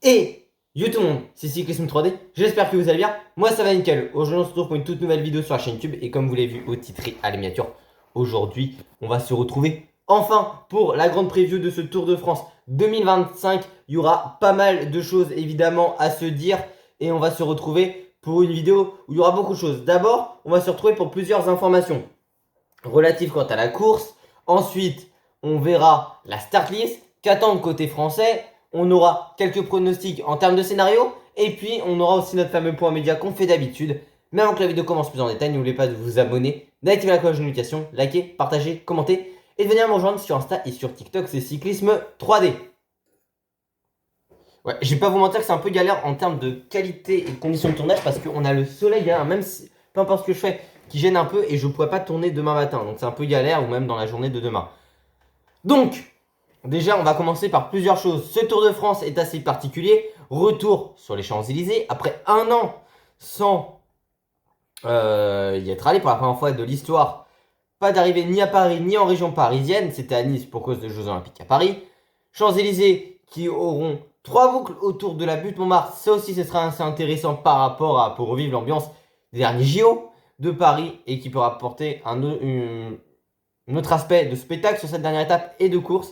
Et yo tout le monde, c'est Cyclisme 3D, j'espère que vous allez bien, moi ça va nickel. Aujourd'hui on se retrouve pour une toute nouvelle vidéo sur la chaîne YouTube et comme vous l'avez vu au titre et à la miniature, aujourd'hui on va se retrouver enfin pour la grande preview de ce Tour de France 2025. Il y aura pas mal de choses évidemment à se dire et on va se retrouver pour une vidéo où il y aura beaucoup de choses. D'abord, on va se retrouver pour plusieurs informations relatives quant à la course. Ensuite, on verra la start list, qu'attendre côté français. On aura quelques pronostics en termes de scénario. Et puis, on aura aussi notre fameux point média qu'on fait d'habitude. Mais avant que la vidéo commence plus en détail, n'oubliez pas de vous abonner, d'activer la cloche de notification, liker, partager, commenter et de venir me rejoindre sur Insta et sur TikTok, c'est Cyclisme 3D. Ouais, je vais pas vous mentir que c'est un peu galère en termes de qualité et de conditions de tournage parce qu'on a le soleil derrière, même si, peu importe ce que je fais, qui gêne un peu et je pourrais pas tourner demain matin. Donc c'est un peu galère ou même dans la journée de demain. Donc, déjà, on va commencer par plusieurs choses. Ce Tour de France est assez particulier. Retour sur les Champs-Élysées après un an sans y être allé pour la première fois de l'histoire. Pas d'arrivée ni à Paris ni en région parisienne. C'était à Nice pour cause des Jeux Olympiques à Paris. Champs-Élysées qui auront 3 boucles autour de la butte Montmartre. Ça aussi, ce sera assez intéressant par rapport à pour revivre l'ambiance des derniers JO de Paris et qui peut apporter un autre aspect de spectacle sur cette dernière étape et de course.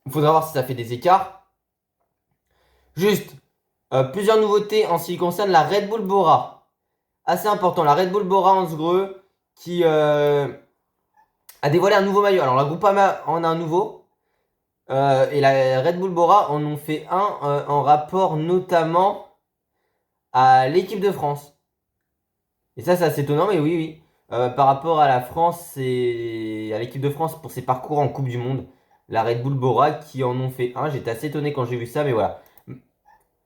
Il faudra voir si ça fait des écarts. Juste, plusieurs nouveautés en ce qui concerne la Red Bull Bora. Assez important, la Red Bull Bora en Sgreux qui a dévoilé un nouveau maillot. Alors la Groupama en a un nouveau. Et la Red Bull Bora en ont fait un en rapport notamment à l'équipe de France. Et ça, c'est assez étonnant, mais oui, oui. Par rapport à la France et à l'équipe de France pour ses parcours en Coupe du Monde. La Red Bull Bora qui en ont fait un. J'étais assez étonné quand j'ai vu ça, mais voilà.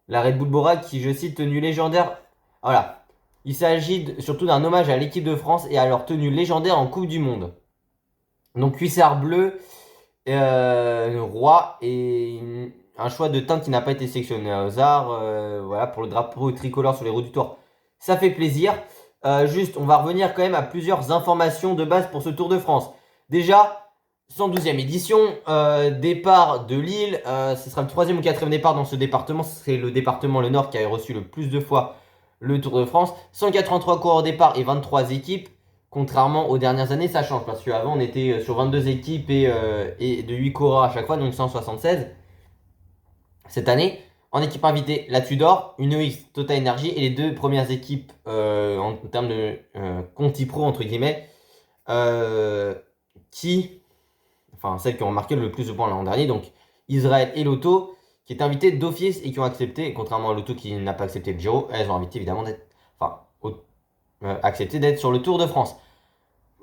La Red Bull Bora qui, je cite, tenue légendaire. Voilà. Il s'agit surtout d'un hommage à l'équipe de France et à leur tenue légendaire en Coupe du Monde. Donc cuissard bleu, roi et un choix de teinte qui n'a pas été sélectionné au hasard. Voilà, pour le drapeau tricolore sur les roues du Tour. Ça fait plaisir. Juste, on va revenir quand même à plusieurs informations de base pour ce Tour de France. Déjà, 112e édition, départ de Lille. Ce sera le 3e ou 4e départ dans ce département. C'est le département, le Nord, qui a reçu le plus de fois le Tour de France. 183 coureurs au départ et 23 équipes. Contrairement aux dernières années, ça change parce qu'avant on était sur 22 équipes et de 8 coureurs à chaque fois, donc 176. Cette année, en équipe invitée, la Tudor, une EX Total Energy et les deux premières équipes en termes de Conti Pro, entre guillemets, enfin celles qui ont marqué le plus de points l'an dernier, donc Israël et Lotto, qui est invité d'office et qui ont accepté, et contrairement à Lotto qui n'a pas accepté le Giro, elles ont invité évidemment d'être, accepté d'être sur le Tour de France.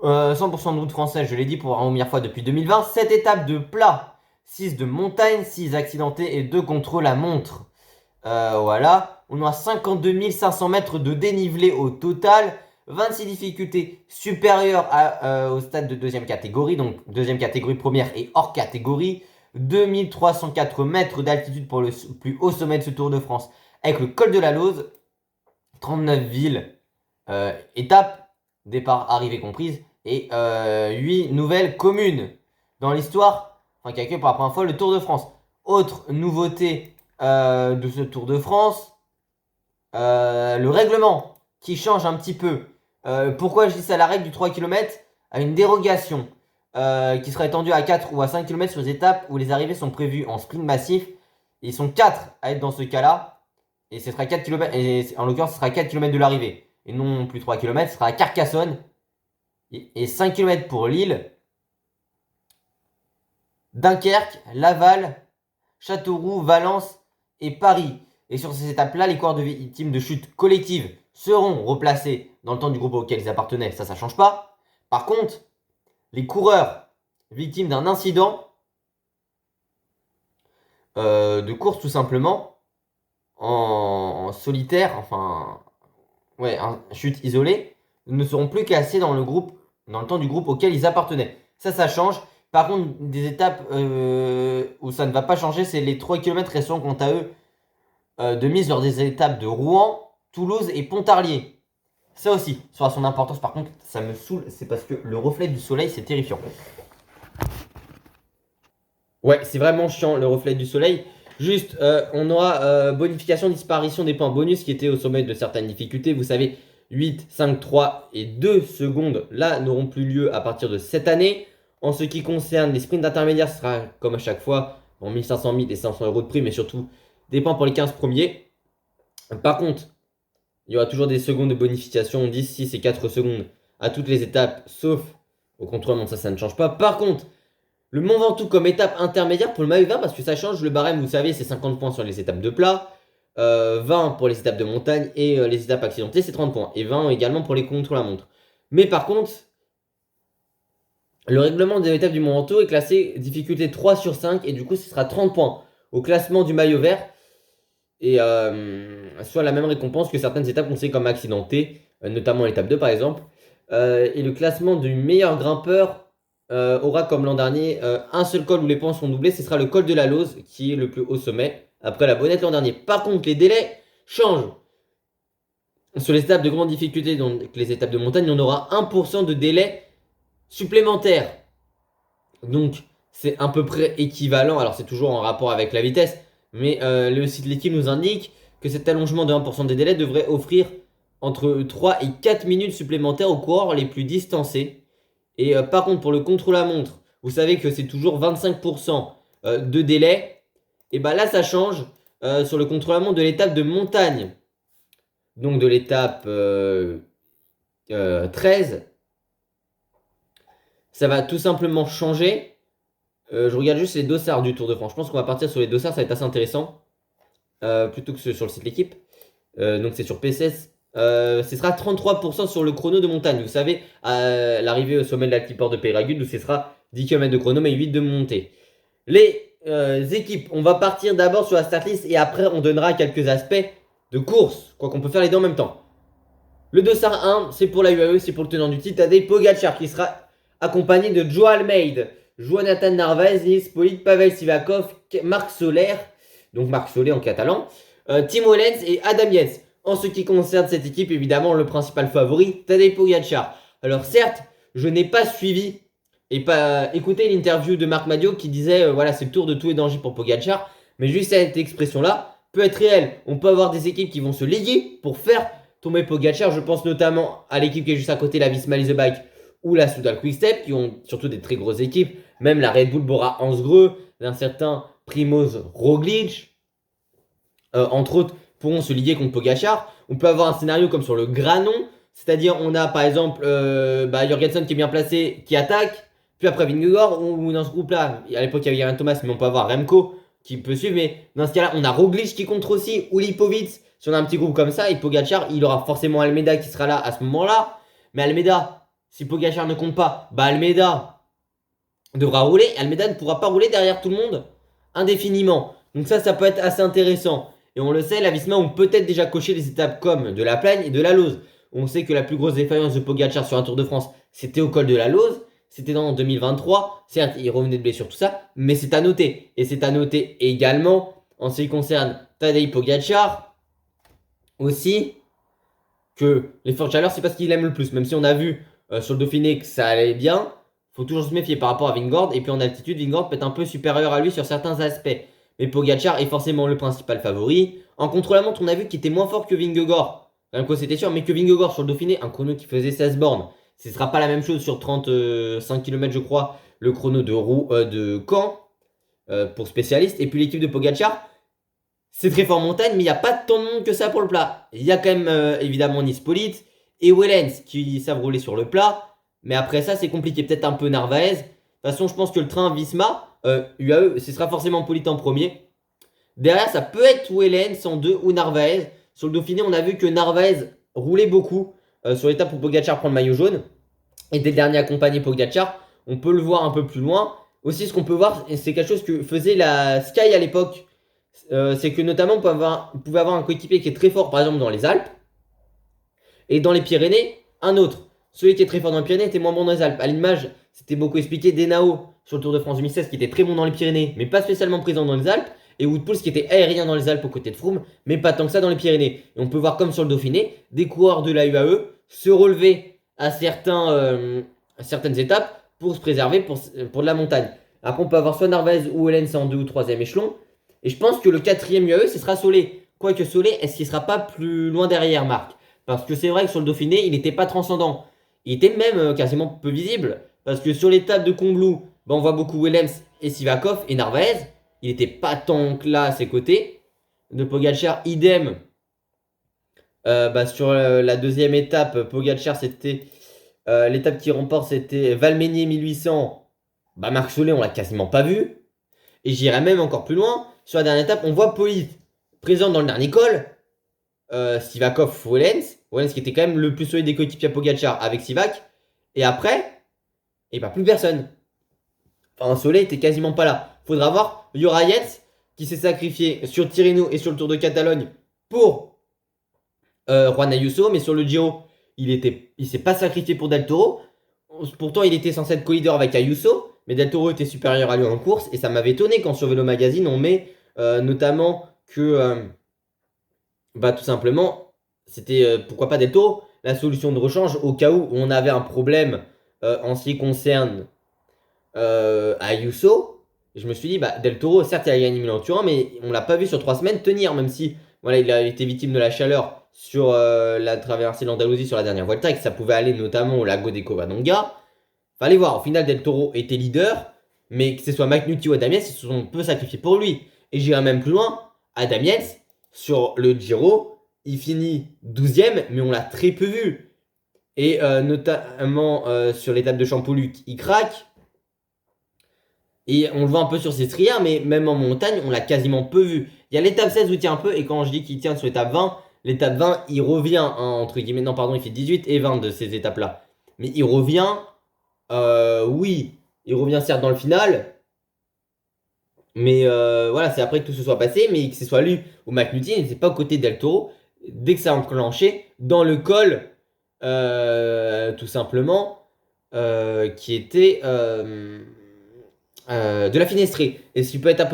100% de route française, je l'ai dit pour la première fois depuis 2020. 7 étapes de plat, 6 de montagne, 6 accidentés et 2 contre la montre. Voilà, on a 52 500 mètres de dénivelé au total. 26 difficultés supérieures au stade de deuxième catégorie, donc deuxième catégorie première et hors catégorie. 2304 mètres d'altitude pour le plus haut sommet de ce Tour de France, avec le col de la Lose, 39 villes, étapes, départ, arrivée comprise, et 8 nouvelles communes dans l'histoire, enfin qui accueillent pour la première fois le Tour de France. Autre nouveauté de ce Tour de France, le règlement qui change un petit peu. Pourquoi je dis ça? La règle du 3 km a une dérogation qui sera étendue à 4 ou à 5 km sur les étapes où les arrivées sont prévues en sprint massif. Ils sont 4 à être dans ce cas-là. Et ce sera 4 km, et en l'occurrence, ce sera 4 km de l'arrivée. Et non plus 3 km, ce sera à Carcassonne. Et 5 km pour Lille, Dunkerque, Laval, Châteauroux, Valence et Paris. Et sur ces étapes-là, les coureurs de victimes de chute collective seront replacés dans le temps du groupe auquel ils appartenaient. Ça change pas. Par contre, les coureurs victimes d'un incident de course tout simplement, en solitaire, enfin, ouais, chute isolée, ne seront plus classés dans le groupe, dans le temps du groupe auquel ils appartenaient. Ça change. Par contre, des étapes où ça ne va pas changer, c'est les 3 km restants quant à eux de mise lors des étapes de Rouen, Toulouse et Pontarlier. Ça aussi, ça aura son importance. Par contre, ça me saoule, c'est parce que le reflet du soleil, c'est terrifiant. Ouais, c'est vraiment chiant le reflet du soleil. Juste, on aura bonification, disparition des points bonus qui étaient au sommet de certaines difficultés. Vous savez, 8, 5, 3 et 2 secondes, là, n'auront plus lieu à partir de cette année. En ce qui concerne les sprints intermédiaires, ce sera comme à chaque fois, en 1500, 1000 et 500 euros de prix, mais surtout des points pour les 15 premiers. Par contre, il y aura toujours des secondes de bonification, 10, 6 et 4 secondes à toutes les étapes, sauf au contrôle, ça ne change pas. Par contre, le Mont Ventoux comme étape intermédiaire pour le maillot vert, parce que ça change, le barème, vous savez, c'est 50 points sur les étapes de plat, 20 pour les étapes de montagne et les étapes accidentées, c'est 30 points. Et 20 également pour les contre-la-montre. Mais par contre, le règlement des étapes du Mont Ventoux est classé difficulté 3 sur 5 et du coup, ce sera 30 points au classement du maillot vert. Et soit la même récompense que certaines étapes considérées comme accidentées, notamment l'étape 2 par exemple. Et le classement du meilleur grimpeur aura comme l'an dernier un seul col où les points sont doublés, ce sera le col de la Lose qui est le plus haut sommet après la Bonnette l'an dernier. Par contre, les délais changent. Sur les étapes de grande difficulté, donc les étapes de montagne, on aura 1% de délai supplémentaire. Donc, c'est à peu près équivalent. Alors, c'est toujours en rapport avec la vitesse, mais le site de l'équipe nous indique que cet allongement de 1% des délais devrait offrir entre 3 et 4 minutes supplémentaires aux coureurs les plus distancés. Et par contre, pour le contre-la-montre, vous savez que c'est toujours 25% de délai. Et bah là, ça change sur le contre-la-montre de l'étape de montagne. Donc de l'étape 13. Ça va tout simplement changer. Je regarde juste les dossards du Tour de France. Je pense qu'on va partir sur les dossards, ça va être assez intéressant. Plutôt que sur le site de l'équipe. Donc c'est sur PCS. Ce sera 33% sur le chrono de montagne. Vous savez, à l'arrivée au sommet de la Clipper de Peyragudes, où ce sera 10 km de chrono, mais 8 de montée. Les équipes, on va partir d'abord sur la start list et après on donnera quelques aspects de course. Quoi qu'on peut faire les deux en même temps. Le dossard 1, c'est pour la UAE, c'est pour le tenant du titre, Tadej Pogacar, qui sera accompagné de Joe Almeida, Jonathan Narvaez, Nils Polic, Pavel Sivakov, Marc Soler, donc Marc Soler en catalan, Tim Wellens et Adam Yates. En ce qui concerne cette équipe, évidemment, le principal favori, Tadej Pogacar. Alors certes, je n'ai pas suivi et pas écouté l'interview de Marc Madio qui disait voilà, c'est le tour de tous les dangers pour Pogacar, mais juste cette expression-là peut être réelle. On peut avoir des équipes qui vont se lier pour faire tomber Pogacar. Je pense notamment à l'équipe qui est juste à côté, la Visma Lease Bike ou la Soudal Quick-Step, qui ont surtout des très grosses équipes. Même la Red Bull Bora Hansgrohe, d'un certain Primoz Roglic, entre autres, pourront se lier contre Pogacar. On peut avoir un scénario comme sur le Granon, c'est-à-dire on a par exemple Jorgensen qui est bien placé, qui attaque, puis après Vingegaard, ou dans ce groupe-là, à l'époque il y avait Geraint Thomas, mais on peut avoir Remco qui peut suivre, mais dans ce cas-là, on a Roglic qui contre aussi, ou Lipovic, si on a un petit groupe comme ça, et Pogacar, il aura forcément Almeida qui sera là à ce moment-là, mais Almeida, si Pogacar ne compte pas, bah Almeida devra rouler, et Almeida ne pourra pas rouler derrière tout le monde indéfiniment. Donc ça peut être assez intéressant. Et on le sait, la Visma ont peut-être déjà coché des étapes comme de la Plagne et de la Lose. On sait que la plus grosse défaillance de Pogacar sur un Tour de France, c'était au col de la Lose. C'était en 2023. Certes, il revenait de blessure, tout ça, mais c'est à noter. Et c'est à noter également, en ce qui concerne Tadej Pogacar, aussi, que l'effort de chaleur, c'est pas ce qu'il aime le plus. Même si on a vu sur le Dauphiné que ça allait bien, faut toujours se méfier par rapport à Vingegaard. Et puis en altitude, Vingegaard peut être un peu supérieur à lui sur certains aspects. Mais Pogacar est forcément le principal favori. En contre-la-montre, on a vu qu'il était moins fort que Vingegaard. Remco, c'était sûr, mais que Vingegaard sur le Dauphiné, un chrono qui faisait 16 bornes. Ce ne sera pas la même chose sur 35 km, je crois, le chrono de Caen pour spécialiste. Et puis l'équipe de Pogacar, c'est très fort en montagne, mais il n'y a pas tant de monde que ça pour le plat. Il y a quand même évidemment Nils Polic et Wellens qui savent rouler sur le plat. Mais après ça, c'est compliqué. Peut-être un peu Narvaez. De toute façon, je pense que le train Visma, UAE, ce sera forcément Polic en premier. Derrière, ça peut être Wellens en 2 ou Narvaez. Sur le Dauphiné, on a vu que Narvaez roulait beaucoup sur l'étape où Pogacar prend le maillot jaune. Et dès le dernier accompagné Pogacar, on peut le voir un peu plus loin. Aussi, ce qu'on peut voir, c'est quelque chose que faisait la Sky à l'époque. C'est que notamment, on pouvait avoir un coéquipier qui est très fort, par exemple, dans les Alpes. Et dans les Pyrénées, un autre. Celui qui est très fort dans les Pyrénées était moins bon dans les Alpes. À l'image, c'était beaucoup expliqué d'Henao sur le Tour de France 2016 qui était très bon dans les Pyrénées, mais pas spécialement présent dans les Alpes. Et Wout Poels qui était aérien dans les Alpes aux côtés de Froome, mais pas tant que ça dans les Pyrénées. Et on peut voir comme sur le Dauphiné, des coureurs de la UAE se relever à certaines étapes pour se préserver pour de la montagne. Après, on peut avoir soit Narvaez ou Wellens en 2 ou 3e échelon. Et je pense que le quatrième UAE, ce sera Solé. Quoique Solé, est-ce qu'il sera pas plus loin derrière, Marc? Parce que c'est vrai que sur le Dauphiné, il n'était pas transcendant. Il était même quasiment peu visible. Parce que sur l'étape de Combloux, bah, on voit beaucoup Willems et Sivakov et Narvaez. Il n'était pas tant que là à ses côtés. De Pogacar, idem. Bah, sur la deuxième étape, Pogacar, c'était l'étape qui remporte, c'était Valménier 1800. Bah, Marc Solé, on l'a quasiment pas vu. Et j'irai même encore plus loin. Sur la dernière étape, on voit Polit présent dans le dernier col. Sivakov, Wellens. Wellens qui était quand même le plus solide des coéquipiers à Pogacar avec Sivak. Et après, et bah plus personne. Enfin, Soleil était quasiment pas là. Faudra voir Yorayet qui s'est sacrifié sur Tirreno et sur le Tour de Catalogne pour Juan Ayuso. Mais sur le Giro, il s'est pas sacrifié pour Del Toro. Pourtant, il était censé être co-leader avec Ayuso. Mais Del Toro était supérieur à lui en course. Et ça m'avait étonné quand sur Vélo Magazine, on met notamment que, bah, tout simplement, c'était pourquoi pas Del Toro la solution de rechange au cas où on avait un problème en ce qui concerne Ayuso. Je me suis dit, bah, Del Toro, certes, il a gagné Milan-Turin, mais on l'a pas vu sur 3 semaines tenir, même si voilà, il a été victime de la chaleur sur la traversée de l'Andalousie sur la dernière Vuelta et que ça pouvait aller notamment au lago de Covadonga. Fallait voir, au final, Del Toro était leader, mais que ce soit McNulty ou Adam Yates, ils se sont peu sacrifiés pour lui. Et j'irai même plus loin, Adam Yates, sur le Giro, il finit 12ème, mais on l'a très peu vu. Et notamment sur l'étape de Champoluc, il craque. Et on le voit un peu sur ses strières, mais même en montagne, on l'a quasiment peu vu. Il y a l'étape 16 où il tient un peu, et quand je dis qu'il tient sur l'étape 20, l'étape 20, il revient, hein, entre guillemets, non, pardon, il fait 18 et 20 de ces étapes-là. Mais il revient, oui, il revient certes dans le final, mais voilà, c'est après que tout se soit passé, mais que ce soit lui ou McNulty, il n'était pas aux côtés Del Toro, dès que ça a enclenché, dans le col, tout simplement, qui était de la Finestrée. Et ce qui peut être un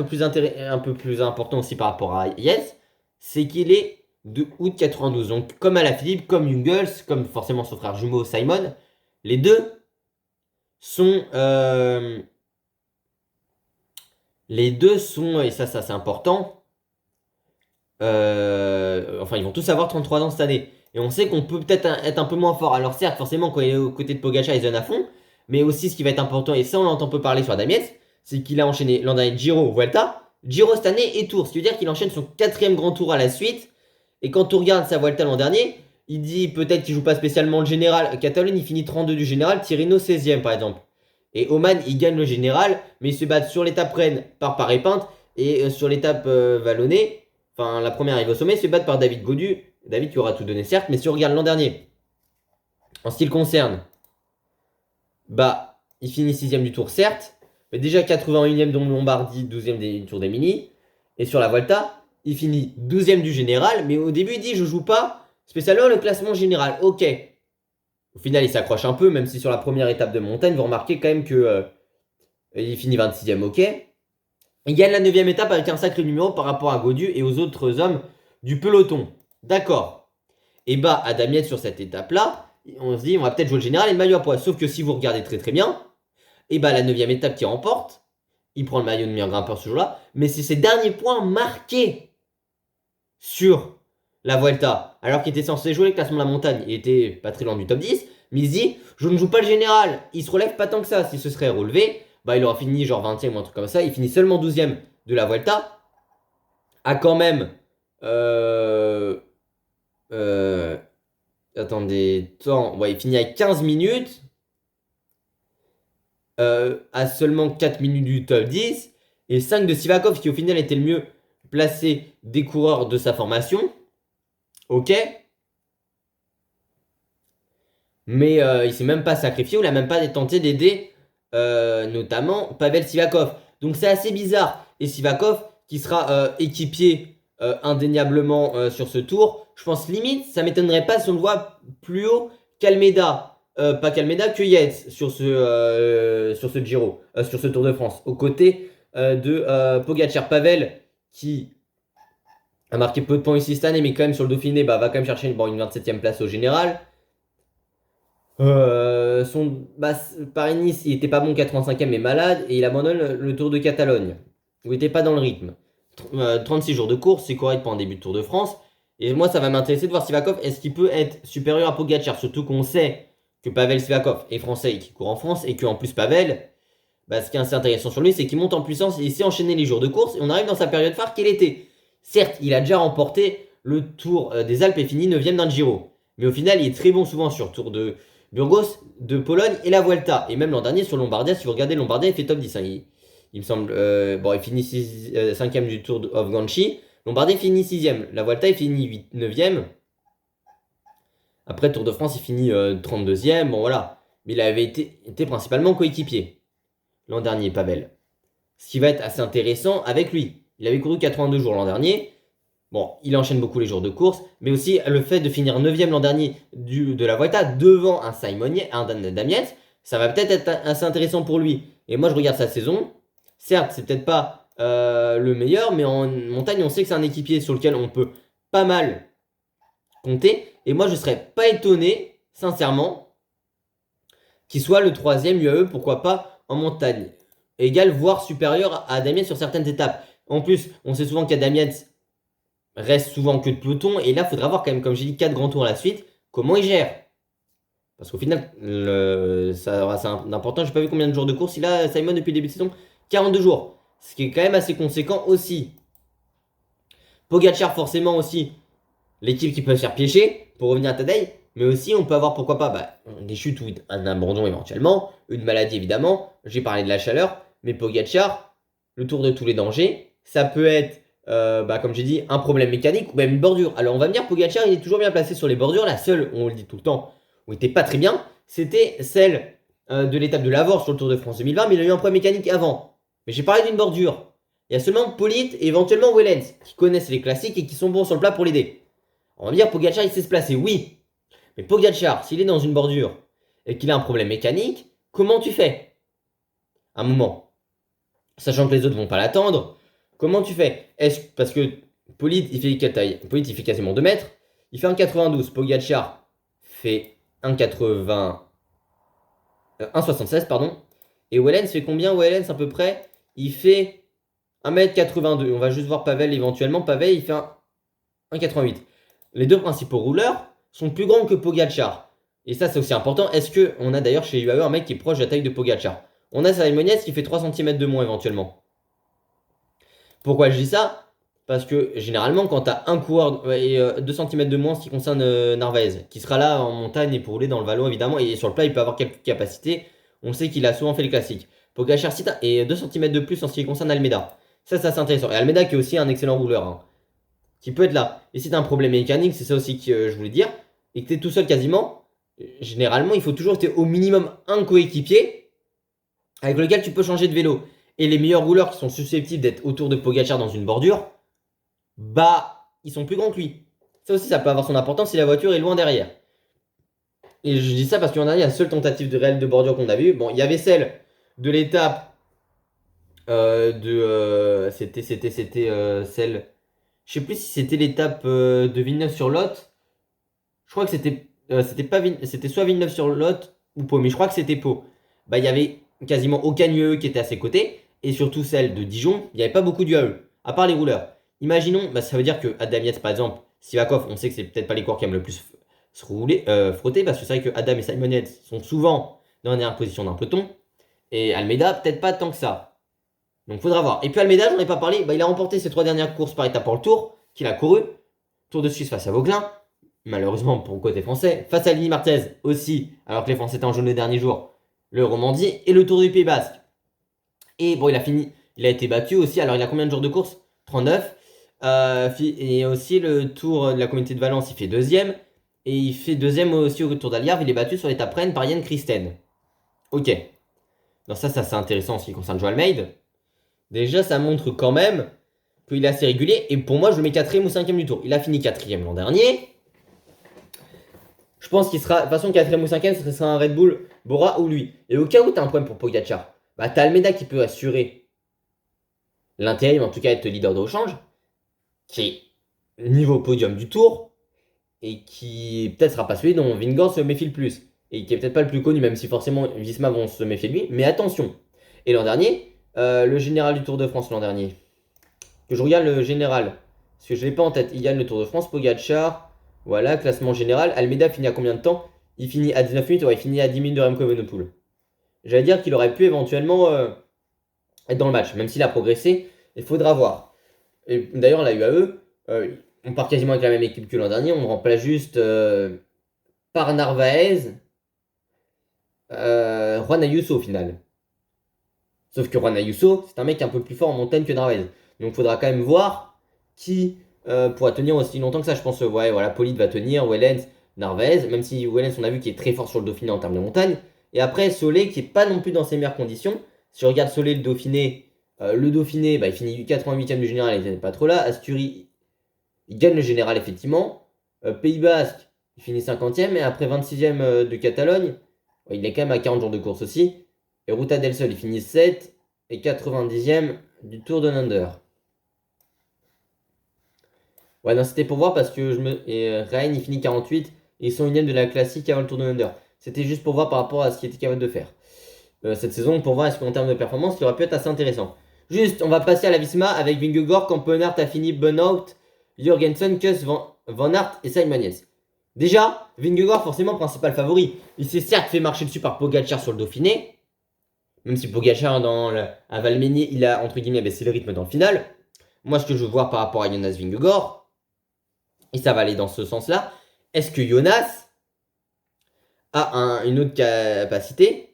peu plus important aussi par rapport à Yes, c'est qu'il est de août 92. Donc comme Alaphilippe, comme Jungels, comme forcément son frère jumeau Simon, les deux sont... et ça c'est important, enfin ils vont tous avoir 33 ans cette année. Et on sait qu'on peut peut-être être un peu moins fort. Alors certes, forcément, quand il est aux côtés de Pogacar, il se donne à fond. Mais aussi, ce qui va être important, et ça on entend peu parler sur Damiens, c'est qu'il a enchaîné l'an dernier Giro, Vuelta, Giro cette année et Tour. Ce qui veut dire qu'il enchaîne son 4ème grand tour à la suite. Et quand on regarde sa Vuelta l'an dernier, il dit peut-être qu'il joue pas spécialement le général. Catalogne, il finit 32 du général, Tirreno 16ème par exemple. Et Oman, il gagne le général, mais il se bat sur l'étape Rennes par Paré-Pinte et sur l'étape vallonnée, enfin la première arrive au sommet, il se bat par David Gaudu. David qui aura tout donné certes, mais si on regarde l'an dernier, en ce qui le concerne, bah il finit 6ème du tour certes, mais déjà 81ème dans Lombardie, 12ème du Tour des Mini. Et sur la Volta, il finit 12ème du général, mais au début il dit je joue pas spécialement le classement général. Ok. Au final il s'accroche un peu, même si sur la première étape de montagne, vous remarquez quand même que il finit 26ème, ok. Il gagne la 9ème étape avec un sacré numéro par rapport à Gaudu et aux autres hommes du peloton. D'accord. Et bah, à Damiens sur cette étape-là, on se dit, on va peut-être jouer le général et le maillot à poids. Sauf que si vous regardez très très bien, et bah, la 9ème étape qui remporte, il prend le maillot de meilleur grimpeur ce jour-là, mais c'est ses derniers points marqués sur la Vuelta. Alors qu'il était censé jouer le classement de la montagne, il était pas très loin du top 10, mais il se dit, je ne joue pas le général. Il se relève pas tant que ça. S'il se serait relevé, bah, il aurait fini genre 20ème ou un truc comme ça. Il finit seulement 12ème de la Vuelta. A quand même. Attendez, temps. Ouais, il finit à 15 minutes. À seulement 4 minutes du top 10. Et 5 de Sivakov, qui au final était le mieux placé des coureurs de sa formation. Ok. Mais il s'est même pas sacrifié ou il a même pas tenté d'aider notamment Pavel Sivakov. Donc c'est assez bizarre. Et Sivakov qui sera équipier indéniablement sur ce tour. Je pense limite, ça m'étonnerait pas si on le voit plus haut qu'Almeida. Pas qu'Almeida, que Yates sur ce Giro, sur ce Tour de France. Aux côtés de Pogacar. Pavel qui a marqué peu de points ici cette année, mais quand même sur le Dauphiné, bah, va quand même chercher une 27ème place au général. Paris-Nice, il était pas bon 85ème mais malade et il abandonne le Tour de Catalogne où il était pas dans le rythme. 36 jours de course, c'est correct pour un début de Tour de France. Et moi, ça va m'intéresser de voir Sivakov, est-ce qu'il peut être supérieur à Pogacar, surtout qu'on sait que Pavel Sivakov est français et qu'il court en France, et qu'en plus Pavel, bah, ce qui est assez intéressant sur lui, c'est qu'il monte en puissance et il sait enchaîner les jours de course, et on arrive dans sa période phare qui est l'été. Certes, il a déjà remporté le Tour des Alpes et fini 9ème d'un Giro, mais au final, il est très bon souvent sur Tour de Burgos, de Pologne et la Vuelta. Et même l'an dernier sur Lombardia, si vous regardez Lombardia, il fait top 10. Hein. Il me semble, bon, il finit 5ème du Tour of Ganchi. Lombardia finit 6ème. La Vuelta, il finit 9ème. Après, Tour de France, il finit 32ème. Bon, voilà. Mais il avait été principalement coéquipier l'an dernier, Pavel. Ce qui va être assez intéressant avec lui. Il avait couru 82 jours l'an dernier. Bon, il enchaîne beaucoup les jours de course, mais aussi le fait de finir 9ème l'an dernier de la Vuelta devant un Simonier, un Damiens, ça va peut-être être assez intéressant pour lui. Et moi, je regarde sa saison. Certes, c'est peut-être pas le meilleur, mais en montagne, on sait que c'est un équipier sur lequel on peut pas mal compter. Et moi, je serais pas étonné, sincèrement, qu'il soit le 3ème UAE, pourquoi pas, en montagne. Égal, voire supérieur à Damiens sur certaines étapes. En plus, on sait souvent qu'Adamiens reste souvent que de peloton. Et là, il faudra voir quand même, comme j'ai dit, 4 grands tours à la suite, comment il gère. Parce qu'au final, ça aura assez d'important. J'ai pas vu combien de jours de course il a, Simon, depuis le début de saison. 42 jours. Ce qui est quand même assez conséquent aussi. Pogacar, forcément aussi, l'équipe qui peut se faire piéger, pour revenir à Tadej. Mais aussi, on peut avoir, pourquoi pas, des chutes ou un abandon éventuellement. Une maladie, évidemment. J'ai parlé de la chaleur. Mais Pogacar, le tour de tous les dangers. Ça peut être comme j'ai dit, un problème mécanique ou même une bordure. Alors on va me dire, Pogacar, il est toujours bien placé sur les bordures. La seule, on le dit tout le temps, où il était pas très bien, c'était celle de l'étape de Lavore sur le Tour de France 2020, mais il a eu un problème mécanique avant. Mais j'ai parlé d'une bordure. Il y a seulement Polite et éventuellement Wellens qui connaissent les classiques et qui sont bons sur le plat pour l'aider. On va me dire, Pogacar, il sait se placer, oui. Mais Pogacar, s'il est dans une bordure et qu'il a un problème mécanique, comment tu fais? Un moment. Sachant que les autres vont pas l'attendre. Comment tu fais? Parce que Polite, il fait quelle taille? Polite, il fait quasiment 2 mètres. Il fait 1,92. Pogacar fait 1,80. 1,76, pardon. Et Wellens fait combien? Wellens, à peu près, il fait 1,82 m. On va juste voir Pavel éventuellement. Pavel, il fait 1,88. Les deux principaux rouleurs sont plus grands que Pogacar. Et ça, c'est aussi important. Est-ce qu'on a d'ailleurs chez UAE un mec qui est proche de la taille de Pogacar? On a Simoniès qui fait 3 cm de moins éventuellement. Pourquoi je dis ça? Parce que généralement, quand tu as un coureur et 2 cm de moins en ce qui concerne Narvaez, qui sera là en montagne et pour rouler dans le vallon évidemment, et sur le plat, il peut avoir quelques capacités. On sait qu'il a souvent fait le classique. Pogacar et 2 cm de plus en ce qui concerne Almeida. Ça, c'est intéressant. Et Almeida qui est aussi un excellent rouleur, hein, qui peut être là. Et si tu as un problème mécanique, c'est ça aussi que je voulais dire, et que tu es tout seul quasiment, généralement, il faut toujours que tu aies au minimum un coéquipier avec lequel tu peux changer de vélo. Et les meilleurs rouleurs qui sont susceptibles d'être autour de Pogacar dans une bordure, ils sont plus grands que lui. Ça aussi, ça peut avoir son importance si la voiture est loin derrière. Et je dis ça parce qu'il y en a la seule tentative de réel de bordure qu'on a vue. Bon, il y avait celle de l'étape c'était celle. Je sais plus si c'était l'étape de Villeneuve-sur-Lot. Je crois que c'était soit Villeneuve-sur-Lot ou Pau, mais je crois que c'était Pau. Il y avait quasiment aucun UAE qui était à ses côtés. Et surtout celle de Dijon, il n'y avait pas beaucoup d'UAE, à part les rouleurs. Imaginons, ça veut dire que Adam Yates, par exemple, Sivakov, on sait que c'est peut-être pas les coureurs qui aiment le plus se frotter, parce que c'est vrai que Adam et Simon Yates sont souvent dans la dernière position d'un peloton. Et Almeida, peut-être pas tant que ça. Donc faudra voir. Et puis Almeida, j'en ai pas parlé, il a remporté ses 3 dernières courses par étape pour le Tour, qu'il a couru. Tour de Suisse face à Vauclin, malheureusement pour le côté français. Face à Lini Martez aussi, alors que les Français étaient en jaune les derniers jours. Le Romandie et le Tour du Pays Basque. Et bon, il a été battu aussi. Alors, il a combien de jours de course? 39. Et aussi, le Tour de la Communauté de Valence, il fait 2ème. Et il fait 2ème aussi au Tour d'Algarve. Il est battu sur l'étape Rennes par Yann Christen. Ok. Donc ça c'est intéressant en ce qui concerne Joao Almeida. Déjà, ça montre quand même qu'il est assez régulier. Et pour moi, je le mets 4ème ou 5ème du Tour. Il a fini 4ème l'an dernier. Je pense qu'il sera, de toute façon, 4ème ou 5ème, ce sera un Red Bull, Bora ou lui. Et au cas où tu as un problème pour Pogacar, t'as Almeida qui peut assurer l'intérim, en tout cas être leader de rechange, qui est niveau podium du Tour, et qui peut-être sera pas celui dont Vingegaard se méfie le plus, et qui est peut-être pas le plus connu, même si forcément Visma vont se méfier de lui, mais attention. Et l'an dernier, le général du Tour de France l'an dernier, que je regarde le général. Parce que je l'ai pas en tête. Il gagne le Tour de France, Pogacar. Voilà, classement général. Almeida finit à combien de temps? Il finit à 19 minutes, il finit à 10 minutes de Remco Evenepoel. J'allais dire qu'il aurait pu éventuellement être dans le match, même s'il a progressé. Il faudra voir. Et d'ailleurs, la UAE, on part quasiment avec la même équipe que l'an dernier. On remplace juste par Narvaez, Juan Ayuso au final. Sauf que Juan Ayuso, c'est un mec un peu plus fort en montagne que Narvaez. Donc il faudra quand même voir qui pourra tenir aussi longtemps que ça. Je pense, ouais, voilà, Polite va tenir, Wellens, Narvaez, même si Wellens, on a vu qu'il est très fort sur le Dauphiné en termes de montagne. Et après, Solé, qui est pas non plus dans ses meilleures conditions. Si on regarde Solé, le Dauphiné, bah, il finit 88e du général, il n'était pas trop là. Asturie, il gagne le général, effectivement. Pays Basque, il finit 50e. Et après 26e de Catalogne, ouais, il est quand même à 40 jours de course aussi. Et Ruta del Sol, il finit 7 et 90e du Tour de l'Under. Ouais, non, c'était pour voir parce que Ryan, il finit 48 et ils sont unième de la classique avant le Tour de l'Under. C'était juste pour voir par rapport à ce qu'il était capable de faire cette saison, pour voir est-ce qu'en termes de performance, il aurait pu être assez intéressant. Juste, on va passer à la Visma avec Vingegaard, Kampenart a fini, Benoît, Jorgensen, Kuss, Van Aert et Simon Yates. Déjà, Vingegaard, forcément, principal favori. Il s'est certes fait marcher dessus par Pogacar sur le Dauphiné. Même si Pogacar, à Valmenier, il a, entre guillemets, baissé le rythme dans le final. Moi, ce que je veux voir par rapport à Jonas Vingegaard, et ça va aller dans ce sens-là, est-ce que Jonas a une autre capacité?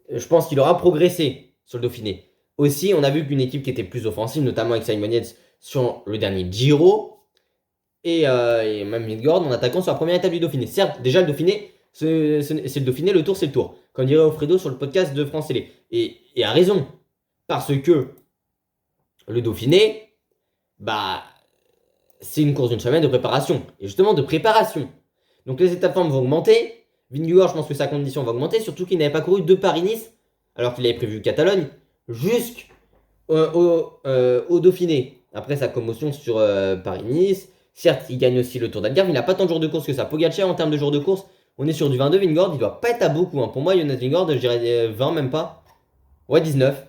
Je pense qu'il aura progressé sur le Dauphiné. Aussi, on a vu qu'une équipe qui était plus offensive, notamment avec Simon Yates sur le dernier Giro, et même Vingegaard en attaquant sur la première étape du Dauphiné. Certes, déjà le Dauphiné, c'est le Dauphiné, le Tour, c'est le Tour. Comme dirait Alfredo sur le podcast de France Télé. Et a raison. Parce que le Dauphiné, bah, c'est une course d'une semaine de préparation. Et justement, de préparation. Donc les étapes formes vont augmenter. Vingegaard, je pense que sa condition va augmenter. Surtout qu'il n'avait pas couru de Paris-Nice, alors qu'il avait prévu Catalogne, jusqu'au Dauphiné. Après sa commotion sur Paris-Nice. Certes, il gagne aussi le Tour d'Algarve. Il n'a pas tant de jours de course que ça. Pogacar, en termes de jours de course, on est sur du 22. Vingegaard, il doit pas être à beaucoup. Pour moi, Jonas Vingegaard, je dirais 20, même pas. Ouais, 19.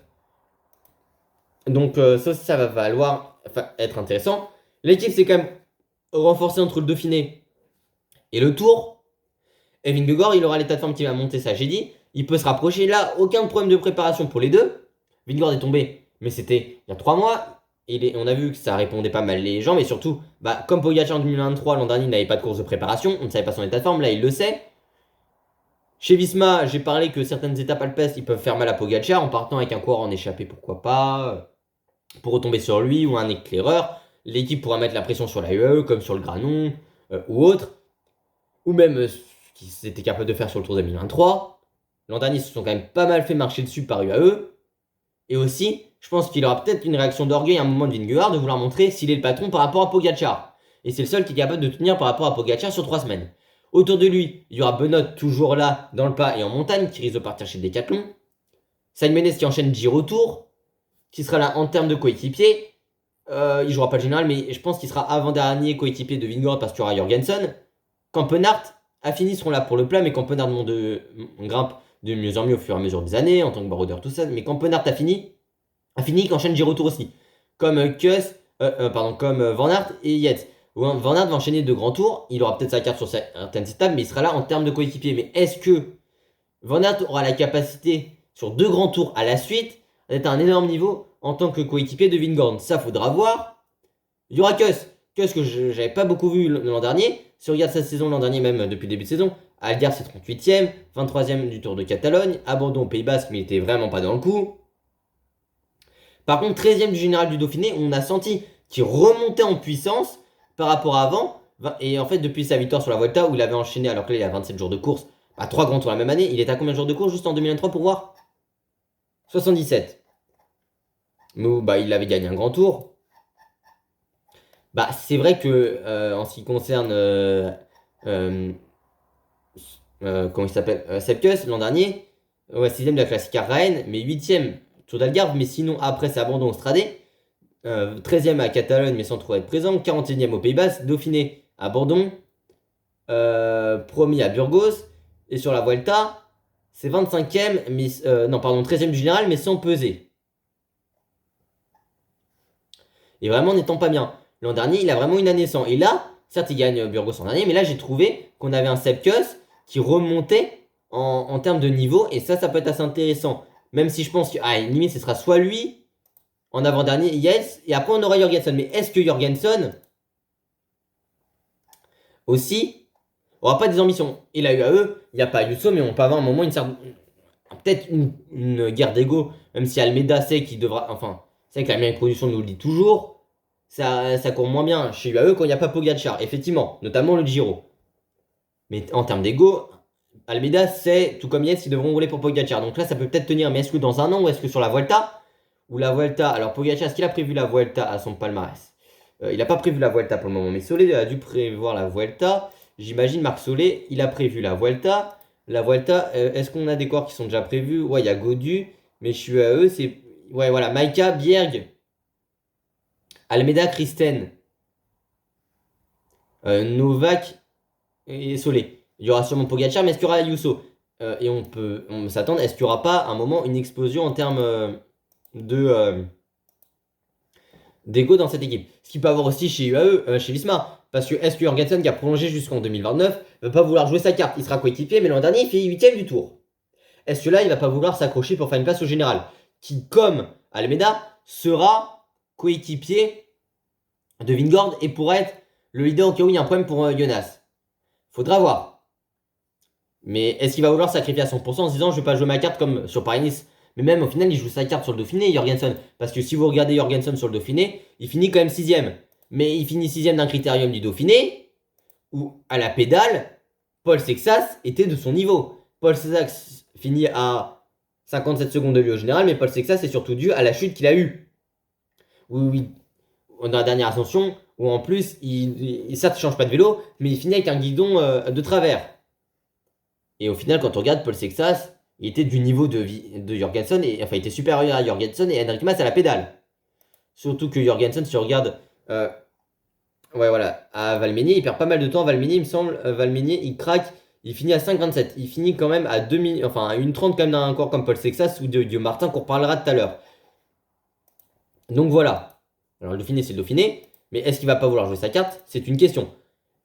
Donc ça aussi, ça va valoir être intéressant. L'équipe s'est quand même renforcée entre le Dauphiné et le Tour. Et Vingegaard, il aura l'état de forme qui va monter, ça j'ai dit. Il peut se rapprocher. Là, aucun problème de préparation pour les deux. Vingegaard est tombé, mais c'était il y a 3 mois. On a vu que ça répondait pas mal les jambes. Et surtout, comme Pogacar en 2023, l'an dernier, il n'avait pas de course de préparation. On ne savait pas son état de forme. Là, il le sait. Chez Visma, j'ai parlé que certaines étapes alpestres, ils peuvent faire mal à Pogacar en partant avec un coureur en échappée, pourquoi pas, pour retomber sur lui ou un éclaireur. L'équipe pourra mettre la pression sur la UAE, comme sur le Granon ou autre. Ou même ce qu'ils étaient capables de faire sur le Tour 2023. L'an dernier, ils se sont quand même pas mal fait marcher dessus par UAE. Et aussi, je pense qu'il aura peut-être une réaction d'orgueil à un moment de Vingegaard de vouloir montrer s'il est le patron par rapport à Pogacar. Et c'est le seul qui est capable de tenir par rapport à Pogacar sur 3 semaines. Autour de lui, il y aura Benoît toujours là, dans le pas et en montagne, qui risque de partir chez Decathlon. Simon Yates qui enchaîne Giro Tour, qui sera là en termes de coéquipier. Il jouera pas le général, mais je pense qu'il sera avant-dernier coéquipier de Vingegaard parce qu'il y aura Jorgensen. Kampenart, Affini seront là pour le plat, mais Kampenart grimpe de mieux en mieux au fur et à mesure des années, en tant que baroudeur, tout ça. Mais Kampenart Affini qui enchaîne Giro Tour aussi. Comme comme Van Aert et Yates. Van Aert va enchaîner de grands tours. Il aura peut-être sa carte sur certaines étapes, mais il sera là en termes de coéquipier. Mais est-ce que Van Aert aura la capacité, sur 2 grands tours à la suite, d'être à un énorme niveau en tant que coéquipier de Vingegaard? Ça, faudra voir. Il y aura Kuss que j'avais pas beaucoup vu l'an dernier. Si on regarde sa saison l'an dernier, même depuis le début de saison, Algarve c'est 38e, 23e du Tour de Catalogne, abandon au Pays Basque, mais il était vraiment pas dans le coup. Par contre, 13e du général du Dauphiné, on a senti qu'il remontait en puissance par rapport à avant. Et en fait, depuis sa victoire sur la Vuelta, où il avait enchaîné, alors que là, il a 27 jours de course, 3 grands tours la même année, il est à combien de jours de course juste en 2023 pour voir? 77. Mais il avait gagné un grand tour. C'est vrai que en ce qui concerne comment il s'appelle, Sepkus l'an dernier, 6ème de la classique à Rennes, mais 8ème Tour d'Algarve, mais sinon après c'est abandon au Stradé. 13ème à Catalogne, mais sans trop être présent. 41ème au Pays Basque, Dauphiné, abandon. Premier à Burgos. Et sur la Vuelta, c'est 25ème, mais 13ème du général, mais sans peser. Et vraiment n'étant pas bien. L'an dernier, il a vraiment une année sans. Et là, certes, il gagne Burgos en dernier, mais là, j'ai trouvé qu'on avait un Sepkus qui remontait en termes de niveau. Et ça peut être assez intéressant. Même si je pense que, limite, ce sera soit lui, en avant-dernier, Yes, et après, on aura Jorgensen. Mais est-ce que Jorgensen, aussi, aura pas des ambitions? Il a eu à eux, il n'y a pas Yusso, mais on peut avoir un moment, peut-être une guerre d'ego, même si Almeida sait qu'il devra. Enfin, c'est que la meilleure production nous le dit toujours. Ça court moins bien chez UAE quand il n'y a pas Pogacar, effectivement, notamment le Giro. Mais en termes d'ego, Almeida sait, tout comme Yates, ils devront rouler pour Pogacar. Donc là, ça peut peut-être tenir, mais est-ce que dans un an ou est-ce que sur la Vuelta? Ou la Vuelta, alors Pogacar, est-ce qu'il a prévu la Vuelta à son palmarès? Il n'a pas prévu la Vuelta pour le moment, mais Solé a dû prévoir la Vuelta. J'imagine Marc Solé, il a prévu la Vuelta. La Vuelta, est-ce qu'on a des coureurs qui sont déjà prévus? Ouais, il y a Godu, mais je suis à eux, c'est. Ouais, voilà, Maïka, Bierg, Almeida, Kristen, Novak et Solé. Il y aura sûrement Pogacar, mais est-ce qu'il y aura Ayuso? Et on peut s'attendre, est-ce qu'il n'y aura pas à un moment une explosion en termes de d'ego dans cette équipe? Ce qu'il peut avoir aussi chez UAE, chez Visma. Parce que est-ce que Jorgensen, qui a prolongé jusqu'en 2029, va pas vouloir jouer sa carte? Il sera coéquipier, mais l'an dernier, il fait 8ème du tour. Est-ce que là, il va pas vouloir s'accrocher pour faire une place au général? Qui, comme Almeida, sera coéquipier de Vingord et pourra être le leader au cas où il y a un problème pour Jonas. Faudra voir. Mais est-ce qu'il va vouloir sacrifier à 100% en se disant je vais pas jouer ma carte comme sur Paris-Nice? Mais même au final, il joue sa carte sur le Dauphiné, Jorgensen. Parce que si vous regardez Jorgensen sur le Dauphiné, il finit quand même 6ème. Mais il finit 6ème d'un critérium du Dauphiné, où à la pédale, Paul Sexas était de son niveau. Paul Sexas finit à 57 secondes de lui au général, mais Paul Sexas est surtout dû à la chute qu'il a eue. Oui, dans la dernière ascension, où en plus, certes, il change pas de vélo, mais il finit avec un guidon de travers. Et au final, quand on regarde Paul Sexas, il était du niveau de Jorgensen, enfin, il était supérieur à Jorgensen et Henrik Mas à la pédale. Surtout que Jorgensen, si on regarde, ouais, voilà, à Valmenier, il perd pas mal de temps. Valmenier, il me semble, Valmenier, il craque, il finit à 5,27. Il finit quand même à 2 minutes, enfin, à 1,30 quand même d'un corps comme Paul Sexas ou de Guillaume Martin qu'on reparlera tout à l'heure. Donc voilà. Alors, le Dauphiné, c'est le Dauphiné, mais est-ce qu'il va pas vouloir jouer sa carte? C'est une question.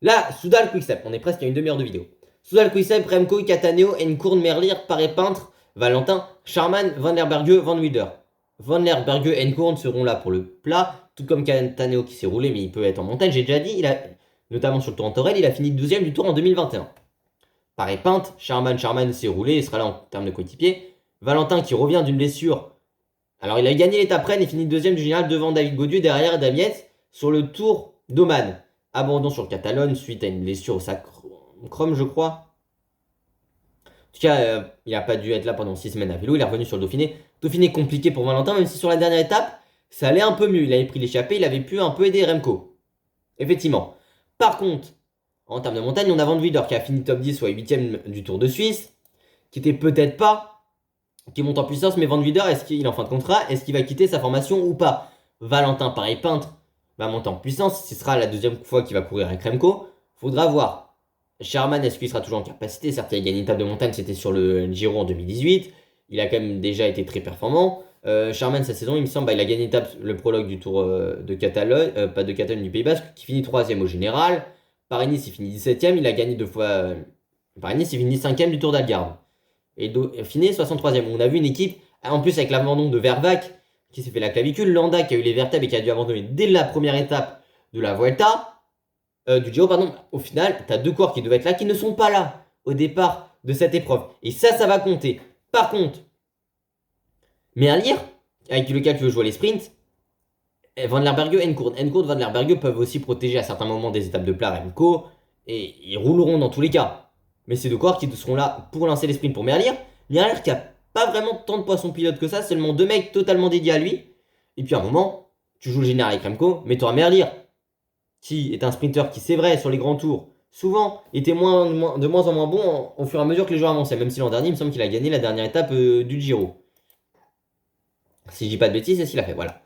Là, Soudal Quickstep, on est presque à une demi-heure de vidéo. Soudal Quickstep, Remco, Cataneo, Encourn, Merlier, Paré-Peintre, Valentin, Charman, Van der Berge, Van Wilder. Van der Berge et Encourn seront là pour le plat, tout comme Cataneo qui s'est roulé, mais il peut être en montagne. J'ai déjà dit, notamment sur le Tour en Torel, il a fini 12ème du Tour en 2021. Paré-Peintre, Charman s'est roulé, il sera là en termes de coéquipier. Valentin qui revient d'une blessure. Alors il a gagné l'étape Rennes et fini deuxième du général devant David Gaudu, derrière Damiette sur le Tour d'Oman. Abandon sur le Catalogne suite à une blessure au sacrum, je crois. En tout cas, il n'a pas dû être là pendant 6 semaines à vélo. Il est revenu sur le Dauphiné. Dauphiné compliqué pour Valentin, même si sur la dernière étape, ça allait un peu mieux. Il avait pris l'échappée, il avait pu un peu aider Remco. Effectivement. Par contre, en termes de montagne, on a Van Wilder qui a fini top 10, soit 8ème du Tour de Suisse, qui était peut-être pas, qui monte en puissance, mais Van Wilder, est-ce qu'il est en fin de contrat? Est-ce qu'il va quitter sa formation ou pas? Valentin, pareil, peintre, va monter en puissance. Ce sera la deuxième fois qu'il va courir avec Remco. Faudra voir. Sherman, est-ce qu'il sera toujours en capacité? Certes, il a gagné une étape de montagne, c'était sur le Giro en 2018. Il a quand même déjà été très performant. Sherman, cette saison, il me semble, il a gagné une étape, le prologue du Tour de Catalogne, pas de Catalogne, du Pays Basque, qui finit 3ème au général. Paris-Nice, il finit 17ème. Il a gagné 2 fois. Paris-Nice, il finit 5ème du Tour d'Algarve. Et finit 63ème. On a vu une équipe, en plus avec l'abandon de Vervac, qui s'est fait la clavicule, Landa qui a eu les vertèbres et qui a dû abandonner dès la première étape de la Vuelta. Du Giro, pardon, au final, tu as 2 coureurs qui devaient être là, qui ne sont pas là au départ de cette épreuve. Et ça va compter. Par contre, Merlier, avec lequel tu veux jouer les sprints, Van der Berge, Encourn, Van der Berge peuvent aussi protéger à certains moments des étapes de plat Remco, et ils rouleront dans tous les cas. Mais c'est 2 coureurs qui seront là pour lancer les sprints pour Merlier. Merlier qui a pas vraiment tant de poisson pilote que ça, seulement 2 mecs totalement dédiés à lui. Et puis à un moment, tu joues le général avec Remco, mais tu auras Merlier, qui est un sprinter qui, c'est vrai, sur les grands tours, souvent était de moins en moins bon au fur et à mesure que les joueurs avançaient. Même si l'an dernier, il me semble qu'il a gagné la dernière étape du Giro. Si je dis pas de bêtises, c'est ce qu'il a fait, voilà.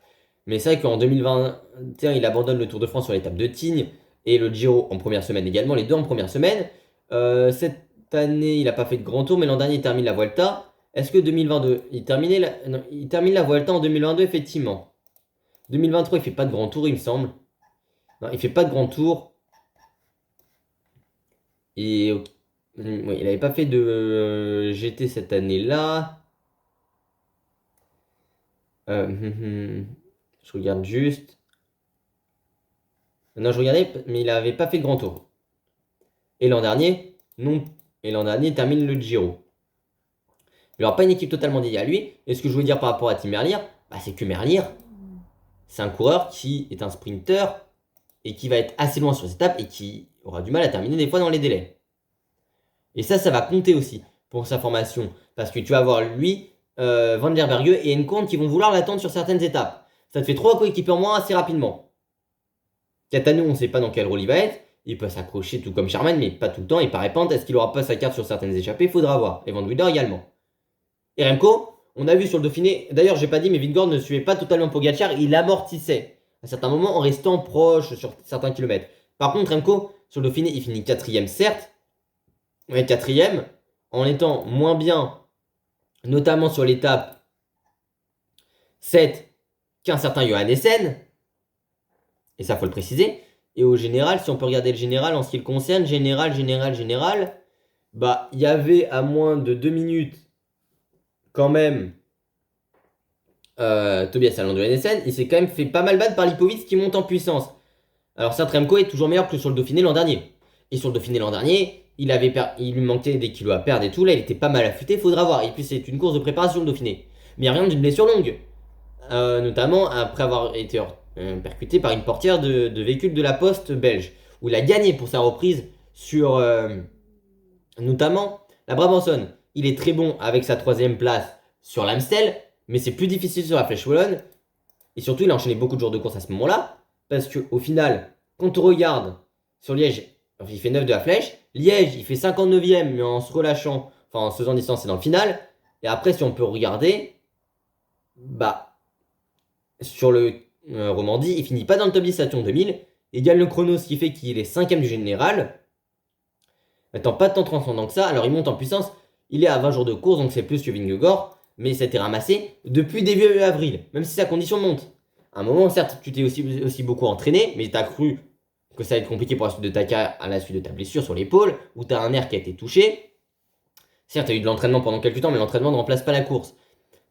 Mais c'est vrai qu'en 2021, il abandonne le Tour de France sur l'étape de Tignes et le Giro en première semaine également, les deux en première semaine. Cette année, il n'a pas fait de grand tour, mais l'an dernier, il termine la Vuelta. Est-ce que 2022, il termine la Vuelta en 2022, effectivement. 2023, il fait pas de grand tour, il me semble. Non, il fait pas de grand tour. Et ouais, il avait pas fait de GT cette année-là. Je regarde juste. Non, je regardais, mais il avait pas fait de grand tour. Et l'an dernier, non. Et l'an dernier, il termine le Giro. Il n'aura pas une équipe totalement dédiée à lui. Et ce que je veux dire par rapport à Tim Merlier, bah, c'est que Merlier, c'est un coureur qui est un sprinter et qui va être assez loin sur ses étapes et qui aura du mal à terminer des fois dans les délais. Et ça va compter aussi pour sa formation. Parce que tu vas avoir lui, Van der Berge et Encorn qui vont vouloir l'attendre sur certaines étapes. Ça te fait 3 coéquipiers en moins assez rapidement. Catano, on ne sait pas dans quel rôle il va être. Il peut s'accrocher tout comme Sherman, mais pas tout le temps. Et par épante, est-ce qu'il aura pas sa carte sur certaines échappées? Faudra voir. Et Van Wilder également. Et Remco, on a vu sur le Dauphiné. D'ailleurs, j'ai pas dit, mais Vingegaard ne suivait pas totalement Pogacar. Il amortissait à certains moments en restant proche sur certains kilomètres. Par contre, Remco, sur le Dauphiné, il finit 4ème, certes. Ouais, 4ème, en étant moins bien, notamment sur l'étape 7, qu'un certain Johannessen. Et ça, faut le préciser. Et au général, si on peut regarder le général en ce qui le concerne, général, bah, il y avait à moins de 2 minutes, quand même, Tobias Allan de Johannessen. Il s'est quand même fait pas mal battre par Lipovic qui monte en puissance. Alors, certes, Remco est toujours meilleur que sur le Dauphiné l'an dernier. Et sur le Dauphiné l'an dernier, il lui manquait des kilos à perdre et tout. Là, il était pas mal affûté, faudra voir. Et puis, c'est une course de préparation, le Dauphiné. Mais il n'y a rien d'une blessure longue. Notamment après avoir été percuté par une portière de véhicule de la Poste belge, où il a gagné pour sa reprise sur notamment la Brabançonne. Il est très bon avec sa 3ème place sur l'Amstel, mais c'est plus difficile sur la Flèche Wallonne. Et surtout, il a enchaîné beaucoup de jours de course à ce moment-là, parce qu'au final, quand on regarde sur Liège, il fait 9 de la Flèche. Liège, il fait 59ème, mais en se relâchant, enfin en se faisant distance, c'est dans le final. Et après, si on peut regarder, bah, sur le Romandie, il finit pas dans le top 10 Saturn 2000. Il gagne le chrono, ce qui fait qu'il est 5ème du général. Maintenant, pas de temps transcendant que ça. Alors, il monte en puissance. Il est à 20 jours de course, donc c'est plus que Vingegaard. Mais ça a été ramassé depuis début avril, même si sa condition monte. À un moment, certes, tu t'es aussi beaucoup entraîné, mais tu as cru que ça allait être compliqué pour la suite de ta carrière à la suite de ta blessure sur l'épaule, où tu as un nerf qui a été touché. Certes, tu as eu de l'entraînement pendant quelques temps, mais l'entraînement ne remplace pas la course.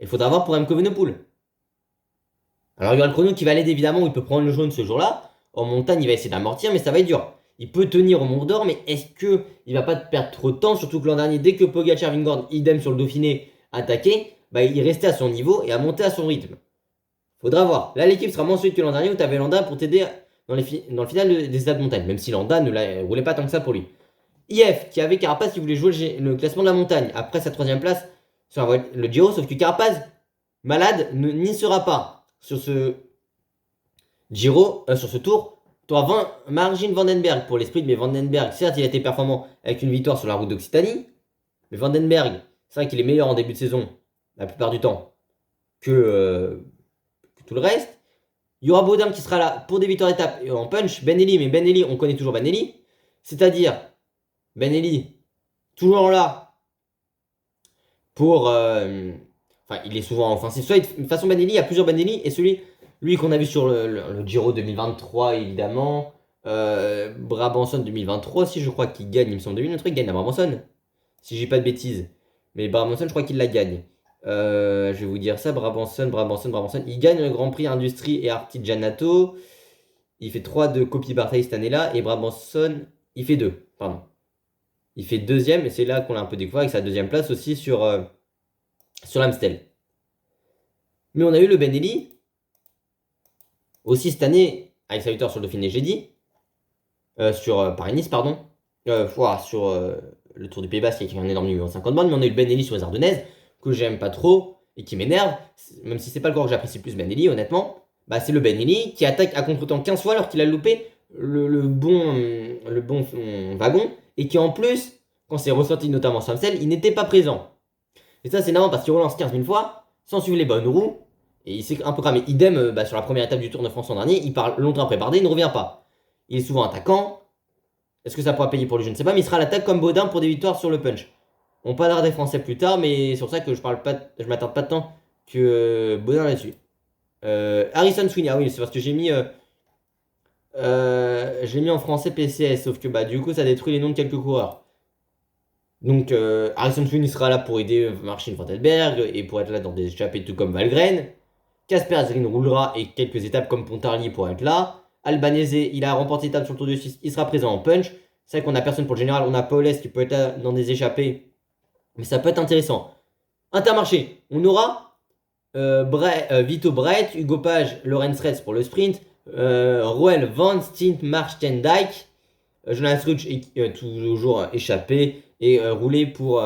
Il faudra voir pour Remco Evenepoel. Alors, il y aura le chrono qui va l'aider évidemment, où il peut prendre le jaune ce jour-là. En montagne, il va essayer d'amortir, mais ça va être dur. Il peut tenir au Mont d'Or, mais est-ce qu'il va pas perdre trop de temps? Surtout que l'an dernier, dès que Pogacar, Vingegaard, idem sur le Dauphiné, attaqué, bah, il restait à son niveau et à monter à son rythme. Faudra voir. Là, l'équipe sera moins solide que l'an dernier où tu avais Landa pour t'aider dans le final des étapes de montagne, même si Landa ne roulait pas tant que ça pour lui. IF, qui avait Carapaz qui voulait jouer le classement de la montagne après sa 3ème place sur le Giro, sauf que Carapaz, malade, n'y sera pas sur ce Giro, sur ce tour. Tu auras Margin Vandenberg pour les sprints, mais Vandenberg, certes, il a été performant avec une victoire sur la route d'Occitanie, mais Vandenberg, c'est vrai qu'il est meilleur en début de saison, la plupart du temps, que tout le reste. Il y aura Baudin qui sera là pour des victoires d'étape en punch. Benelli, mais Benelli, on connaît toujours Benelli. C'est-à-dire, Benelli, toujours là pour. Enfin, il est souvent offensif. Soit, de toute façon, Benelli, il y a plusieurs Benelli. Et lui qu'on a vu sur le Giro 2023, évidemment. Brabançonne 2023 aussi, je crois qu'il gagne. Il me semble 2023, il gagne la Brabançonne. Si j'ai pas de bêtises. Mais Brabançonne, je crois qu'il la gagne. Je vais vous dire ça, Brabançonne. Il gagne le Grand Prix Industrie et Artigianato. Il fait 3 de Coppi Bartali cette année-là. Et Brabançonne, il fait 2. Pardon. Il fait 2ème. Et c'est là qu'on l'a un peu découvert avec sa 2ème place aussi sur l'Amstel. Mais on a eu le Benelli. Aussi cette année, avec sa victoire sur le Dauphiné, j'ai dit. Sur Paris-Nice, pardon. Sur le Tour du Pays Basque qui est un énorme numéro 50 bandes. Mais on a eu le Benelli sur les Ardennaises que j'aime pas trop et qui m'énerve, même si c'est pas le corps que j'apprécie plus Benelli, honnêtement, bah c'est le Benelli qui attaque à contre-temps 15 fois alors qu'il a loupé le bon wagon et qui en plus, quand c'est ressorti notamment sur Amstel, il n'était pas présent. Et ça c'est énorme parce qu'il relance 15 000 fois sans suivre les bonnes roues et il s'est un peu cramé. Idem sur la première étape du Tour de France l'an dernier, il part longtemps après Bardet, il ne revient pas. Il est souvent attaquant. Est-ce que ça pourra payer pour lui? Je ne sais pas, mais il sera à l'attaque comme Baudin pour des victoires sur le punch. On parlera des Français plus tard, mais c'est pour ça que je m'attarde pas tant que Baudin là-dessus. Harrison Sweeney, ah oui, c'est parce que j'ai mis en français PCS, sauf que bah du coup ça détruit les noms de quelques coureurs. Donc Harrison Sweeney sera là pour aider Marcin Vandenberg et pour être là dans des échappées tout comme Valgren. Casper Asgreen roulera et quelques étapes comme Pontarlier pour être là. Albanese, il a remporté l'étape sur le Tour de Suisse, il sera présent en punch. C'est vrai qu'on a personne pour le général, on a Paulès qui peut être là dans des échappées, mais ça peut être intéressant. Intermarché, on aura Vito Brett, Hugo Page, Lorenz Retz pour le sprint, Roel Van Stint, Mark Stendijk, Jonas Rutsch toujours échappé et roulé pour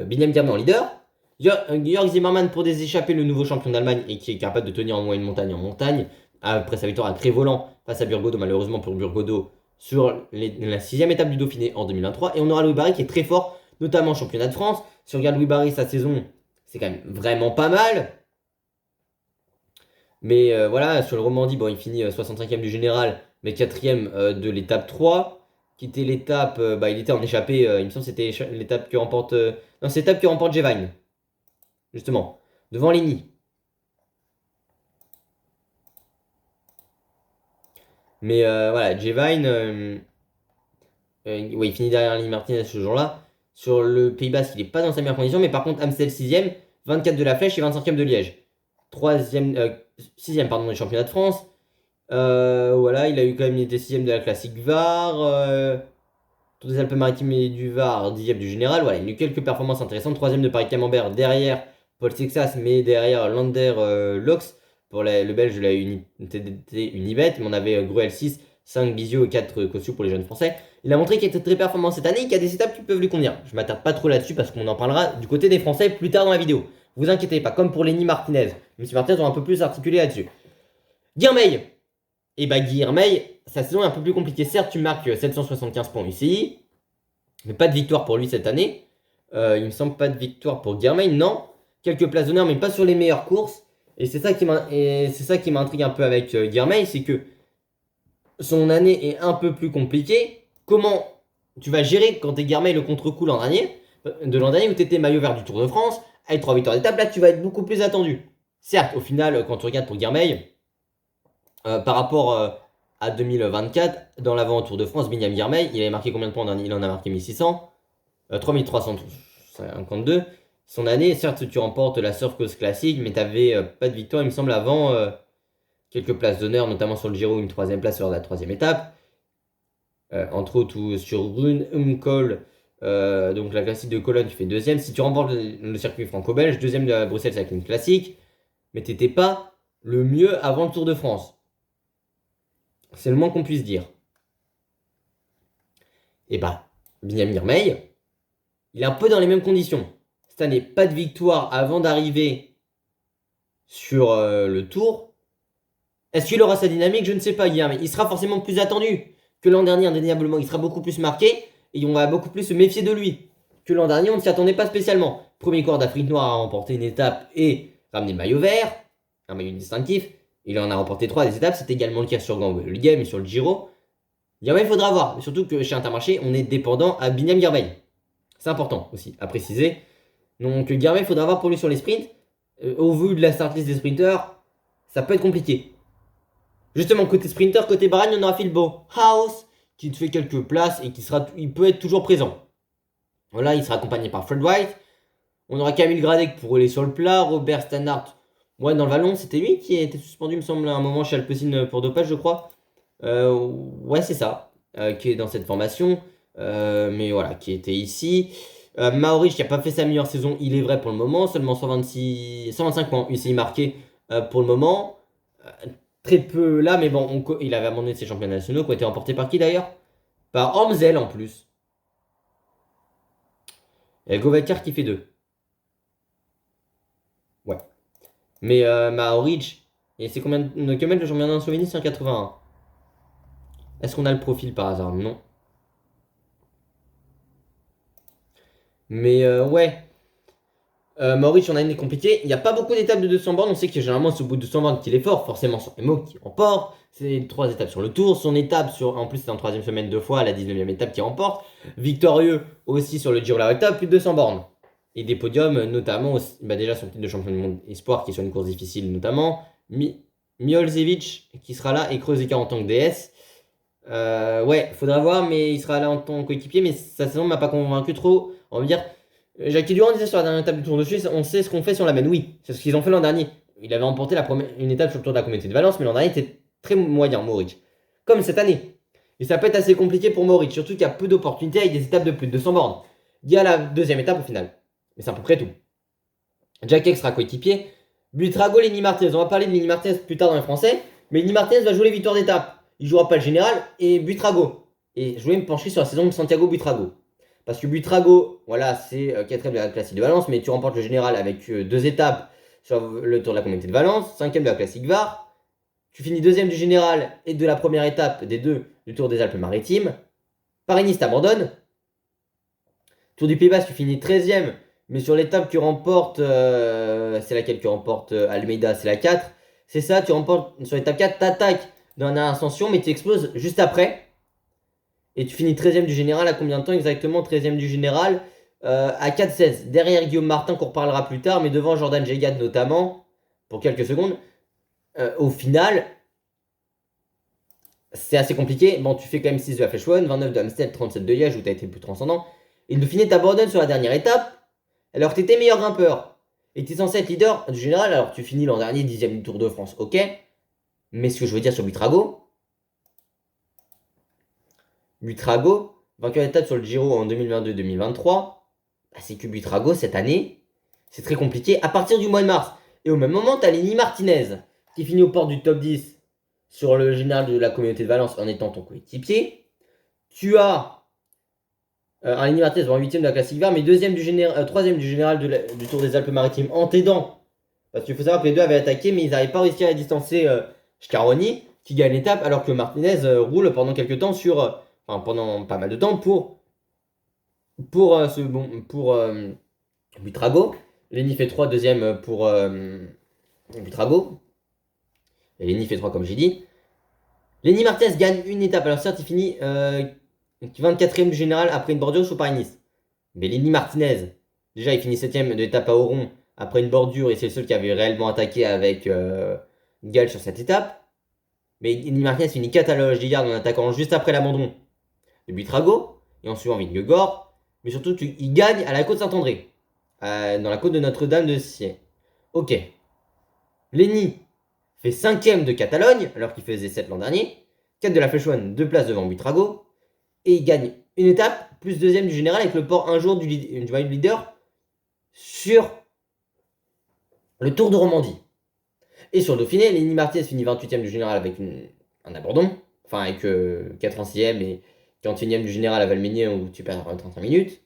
Biniam Girmay en leader. Jörg Zimmermann pour des échappées, le nouveau champion d'Allemagne et qui est capable de tenir en moyenne montagne en montagne. Après sa victoire à Crévolan face à Burgodo, malheureusement pour Burgodo, sur la 6ème étape du Dauphiné en 2023. Et on aura Louis Barry qui est très fort, notamment championnat de France. Si on regarde Louis Barry, sa saison, c'est quand même vraiment pas mal. Mais voilà, sur le Romandie, bon, il finit 65e du général, mais 4e de l'étape 3. Qui était l'étape, il était en échappée, il me semble que c'était l'étape que remporte. Non, c'est l'étape que remporte Gevine. Justement, devant Ligny. Mais voilà, Gevine, ouais, il finit derrière Lee Martinez ce jour-là. Sur le Pays Basque, il n'est pas dans sa meilleure condition, mais par contre, Amstel 6ème, 24 de la Flèche et 25ème de Liège. 6ème pardon, des championnats de France. Voilà, il a eu quand même, il était 6ème de la classique VAR. Tour des Alpes-Maritimes et du Var, 10ème du général. Voilà, il a eu quelques performances intéressantes. 3ème de Paris-Camembert derrière Paul Sexas, mais derrière Lander Lox. Pour le Belge, il a eu une TDT Unibet, mais on avait Gruel 6, 5 Bizio et 4 Kosciuszko pour les jeunes français. Il a montré qu'il était très performant cette année et qu'il y a des étapes qui peuvent lui convenir. Je m'attarde pas trop là-dessus parce qu'on en parlera du côté des Français plus tard dans la vidéo. Vous inquiétez pas, comme pour Lenny Martinez. M. Martinez ont un peu plus articulé là-dessus. Guirmeil. Et bah Guirmeil, sa saison est un peu plus compliquée. Certes, tu marques 775 points UCI, mais pas de victoire pour lui cette année. Il me semble pas de victoire pour Guirmeil, non. Quelques places d'honneur, mais pas sur les meilleures courses. Et c'est ça qui m'intrigue un peu avec Guirmeil, c'est que son année est un peu plus compliquée. Comment tu vas gérer quand t'es Guirmeil le contre-coup l'an dernier, où t'étais maillot vert du Tour de France, avec 3 victoires d'étape, là tu vas être beaucoup plus attendu. Certes, au final, quand tu regardes pour Guirmeil, par rapport à 2024, dans l'avant Tour de France, Biniam Guirmeil, il avait marqué combien de points? Il en a marqué 1600, 3352. Son année, certes, tu remportes la Surf Coast Classic, mais t'avais pas de victoire, il me semble, avant quelques places d'honneur, notamment sur le Giro, une 3ème place sur la 3ème étape. Entre autres, sur Rune Umcol, donc la classique de Cologne, tu fais 2ème. Si tu remportes le circuit franco-belge, 2ème de Bruxelles, c'est une classique, mais t'étais pas le mieux avant le Tour de France. C'est le moins qu'on puisse dire. Et bah, Biniam Girmay, il est un peu dans les mêmes conditions. Cette année, pas de victoire avant d'arriver sur le Tour. Est-ce qu'il aura sa dynamique? Je ne sais pas, Guillaume. Il sera forcément plus attendu que l'an dernier, indéniablement. Il sera beaucoup plus marqué et on va beaucoup plus se méfier de lui. Que l'an dernier, on ne s'y attendait pas spécialement. Premier coureur d'Afrique noire à remporter une étape et ramener le maillot vert, un maillot distinctif. Il en a remporté 3 des étapes. C'est également le cas sur Gambelgem et sur le Giro. Guirmeil, il faudra voir. Mais surtout que chez Intermarché, on est dépendant à Biniam Girmay. C'est important aussi à préciser. Donc Guirmeil, il faudra voir pour lui sur les sprints. Au vu de la startlist des sprinters, ça peut être compliqué. Justement, côté sprinter, côté Bahreïn, on aura Phil House qui te fait quelques places et il peut être toujours présent. Voilà, il sera accompagné par Fred White. On aura Camille Gradec pour rouler sur le plat. Robert Stannard, ouais, dans le vallon, c'était lui qui a été suspendu, me semble, à un moment chez Alpecin pour dopage, je crois. Ouais, c'est ça, qui est dans cette formation. Mais voilà, qui était ici. Maoric qui n'a pas fait sa meilleure saison, il est vrai pour le moment. Seulement 125 points UCI marqués pour le moment. Très peu là, mais bon, il avait abandonné ses championnats nationaux qui ont été remportés par qui d'ailleurs? Par Ormzel en plus. Et Govacar qui fait 2. Ouais. Mais Maoric, et c'est combien de kilomètres le championnat en Slovénie? C'est un 81. Est-ce qu'on a le profil par hasard? Non. Mais ouais. Maurice, on a une compliquée. Il n'y a pas beaucoup d'étapes de 200 bornes. On sait que généralement, c'est au bout de 200 bornes qu'il est fort. Forcément, sur les mots qui remporte. C'est 3 étapes sur le tour. Son étape, en plus, c'est en 3ème semaine 2 fois, la 19ème étape qui remporte. Victorieux aussi sur le Giro la Volta, plus de 200 bornes. Et des podiums, notamment, bah déjà son titre de champion du monde espoir qui est sur une course difficile, notamment. Miolzevic qui sera là et Kreuziger en tant que DS. Ouais, faudra voir, mais il sera là en tant que coéquipier, mais sa saison m'a pas convaincu trop. On va me dire, Jackie Durand disait sur la dernière étape du Tour de Suisse, on sait ce qu'on fait si on l'amène. Oui, c'est ce qu'ils ont fait l'an dernier. Il avait remporté une étape sur le Tour de la Communauté de Valence, mais l'an dernier était très moyen, Mohoric. Comme cette année. Et ça peut être assez compliqué pour Mohoric, surtout qu'il y a peu d'opportunités avec des étapes de plus de 200 bornes. Il y a la deuxième étape au final. Mais c'est à peu près tout. Jack Ek sera coéquipier. Buitrago, Lenny Martinez. On va parler de Lenny Martinez plus tard dans les Français. Mais Lenny Martinez va jouer les victoires d'étape. Il jouera pas le général et Buitrago. Et je vais me pencher sur la saison de Santiago Buitrago. Parce que Buitrago, voilà, c'est 4ème de la classique de Valence, mais tu remportes le général avec 2 étapes sur le Tour de la Communauté de Valence, 5ème de la classique VAR. Tu finis 2ème du général et de la première étape des 2 du Tour des Alpes-Maritimes. Paris-Nice t'abandonne. Tour du Pays Basque, tu finis 13ème, mais sur l'étape que tu remportes, c'est laquelle que tu remportes Almeida, c'est la 4. C'est ça, tu remportes sur l'étape 4, t'attaques dans la ascension, mais tu exploses juste après. Et tu finis 13ème du général à combien de temps exactement? 13ème du général à 4,16. Derrière Guillaume Martin, qu'on reparlera plus tard, mais devant Jordan Gegad notamment, pour quelques secondes. Au final, c'est assez compliqué. Bon, tu fais quand même 6 de la Flèche Wallonne, 29 de Amstel, 37 de Liège, où tu as été le plus transcendant. Et de finir, t'abandonnes sur la dernière étape, alors que tu étais meilleur grimpeur. Et tu es censé être leader du général, alors tu finis l'an dernier 10ème du Tour de France, ok. Mais ce que je veux dire sur Buitrago, vainqueur d'étape sur le Giro en 2022-2023, bah, c'est que Buitrago, cette année, c'est très compliqué à partir du mois de mars. Et au même moment, tu as Lenny Martinez, qui finit aux portes du top 10 sur le général de la Communauté de Valence en étant ton coéquipier. Tu as un Lenny Martinez en 8ème de la classique VAR, mais 3ème du général du Tour des Alpes-Maritimes en t'aidant. Parce qu'il faut savoir que les deux avaient attaqué, mais ils n'avaient pas réussi à distancer Scaroni, qui gagne l'étape, alors que Martinez roule pendant quelques temps pendant pas mal de temps pour Buitrago. Lenny fait 3, deuxième pour Buitrago. Et Lenny fait 3 comme j'ai dit. Lenny Martinez gagne une étape. Alors certes, il finit 24ème du général après une bordure sous Paris-Nice. Mais Lenny Martinez, déjà, il finit 7ème de l'étape à Oron après une bordure et c'est le seul qui avait réellement attaqué avec Gall sur cette étape. Mais Lenny Martinez finit 4 à la Loge-Gillard en attaquant juste après l'abandon de Buitrago et en suivant Vingegaard. Mais surtout, il gagne à la côte Saint-André, dans la côte de Notre-Dame de Siey. Ok. Lenny fait 5ème de Catalogne, alors qu'il faisait 7 l'an dernier. 4 de la Flèche Wallonne, 2 places devant Buitrago. Et il gagne une étape, plus 2ème du général avec le port un jour du maillot de leader sur le Tour de Romandie. Et sur le Dauphiné, Lenny Martinez finit 28ème du général avec un abandon. Enfin, avec 86ème et 41ème du général à Valménier où tu perds 35 minutes.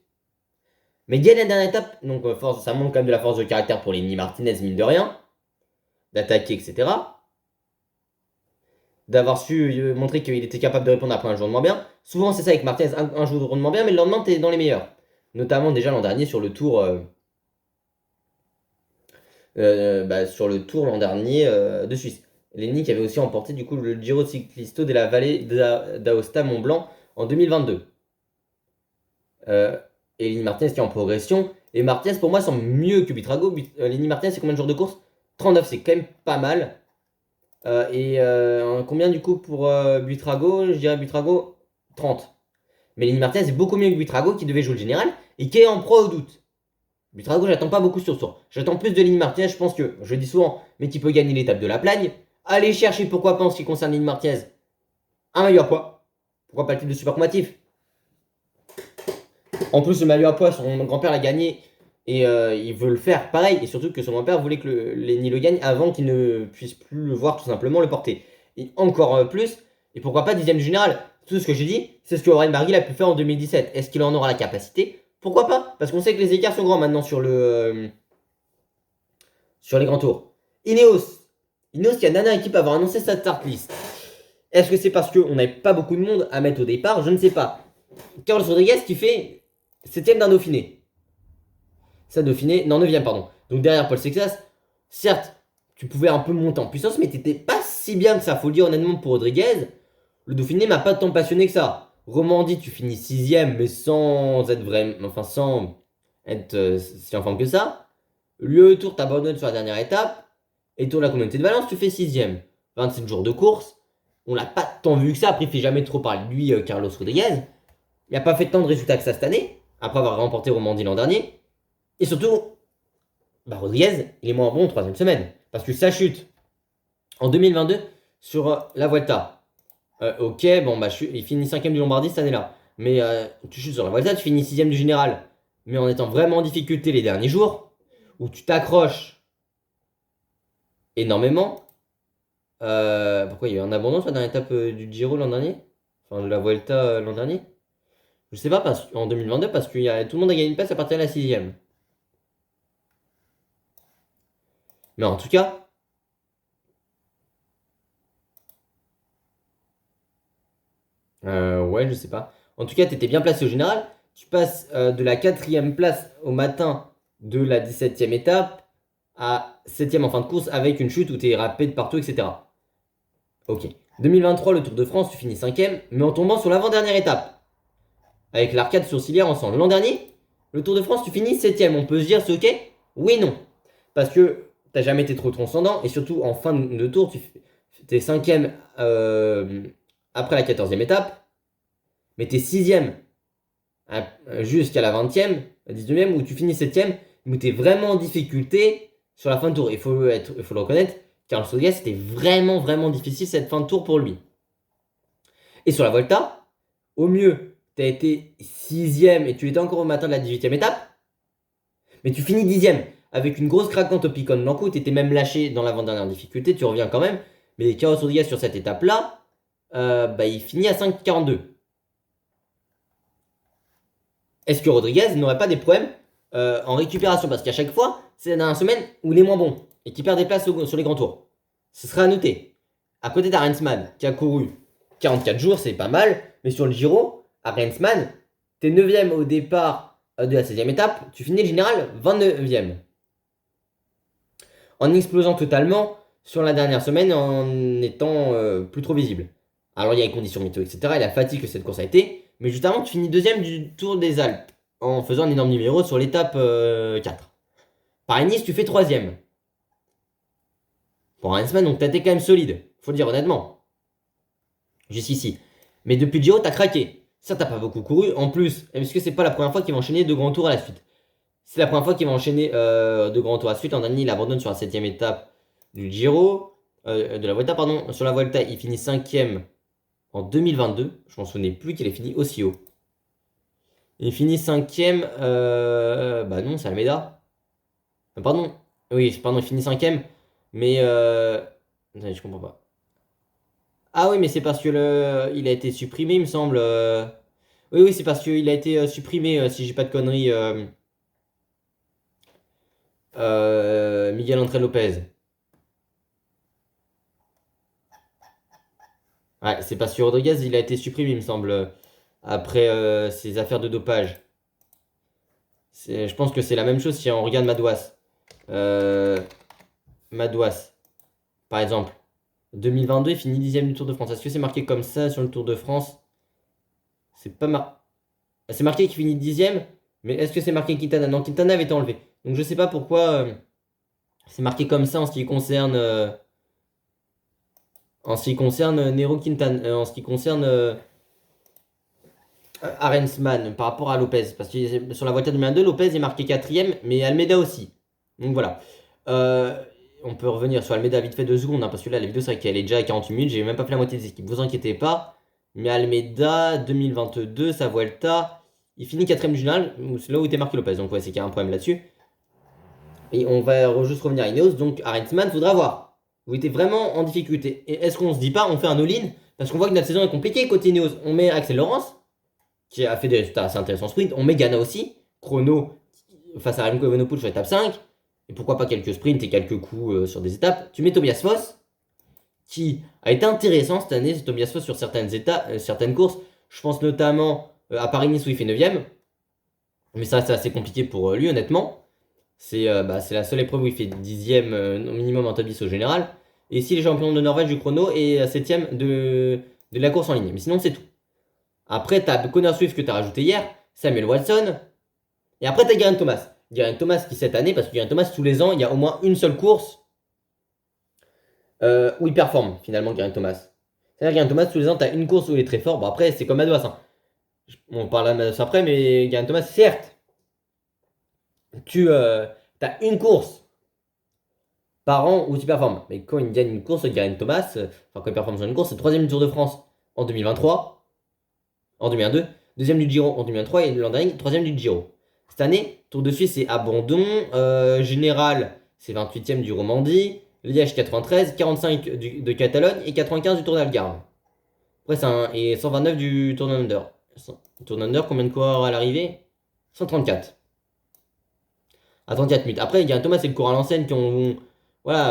Mais gagne la dernière étape, donc ça montre quand même de la force de caractère pour Lenny Martinez, mine de rien. D'attaquer, etc. D'avoir su montrer qu'il était capable de répondre après un jour de moins bien. Souvent, c'est ça avec Martinez, un jour de moins bien, mais le lendemain, t'es dans les meilleurs. Notamment déjà l'an dernier sur le tour. Sur le tour l'an dernier de Suisse. Lenny qui avait aussi remporté du coup le Giro Ciclisto de la vallée d'Aosta Mont-Blanc en 2022. Et Lenny Martinez qui est en progression. Et Martinez pour moi semble mieux que Buitrago. Lenny Martinez c'est combien de jours de course? 39, c'est quand même pas mal. Combien du coup pour Buitrago? Je dirais Buitrago 30. Mais Lenny Martinez est beaucoup mieux que Buitrago qui devait jouer le général et qui est en pro au doute. Buitrago, j'attends pas beaucoup sur ce tour. J'attends plus de Lenny Martinez. Je pense que, je le dis souvent, mais qui peut gagner l'étape de la Plagne. Allez chercher, pourquoi pas en ce qui concerne Lenny Martinez, un maillot à poids. Pourquoi pas le titre de super combatif? En plus, le maillot à poids, son grand-père l'a gagné. Et il veut le faire pareil. Et surtout que son grand-père voulait que Lenny le gagne avant qu'il ne puisse plus le voir tout simplement le porter. Et encore plus. Et pourquoi pas 10ème du général? Tout ce que j'ai dit, c'est ce que Warren Barguil a pu faire en 2017. Est-ce qu'il en aura la capacité? Pourquoi pas? Parce qu'on sait que les écarts sont grands maintenant sur les grands tours. Ineos qui a dernière équipe à avoir annoncé sa start list. Est-ce que c'est parce qu'on n'avait pas beaucoup de monde à mettre au départ? Je ne sais pas. Carlos Rodriguez qui fait 7ème d'un Dauphiné. Ça Dauphiné, non 9ème pardon. Donc derrière Paul Sexas, certes, tu pouvais un peu monter en puissance, mais t'étais pas si bien que ça, faut le dire honnêtement pour Rodriguez. Le Dauphiné m'a pas tant passionné que ça. Romandie, tu finis 6ème, mais sans être vraiment. Enfin, sans être si en forme que ça. Lieu Tour, t'abandonnes sur la dernière étape. Et Tour de la Communauté de Valence, tu fais 6ème. 27 jours de course. On l'a pas tant vu que ça. Après, il fait jamais trop parler de lui, Carlos Rodriguez. Il n'a pas fait tant de résultats que ça cette année, après avoir remporté Romandie l'an dernier. Et surtout, Rodriguez, il est moins bon en 3ème semaine. Parce que ça chute en 2022 sur la Vuelta. Ok, bon, il finit 5ème du Lombardie cette année-là. Mais tu chutes sur la Vuelta, tu finis 6ème du Général. Mais en étant vraiment en difficulté les derniers jours, où tu t'accroches énormément. Pourquoi il y a eu un abandon sur la dernière étape du Giro l'an dernier? Enfin, de la Vuelta l'an dernier? Je sais pas, en 2022, parce que tout le monde a gagné une place à partir de la 6ème. Mais en tout cas, ouais, je sais pas. En tout cas, t'étais bien placé au général. Tu passes de la 4ème place au matin de la 17ème étape à 7ème en fin de course avec une chute où t'es râpé de partout, etc. Ok. 2023, le Tour de France, tu finis 5ème, mais en tombant sur l'avant-dernière étape. Avec l'arcade sourcilière ensemble. L'an dernier, le Tour de France, tu finis 7ème. On peut se dire, c'est ok? Oui, non. Parce que t'as jamais été trop transcendant, et surtout en fin de tour, tu es 5ème après la 14ème étape, mais t'es 6ème jusqu'à la 20ème, la 19ème, où tu finis 7ème, où t'es vraiment en difficulté sur la fin de tour. Il faut le reconnaître, Carlos Rodriguez, c'était vraiment, vraiment difficile cette fin de tour pour lui. Et sur la Volta, au mieux, t'as été 6ème et tu étais encore au matin de la 18ème étape, mais tu finis 10ème avec une grosse craquante au Picon Blanco, tu étais même lâché dans l'avant-dernière difficulté, tu reviens quand même. Mais Carlos Rodriguez sur cette étape-là, il finit à 5,42. Est-ce que Rodriguez n'aurait pas des problèmes en récupération? Parce qu'à chaque fois, c'est la dernière semaine où il est moins bon et qui perd des places sur les grands tours. Ce sera à noter. À côté d'Arensman, qui a couru 44 jours, c'est pas mal. Mais sur le Giro, Arensman, t'es 9ème au départ de la 16ème étape, tu finis le général 29ème. En explosant totalement sur la dernière semaine en étant plus trop visible. Alors il y a les conditions météo, etc. et la fatigue que cette course a été. Mais juste avant, tu finis 2ème du Tour des Alpes en faisant un énorme numéro sur l'étape 4. Paris-Nice, tu fais 3ème. Pour un semaine, donc t'as été quand même solide, faut le dire honnêtement. Jusqu'ici. Mais depuis le Giro, t'as craqué. Ça, t'as pas beaucoup couru. En plus, est-ce que c'est pas la première fois qu'il va enchaîner 2 grands tours à la suite? C'est la première fois qu'il va enchaîner 2 grands tours à la suite. En dernier, il abandonne sur la 7ème étape du Giro, de la Vuelta, pardon. Sur la Vuelta, il finit 5ème en 2022. Je m'en souvenais plus qu'il ait fini aussi haut. Il finit 5ème, non, c'est Almeida. Pardon, oui, pardon, il finit 5ème, mais attendez, je comprends pas. Ah oui, mais c'est parce que il a été supprimé, il me semble. Oui, c'est parce qu'il a été supprimé, si j'ai pas de conneries. Miguel André Lopez. Ouais, c'est parce que Rodriguez, il a été supprimé, il me semble, après ses affaires de dopage. Je pense que c'est la même chose si on regarde Madouas. Madouas, par exemple. 2022, il finit 10ème du Tour de France. Est-ce que c'est marqué comme ça sur le Tour de France? C'est pas marqué. C'est marqué qu'il finit 10ème, mais est-ce que c'est marqué Quintana? Non, Quintana avait été enlevé. Donc je sais pas pourquoi c'est marqué comme ça en ce qui concerne Nero Quintana, en ce qui concerne Arensman par rapport à Lopez. Parce que sur la Vuelta 2022, Lopez est marqué 4ème, mais Almeida aussi. Donc voilà. On peut revenir sur Almeida vite fait 2 secondes, hein, parce que là, la vidéo, c'est vrai qu'elle est déjà à 48 minutes. J'ai même pas fait la moitié des équipes. Vous inquiétez pas. Mais Almeida, 2022, sa Vuelta, il finit 4ème du général. C'est là où était marqué Lopez. Donc ouais, c'est qu'il y a un problème là-dessus. Et on va juste revenir à Ineos. Donc Arensman, faudra voir. Vous étiez vraiment en difficulté. Et est-ce qu'on se dit pas, on fait un all-in? Parce qu'on voit que notre saison est compliquée côté Ineos. On met Axel Laurence, qui a fait des résultats assez intéressants en sprint. On met Ghana aussi. Chrono face à Remco Evenepoel sur étape 5. Et pourquoi pas quelques sprints et quelques coups sur des étapes. Tu mets Tobias Foss, qui a été intéressant cette année, Tobias Foss sur certaines étapes, certaines courses. Je pense notamment à Paris-Nice où il fait 9ème. Mais ça, c'est assez compliqué pour lui, honnêtement. C'est la seule épreuve où il fait 10ème au minimum en top 10 au général. Et ici, les champions de Norvège du chrono et 7ème de la course en ligne. Mais sinon, c'est tout. Après, tu as Connor Swift que tu as rajouté hier, Samuel Watson. Et après, tu as Geraint Thomas. Geraint Thomas qui cette année, parce que Geraint Thomas, tous les ans, il y a au moins une seule course où il performe finalement, Geraint Thomas. C'est-à-dire Geraint Thomas, tous les ans, tu as une course où il est très fort. Bon, après, c'est comme Madouas, hein. On parlera de Madouas après, mais Geraint Thomas, certes, tu as une course par an où tu performes. Mais quand il gagne une course, Geraint Thomas, enfin quand il performe sur une course, c'est 3ème du Tour de France en 2023, en 2022, 2ème du Giro en 2023 et l'an dernier, 3ème du Giro. Cette année, Tour de Suisse, c'est abandon. Général, c'est 28ème du Romandie. Liège 93, 45 de Catalogne et 95 du Tour d'Algarve. Après, et 129 du Tour d'Under. Tour d'Under, combien de coureurs à l'arrivée? 134. À 34 minutes. Après, Geraint Thomas, c'est le coureur à l'ancienne qui ont. Voilà,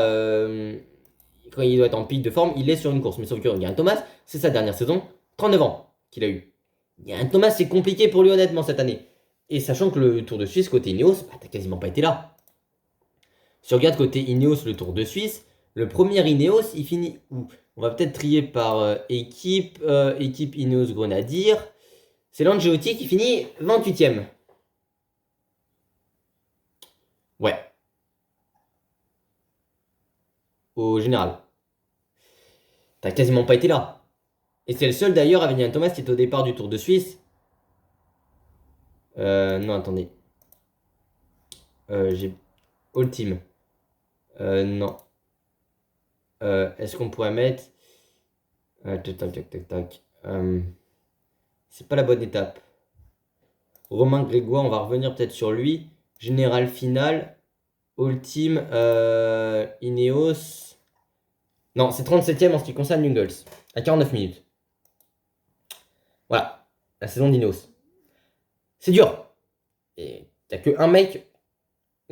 quand il doit être en pic de forme, il est sur une course. Mais sauf que Geraint Thomas, c'est sa dernière saison, 39 ans qu'il a eu. Geraint Thomas, c'est compliqué pour lui, honnêtement, cette année. Et sachant que le Tour de Suisse, côté Ineos, bah, t'as quasiment pas été là. Si on regarde côté Ineos, le Tour de Suisse, le premier Ineos, il finit où? On va peut-être trier par équipe Ineos Grenadier. C'est l'Angeotti qui finit 28ème. Ouais. Au général. T'as quasiment pas été là. Et c'est le seul d'ailleurs avec Geraint Thomas qui est au départ du Tour de Suisse. Non, attendez. J'ai All Team. Non. Est-ce qu'on pourrait mettre. Tac, tac, tac, tac. C'est pas la bonne étape. Romain Grégoire, on va revenir peut-être sur lui. Général final. All Team. Ineos. Non, c'est 37ème en ce qui concerne Jungles. À 49 minutes. Voilà. La saison d'Ineos. C'est dur. Et t'as que un mec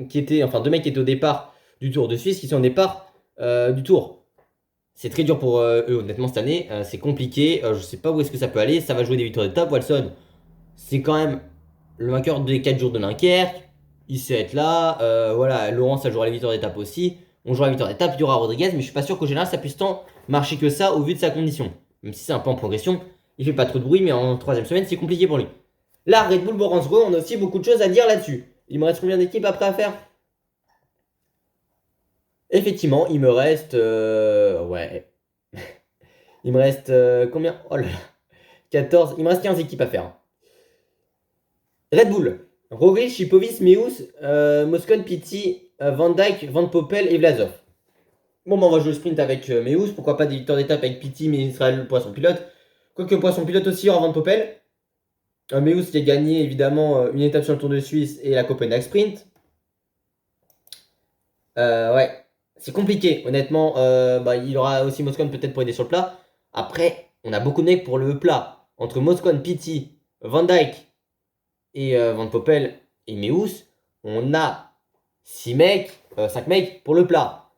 qui était. Enfin, deux mecs qui étaient au départ du Tour de Suisse qui sont au départ du Tour. C'est très dur pour eux, honnêtement, cette année. C'est compliqué. Je sais pas où est-ce que ça peut aller. Ça va jouer des victoires d'étape. Walson, c'est quand même le vainqueur des 4 jours de Dunkerque. Il sait être là. Voilà, Laurent, ça jouera les victoires d'étape aussi. On jouera la victoire d'étape. Il y aura Rodriguez. Mais je suis pas sûr qu'au général, ça puisse tant marcher que ça au vu de sa condition. Même si c'est un peu en progression. Il fait pas trop de bruit. Mais en 3ème semaine, c'est compliqué pour lui. Là, Red Bull Boransgro, on a aussi beaucoup de choses à dire là-dessus. Il me reste combien d'équipes après à faire? Effectivement, il me reste. Ouais. Il me reste combien? Oh là là. 14. Il me reste 15 équipes à faire. Red Bull. Roglic, Chipovic, Meus, Moscon, Pitti, Van Dijk, Van Poppel et Vlasov. Bon, bah, on va jouer le sprint avec Meus. Pourquoi pas des victoires d'étape avec Pitti, mais il sera le poisson pilote. Quoique poisson pilote aussi, il y aura Van Poppel. Meus qui a gagné évidemment une étape sur le Tour de Suisse et la Copenhague Sprint. Ouais, c'est compliqué, honnêtement. Bah, il y aura aussi Moscon peut-être pour aider sur le plat. Après, on a beaucoup de mecs pour le plat. Entre Moscon, Pitti, Van Dijk et Van Poppel et Meus, on a 6 mecs, 5 mecs pour le plat.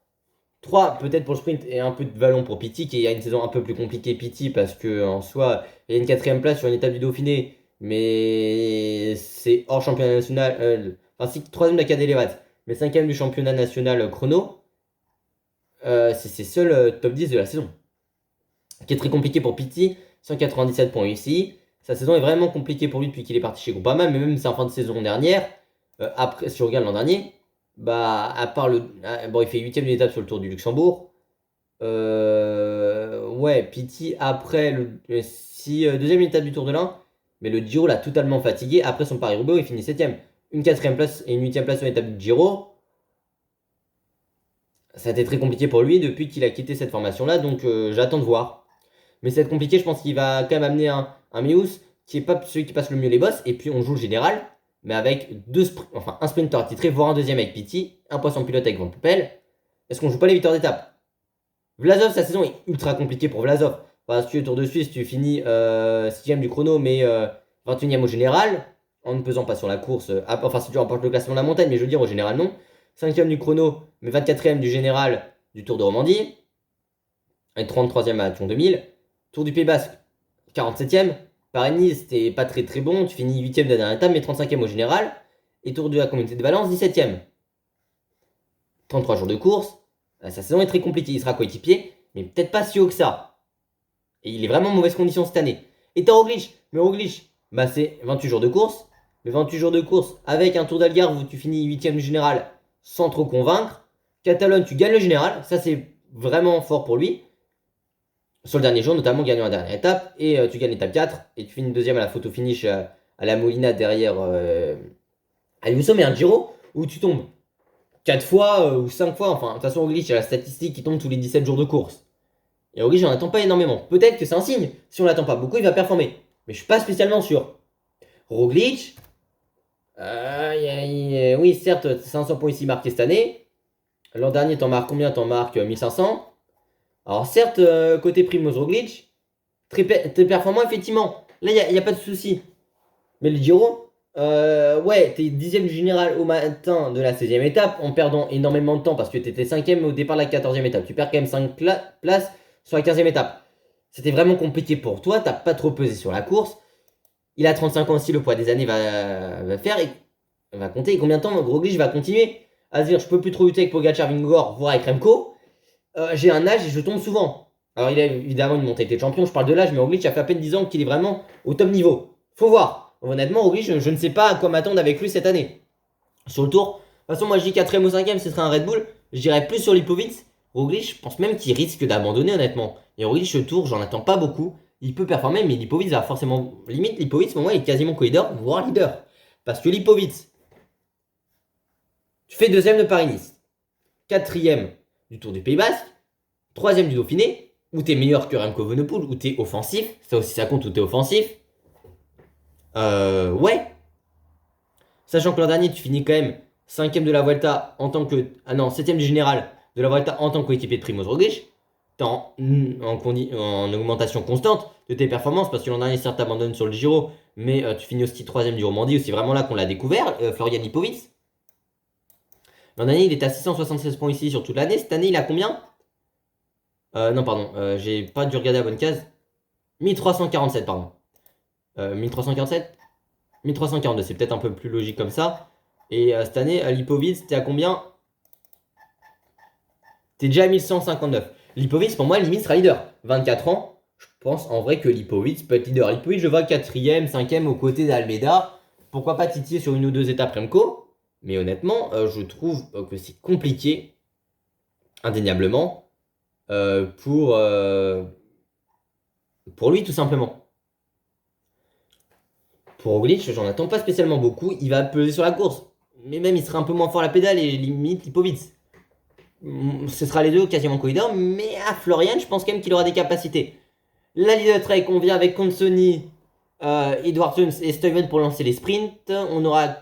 3 peut-être pour le sprint et un peu de vallon pour Pitti qui a une saison un peu plus compliquée Pitti parce que en soi il y a une 4ème place sur une étape du Dauphiné mais c'est hors championnat national enfin si 3ème de la Cadet mais 5ème du championnat national chrono. C'est ses seuls top 10 de la saison qui est très compliqué pour Pitti. 197 points ici. Sa saison est vraiment compliquée pour lui depuis qu'il est parti chez Groupama, mais même si en fin de saison dernière, après, si on regarde l'an dernier, bah, à part bon, il fait 8ème d'une étape sur le Tour du Luxembourg. Ouais, Pitti, après, deuxième étape du Tour de l'Ain, mais le Giro l'a totalement fatigué. Après son Paris-Roubaix, il finit 7ème. Une 4ème place et une 8ème place sur l'étape du Giro. Ça a été très compliqué pour lui depuis qu'il a quitté cette formation-là, donc j'attends de voir. Mais ça va être compliqué, je pense qu'il va quand même amener un Meus qui est pas celui qui passe le mieux les bosses. Et puis on joue le général, mais avec un sprinter attitré, voire un deuxième avec Pitti, un poisson pilote avec Van Poppel. Est-ce qu'on joue pas les victoires d'étape? Vlasov, sa saison est ultra compliquée pour Vlasov. Parce que Tour de Suisse, tu finis 6ème du chrono, mais 21ème au général, en ne pesant pas sur la course. Enfin, si tu remportes le classement de la montagne, mais je veux dire au général non. 5ème du chrono, mais 24ème du général du Tour de Romandie. Et 33ème à Lyon 2000. Tour du Pays Basque, 47ème. Paris-Nice, c'était pas très très bon. Tu finis 8ème de la dernière étape, mais 35ème au général. Et Tour de la Communauté de Valence, 17ème. 33 jours de course. Sa saison est très compliquée. Il sera coéquipier, mais peut-être pas si haut que ça. Et il est vraiment en mauvaise condition cette année. Et t'as Roglic. Mais Roglic, bah c'est 28 jours de course. Mais 28 jours de course avec un Tour d'Algarve où tu finis 8ème du général sans trop convaincre. Catalogne, tu gagnes le général. Ça, c'est vraiment fort pour lui. Sur le dernier jour, notamment gagnant la dernière étape, et tu gagnes l'étape 4, et tu finis deuxième à la photo finish à la Molina derrière Ayuso, mais un Giro où tu tombes 4 fois ou 5 fois, enfin, de toute façon, Roglic, il y a la statistique qui tombe tous les 17 jours de course. Et Roglic, j'en attends pas énormément. Peut-être que c'est un signe, si on l'attend pas beaucoup, il va performer. Mais je suis pas spécialement sûr. Roglic, oui, certes, 500 points ici marqués cette année. L'an dernier, t'en marques combien? T'en marques 1500. Alors certes, côté Primoz Roglic, très performant effectivement. Là, il n'y a pas de souci. Mais le Giro, ouais, t'es 10ème du général au matin de la 16ème étape en perdant énormément de temps parce que t'étais 5ème au départ de la 14ème étape. Tu perds quand même 5 places sur la 15ème étape. C'était vraiment compliqué pour toi, t'as pas trop pesé sur la course. Il a 35 ans aussi, le poids des années va faire et va compter. Et combien de temps Roglic va continuer à se dire je peux plus trop lutter avec Pogacar, Vingegaard, voire avec Remco. J'ai un âge et je tombe souvent. Alors il a évidemment une mentalité de champion, je parle de l'âge, mais Roglic a fait à peine 10 ans qu'il est vraiment au top niveau. Faut voir. Honnêtement, Roglic, je ne sais pas à quoi m'attendre avec lui cette année. Sur le tour, de toute façon, moi je dis 4ème ou 5ème, ce serait un Red Bull. Je dirais plus sur Lipovic. Roglic, je pense même qu'il risque d'abandonner honnêtement. Et Roglic, ce tour, j'en attends pas beaucoup. Il peut performer, mais Lipovic va forcément. Limite, Lipovic, pour moi, il est quasiment co-leader, voire leader. Parce que Lipovic, tu fais 2ème de Paris-Nice, 4ème du Tour du Pays Basque, 3ème du Dauphiné, où t'es meilleur que Remco Evenepoel, où t'es offensif, ça aussi ça compte où t'es offensif. Ouais. Sachant que l'an dernier, tu finis quand même 5ème de la Vuelta en tant que. Ah non, 7ème du général de la Vuelta en tant que coéquipier de Primoz Roglic. T'es en augmentation constante de tes performances, parce que l'an dernier, certes, t'abandonnes sur le Giro, mais tu finis aussi 3ème du Romandie, où c'est vraiment là qu'on l'a découvert, Florian Lipovic. L'an dernier, il était à 676 points ici sur toute l'année. Cette année, il a combien? Non, pardon, j'ai pas dû regarder la bonne case. 1347, pardon. 1347 1342, c'est peut-être un peu plus logique comme ça. Et cette année, Lipovic, t'es à combien? T'es déjà à 1159. Lipovic, pour moi, limite, sera leader. 24 ans, je pense en vrai que Lipovic peut être leader. Lipovic, je vois 4ème, 5ème aux côtés d'Almeida. Pourquoi pas titiller sur une ou deux étapes Remco? Mais honnêtement, je trouve que c'est compliqué, indéniablement, pour lui, tout simplement. Pour Roglic, j'en attends pas spécialement beaucoup. Il va peser sur la course. Mais même, il sera un peu moins fort à la pédale et limite Lipovic. Ce sera les deux quasiment co-leaders. Mais à Florian, je pense quand même qu'il aura des capacités. La leader Trek, on vient avec Consoni, Edward Jones et Steven pour lancer les sprints. On aura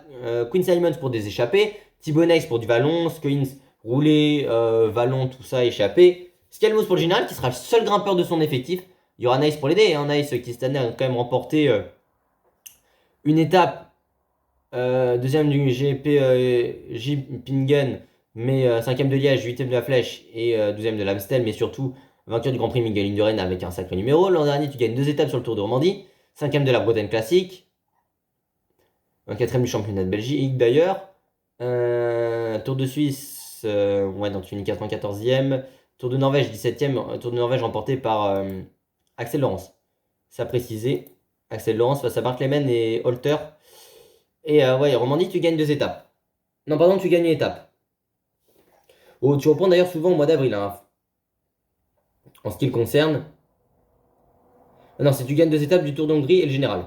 Quinn Simons pour des échappées. Thibaut Nex pour du vallon. Scoins rouler, vallon, tout ça, échappé. Scalmos pour le général qui sera le seul grimpeur de son effectif. Il y aura Nice pour l'aider. Hein. Nice qui cette année a quand même remporté une étape. Deuxième du GP Pingen, mais 5ème de Liège, 8ème de la Flèche et 12ème de l'Amstel, mais surtout vainqueur du Grand Prix Miguel Indurain avec un sacré numéro. L'an dernier, tu gagnes 2 étapes sur le Tour de Romandie, 5ème de la Bretagne Classique, un 4ème du championnat de Belgique d'ailleurs. Tour de Suisse, ouais, donc tu finis 94ème. Tour de Norvège, 17ème. Tour de Norvège remporté par Axel Laurence. Ça a précisé. Axel Laurence face à Mark Lehmann et Holter. Et ouais, Romandie, tu gagnes 2 étapes. Non, pardon, tu gagnes une étape. Oh, tu reprends d'ailleurs souvent au mois d'avril, hein, en ce qui le concerne. Non, c'est tu gagnes 2 étapes du Tour d'Hongrie et le général.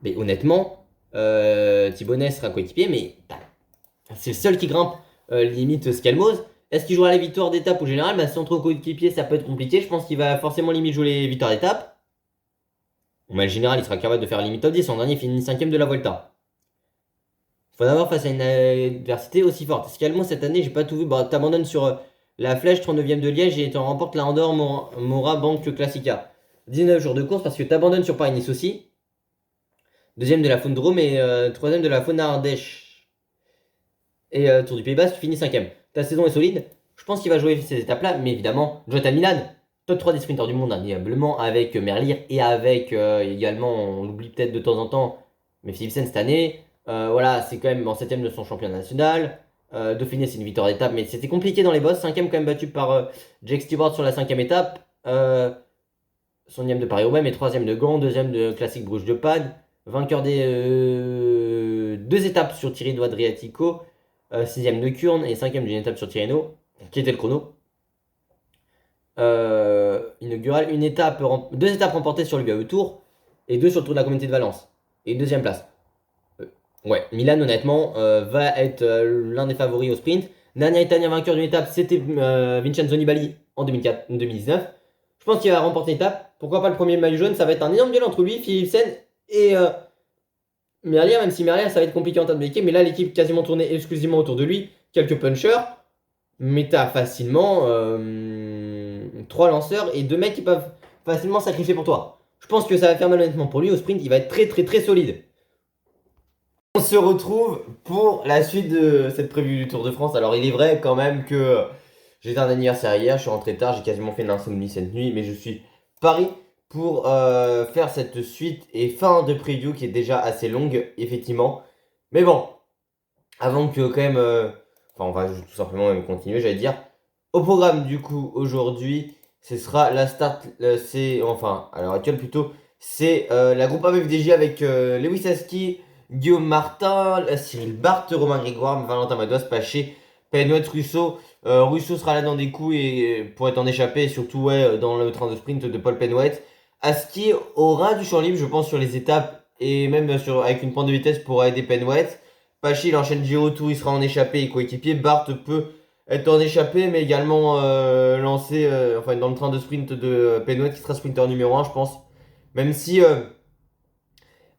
Mais honnêtement, Thibaut Ness sera coéquipier, mais c'est le seul qui grimpe limite Scalmoz. Est-ce qu'il jouera les victoires d'étape au général? Bah, sans trop coéquipier, ça peut être compliqué. Je pense qu'il va forcément limite jouer les victoires d'étape. Bon, mais le général, il sera capable de faire limite top 10. En dernier, il finit 5ème de la Volta. Faut d'abord face à une adversité aussi forte. Scalmo, cette année, j'ai pas tout vu. Bah, t'abandonnes sur la Flèche, 39ème de Liège et t'en remportes la Andorre Mora Banque Classica. 19 jours de course parce que t'abandonnes sur Paris-Nice aussi. Deuxième de la Faune Drôme et troisième de la Faune Ardèche. Et Tour du Pays Basque, tu finis 5ème. Ta saison est solide. Je pense qu'il va jouer ces étapes-là, mais évidemment, Jota Milan, top 3 des sprinteurs du monde, indéniablement, avec Merlier et avec également, on l'oublie peut-être de temps en temps, mais Philipsen cette année. Voilà, c'est quand même en 7ème de son championnat national. Dauphiné, c'est une victoire d'étape, mais c'était compliqué dans les bosses. 5ème quand même battu par Jake Stewart sur la 5ème étape. Son 9ème de Paris-Roubaix, mais 3ème de Gand, 2ème de Classique Bruges de Panne. Vainqueur des 2 étapes sur Tirreno Adriatico. 6ème de Kurn et 5ème d'une étape sur Tirreno, qui était le chrono. inaugurale, deux étapes remportées sur le UAE Tour et deux sur le Tour de la Communauté de Valence. Et deuxième place. Ouais, Milan, honnêtement, va être l'un des favoris au sprint. Dernier italien vainqueur d'une étape, c'était Vincenzo Nibali en 2019. Je pense qu'il va remporter l'étape. Pourquoi pas le premier maillot jaune? Ça va être un énorme duel entre lui, Philipsen et Merlier, même si Merlier, ça va être compliqué en termes d'équipe. Mais là, l'équipe quasiment tournée exclusivement autour de lui. Quelques punchers. Mais t'as facilement 3 lanceurs et 2 mecs qui peuvent facilement sacrifier pour toi. Je pense que ça va faire mal honnêtement pour lui. Au sprint, il va être très très très solide. On se retrouve pour la suite de cette preview du Tour de France. Alors, il est vrai quand même que j'étais un anniversaire hier, je suis rentré tard, j'ai quasiment fait une insomnie cette nuit, mais je suis pari pour faire cette suite et fin de preview qui est déjà assez longue, effectivement. Mais bon, avant que quand même... enfin, on va tout simplement même continuer, j'allais dire. Au programme, du coup, aujourd'hui, ce sera la start... c'est... Enfin, à l'heure actuelle, plutôt, c'est la groupe AMFDJ avec Lewis Aski, Guillaume Martin, Cyril Barthes, Romain Grégoire, Valentin Madouas, Paché, Penouet, Russo. Russo sera là dans des coups et pour être en échappée, et surtout ouais, dans le train de sprint de Paul Penouet. Aski aura du champ libre, je pense, sur les étapes et même avec une pointe de vitesse pour aider Penouet. Pachi, il enchaîne Giro Tour, il sera en échappée et coéquipier. Barthes peut être en échappée, mais également lancé enfin, dans le train de sprint de Penouet qui sera sprinter numéro 1, je pense. Même si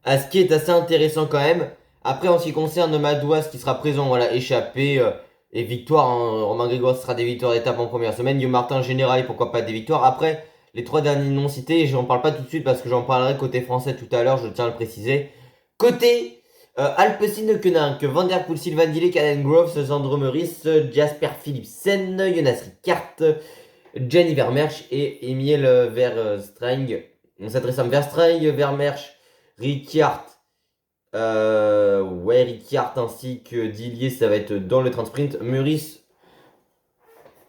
Aski est assez intéressant quand même. Après, en ce qui concerne Madouas, qui sera présent, voilà, échappé et victoire. Hein. Romain Grégoire, ce sera des victoires d'étape en première semaine. Guillaume Martin, général, pourquoi pas des victoires. Après, les 3 derniers non cités, j'en parle pas tout de suite parce que j'en parlerai côté français tout à l'heure, je tiens à le préciser. Côté Alpecin que Van Der Poel, Sylvain Dillet, Caden Groves, Sandro Meurice, Jasper Philipsen, Jonas Rickaert, Jenny Vermersch et Emile Verstreng. On s'adresse à Verstreng, Vermersch, Rickaert, ouais, Rickaert ainsi que Dillier, ça va être dans le train de sprint. Meurice,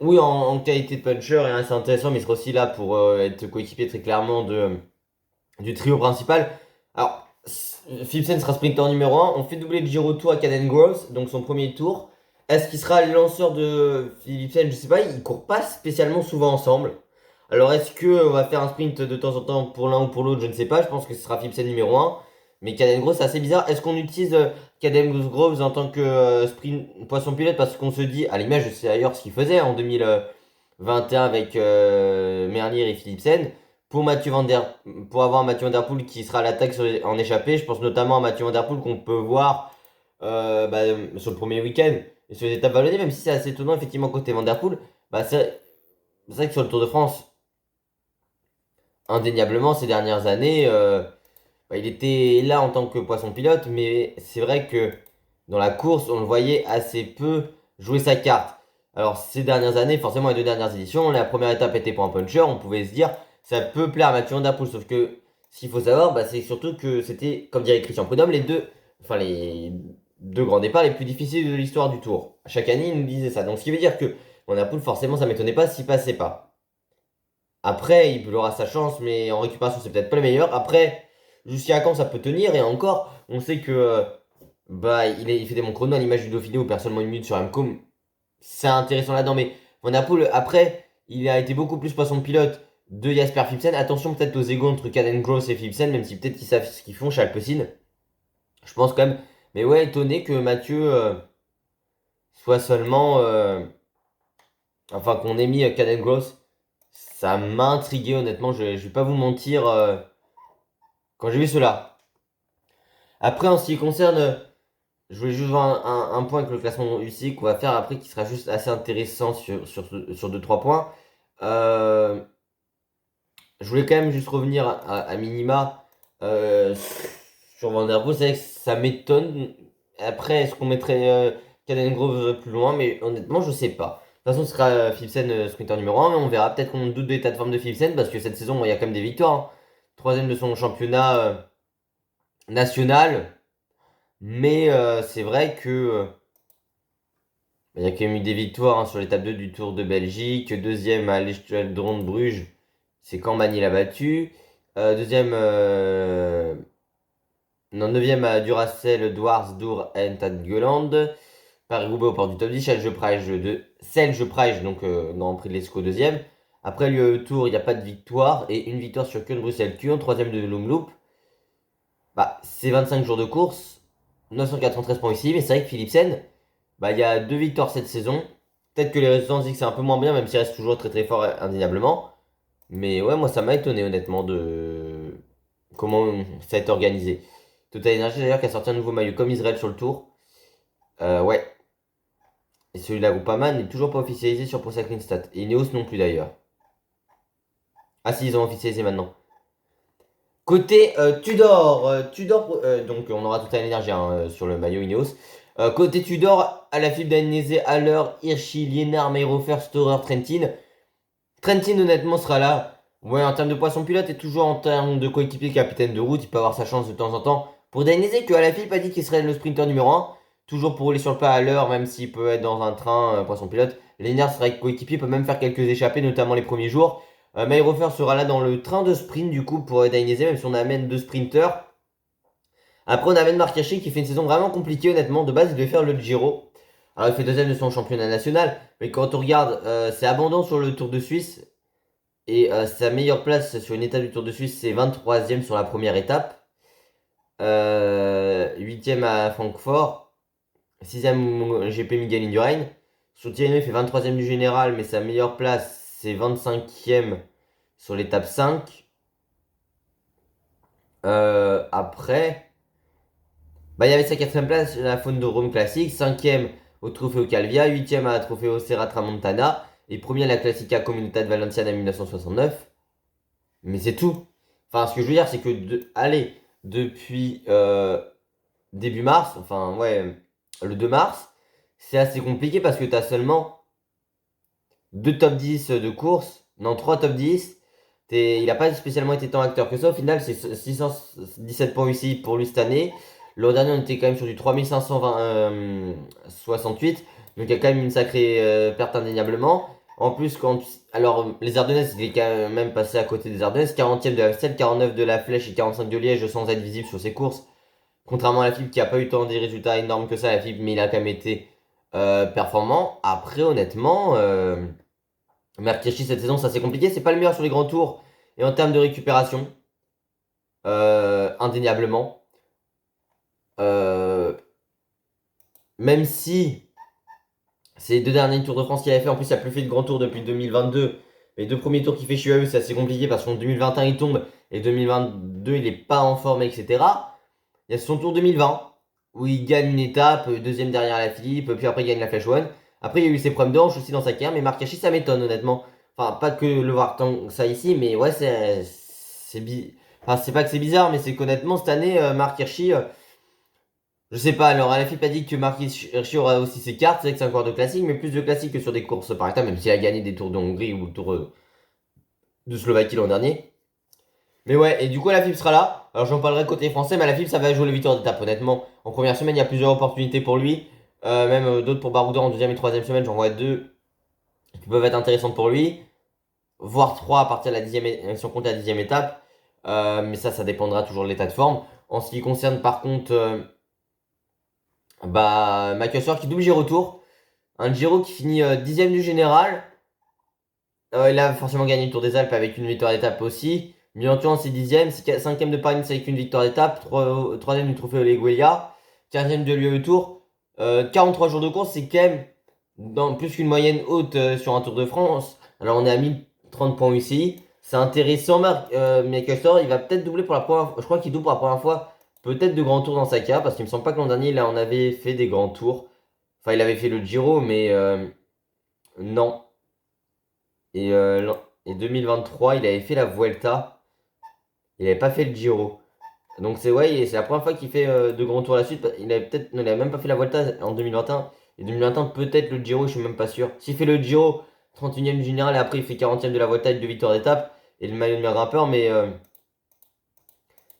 oui, en qualité de puncher, est assez intéressant, mais il sera aussi là pour être coéquipier très clairement du trio principal. Alors, Philipsen sera sprinter numéro 1. On fait doubler le Giro Tour à Caden Groves, donc son premier tour. Est-ce qu'il sera le lanceur de Philipsen? Je sais pas, ils courent pas spécialement souvent ensemble. Alors, est-ce qu'on va faire un sprint de temps en temps pour l'un ou pour l'autre? Je ne sais pas. Je pense que ce sera Philipsen numéro 1. Mais Caden Groves, c'est assez bizarre. Est-ce qu'on utilise Caden Groves en tant que sprint poisson pilote? Parce qu'on se dit, à l'image, je sais ailleurs ce qu'il faisait en 2021 avec Merlier et Philipsen pour avoir Mathieu Van Der Poel qui sera à l'attaque en échappée. Je pense notamment à Mathieu Van Der Poel qu'on peut voir sur le premier week-end et sur les étapes vallonnées, même si c'est assez étonnant effectivement côté Van Der Poel. C'est vrai que sur le Tour de France, indéniablement ces dernières années, il était là en tant que poisson pilote, mais c'est vrai que dans la course, on le voyait assez peu jouer sa carte. Alors ces dernières années, forcément les 2 dernières éditions, la première étape était pour un puncher, on pouvait se dire ça peut plaire à Mathieu Van Der Poel, sauf que ce qu'il faut savoir, c'est surtout que c'était, comme dirait Christian Prudhomme, les deux grands départs les plus difficiles de l'histoire du Tour. Chaque année, il nous disait ça. Donc ce qui veut dire que Van Der Poel, forcément, ça m'étonnait pas s'il passait pas. Après, il aura sa chance, mais en récupération, c'est peut-être pas le meilleur. Après, jusqu'à quand ça peut tenir? Et encore, on sait que il fait des bons chronos à l'image du Dauphiné où personne moins une minute sur Mcom. C'est intéressant là-dedans, mais Van Der Poel, après, il a été beaucoup plus poisson pilote de Jasper Philipsen. Attention peut-être aux égos entre Caden Groves et Philipsen, même si peut-être qu'ils savent ce qu'ils font chez Alpecin. Je pense quand même. Mais ouais, étonné que Mathieu soit seulement. Enfin, qu'on ait mis Caden Groves. Ça m'a intrigué, honnêtement. Je vais pas vous mentir quand j'ai vu cela. Après, en ce qui concerne. Je voulais juste voir un point avec le classement UCI qu'on va faire après qui sera juste assez intéressant sur 2-3 points. Euh, je voulais quand même juste revenir à minima sur Van Der Poel. C'est vrai que ça m'étonne. Après, est-ce qu'on mettrait Caden Groves plus loin? Mais honnêtement, je sais pas. De toute façon, ce sera Philipsen sprinter numéro 1. Mais on verra. Peut-être qu'on doute de l'état de forme de Philipsen parce que cette saison, il y a quand même des victoires. Hein. Troisième de son championnat national. Mais c'est vrai que il y a quand même eu des victoires hein, sur l'étape 2 du Tour de Belgique. Deuxième à l'Echeldron de Bruges, c'est quand Manil l'a battu. Deuxième, non, neuvième à Duracell, Dwarsdoor et Tadgeland. Paris-Roubaix au port du top 10. Selge Praige, donc dans le prix de l'Esco deuxième. Après le Tour, il n'y a pas de victoire. Et une victoire sur Kuhn-Bruxelles-Kuhn, troisième de Loomloop. Bah, c'est 25 jours de course. 993 points ici. Mais c'est vrai que Philipsen, bah, il y a 2 victoires cette saison. Peut-être que les résultats disent que c'est un peu moins bien, même s'il reste toujours très très fort indéniablement. Mais ouais, moi ça m'a étonné honnêtement de comment ça a été organisé. Total Energy d'ailleurs qui a sorti un nouveau maillot comme Israël sur le tour. Ouais. Et celui de la Groupama n'est toujours pas officialisé sur Pro Cycling Stat. Et Ineos non plus d'ailleurs. Ah si, ils ont officialisé maintenant. Côté Tudor, donc on aura Total Energy sur le maillot Ineos. Côté Tudor, à la file d'Agnese, Haller, Hirschi, Liénard, Mayrofer, Storer, Trentin. Trentin honnêtement sera là. Ouais, en termes de poisson pilote et toujours en termes de coéquipier capitaine de route, il peut avoir sa chance de temps en temps. Pour Dainese, que Alaphilippe a dit qu'il serait le sprinter numéro 1, toujours pour rouler sur le pas à l'heure, même s'il peut être dans un train poisson pilote. Liénard sera coéquipier, peut même faire quelques échappées, notamment les premiers jours. Mayrofer sera là dans le train de sprint du coup pour Dainese, même si on amène 2 sprinters. Après, on amène Marc Hirschi qui fait une saison vraiment compliquée, honnêtement. De base, il devait faire le Giro. Alors, il fait deuxième de son championnat national. Mais quand on regarde, c'est abandon sur le Tour de Suisse. Et sa meilleure place sur une étape du Tour de Suisse, c'est 23e sur la première étape. 8e à Francfort. 6e GP Miguel Indurain. Sur Tirreno, il fait 23e du général, mais sa meilleure place, c'est 25e sur l'étape 5. Après, bah, il y avait sa 4e place à la Faune de Rome Classique. 5e au Trofeo Calvia. 8e à la Trofeo Serra Tramontana. Et premier à la Classica Comunità de Valenciana 1969. Mais c'est tout. Enfin, ce que je veux dire, c'est que, allez, depuis début mars, enfin, ouais, le 2 mars, c'est assez compliqué parce que tu as seulement 2 top 10 de course, non, 3 top 10. Il n'a pas spécialement été tant acteur que ça. Au final, c'est 617 points ici pour lui cette année. L'an dernier, on était quand même sur du 3568. Donc, il y a quand même une sacrée perte indéniablement. En plus, alors, les Ardennaises, il est quand même passé à côté des Ardennaises. 40e de la Selle, 49 de la Flèche et 45 de Liège sans être visible sur ses courses. Contrairement à la FIB qui a pas eu tant des résultats énormes que ça, la FIB, mais il a quand même été performant. Après, honnêtement, Marc Hirschi cette saison, ça c'est compliqué. C'est pas le meilleur sur les grands tours. Et en termes de récupération, indéniablement. Même si ces 2 derniers Tours de France qu'il avait fait, en plus il a plus fait de grands tours depuis 2022. Les 2 premiers tours qu'il fait chez UAE, c'est assez compliqué parce qu'en 2021 il tombe et 2022 il est pas en forme, etc. Il y a son tour 2020 où il gagne une étape, deuxième derrière la Philippe, puis après il gagne la Flèche One. Après il y a eu ses problèmes de hanche aussi dans sa carrière, mais Marc Hirschi ça m'étonne honnêtement. Enfin, pas que le voir tant que ça ici, mais ouais, enfin, c'est pas que c'est bizarre, mais c'est qu'honnêtement cette année, Marc Hirschi. Je sais pas, alors Alaphilippe a dit que Marc Hirschi aura aussi ses cartes, c'est vrai que c'est un coureur de classique, mais plus de classique que sur des courses par étapes, même s'il a gagné des tours de Hongrie ou le tour de Slovaquie l'an dernier. Mais ouais, et du coup Alaphilippe sera là. Alors j'en parlerai côté français, mais Alaphilippe ça va jouer les victoires d'étape honnêtement. En première semaine, il y a plusieurs opportunités pour lui. Même d'autres pour Baroudin en deuxième et troisième semaine, j'en vois 2 qui peuvent être intéressantes pour lui. Voire 3 à partir de la si on compte la 10e étape. Mais ça dépendra toujours de l'état de forme. En ce qui concerne par contre bah, Michael Stewart qui double Giro Tour. Un Giro qui finit 10e du général. Il a forcément gagné le Tour des Alpes avec une victoire d'étape aussi. Milan-Turin c'est 10e. 5e de Paris-Nice avec une victoire d'étape. 3e du Trophée Oleguelia. 15e de l'UAE Tour. 43 jours de course, c'est quand même plus qu'une moyenne haute sur un Tour de France. Alors on est à 1030 points ici. C'est intéressant, Michael Stewart, il va peut-être doubler pour la première fois. Je crois qu'il double pour la première fois. Peut-être de grands tours dans sa carrière, parce qu'il me semble pas que l'an dernier, là, on avait fait des grands tours. Enfin, il avait fait le Giro, mais non. Et 2023, il avait fait la Vuelta. Il avait pas fait le Giro. Donc c'est ouais, c'est la première fois qu'il fait de grands tours à la suite. Il avait peut-être, non, il avait même pas fait la Vuelta en 2021. Et 2021, peut-être le Giro, je suis même pas sûr. S'il fait le Giro, 31e du général, et après il fait 40e de la Vuelta avec 2 victoires d'étape. Et le maillot de meilleur grimpeur, mais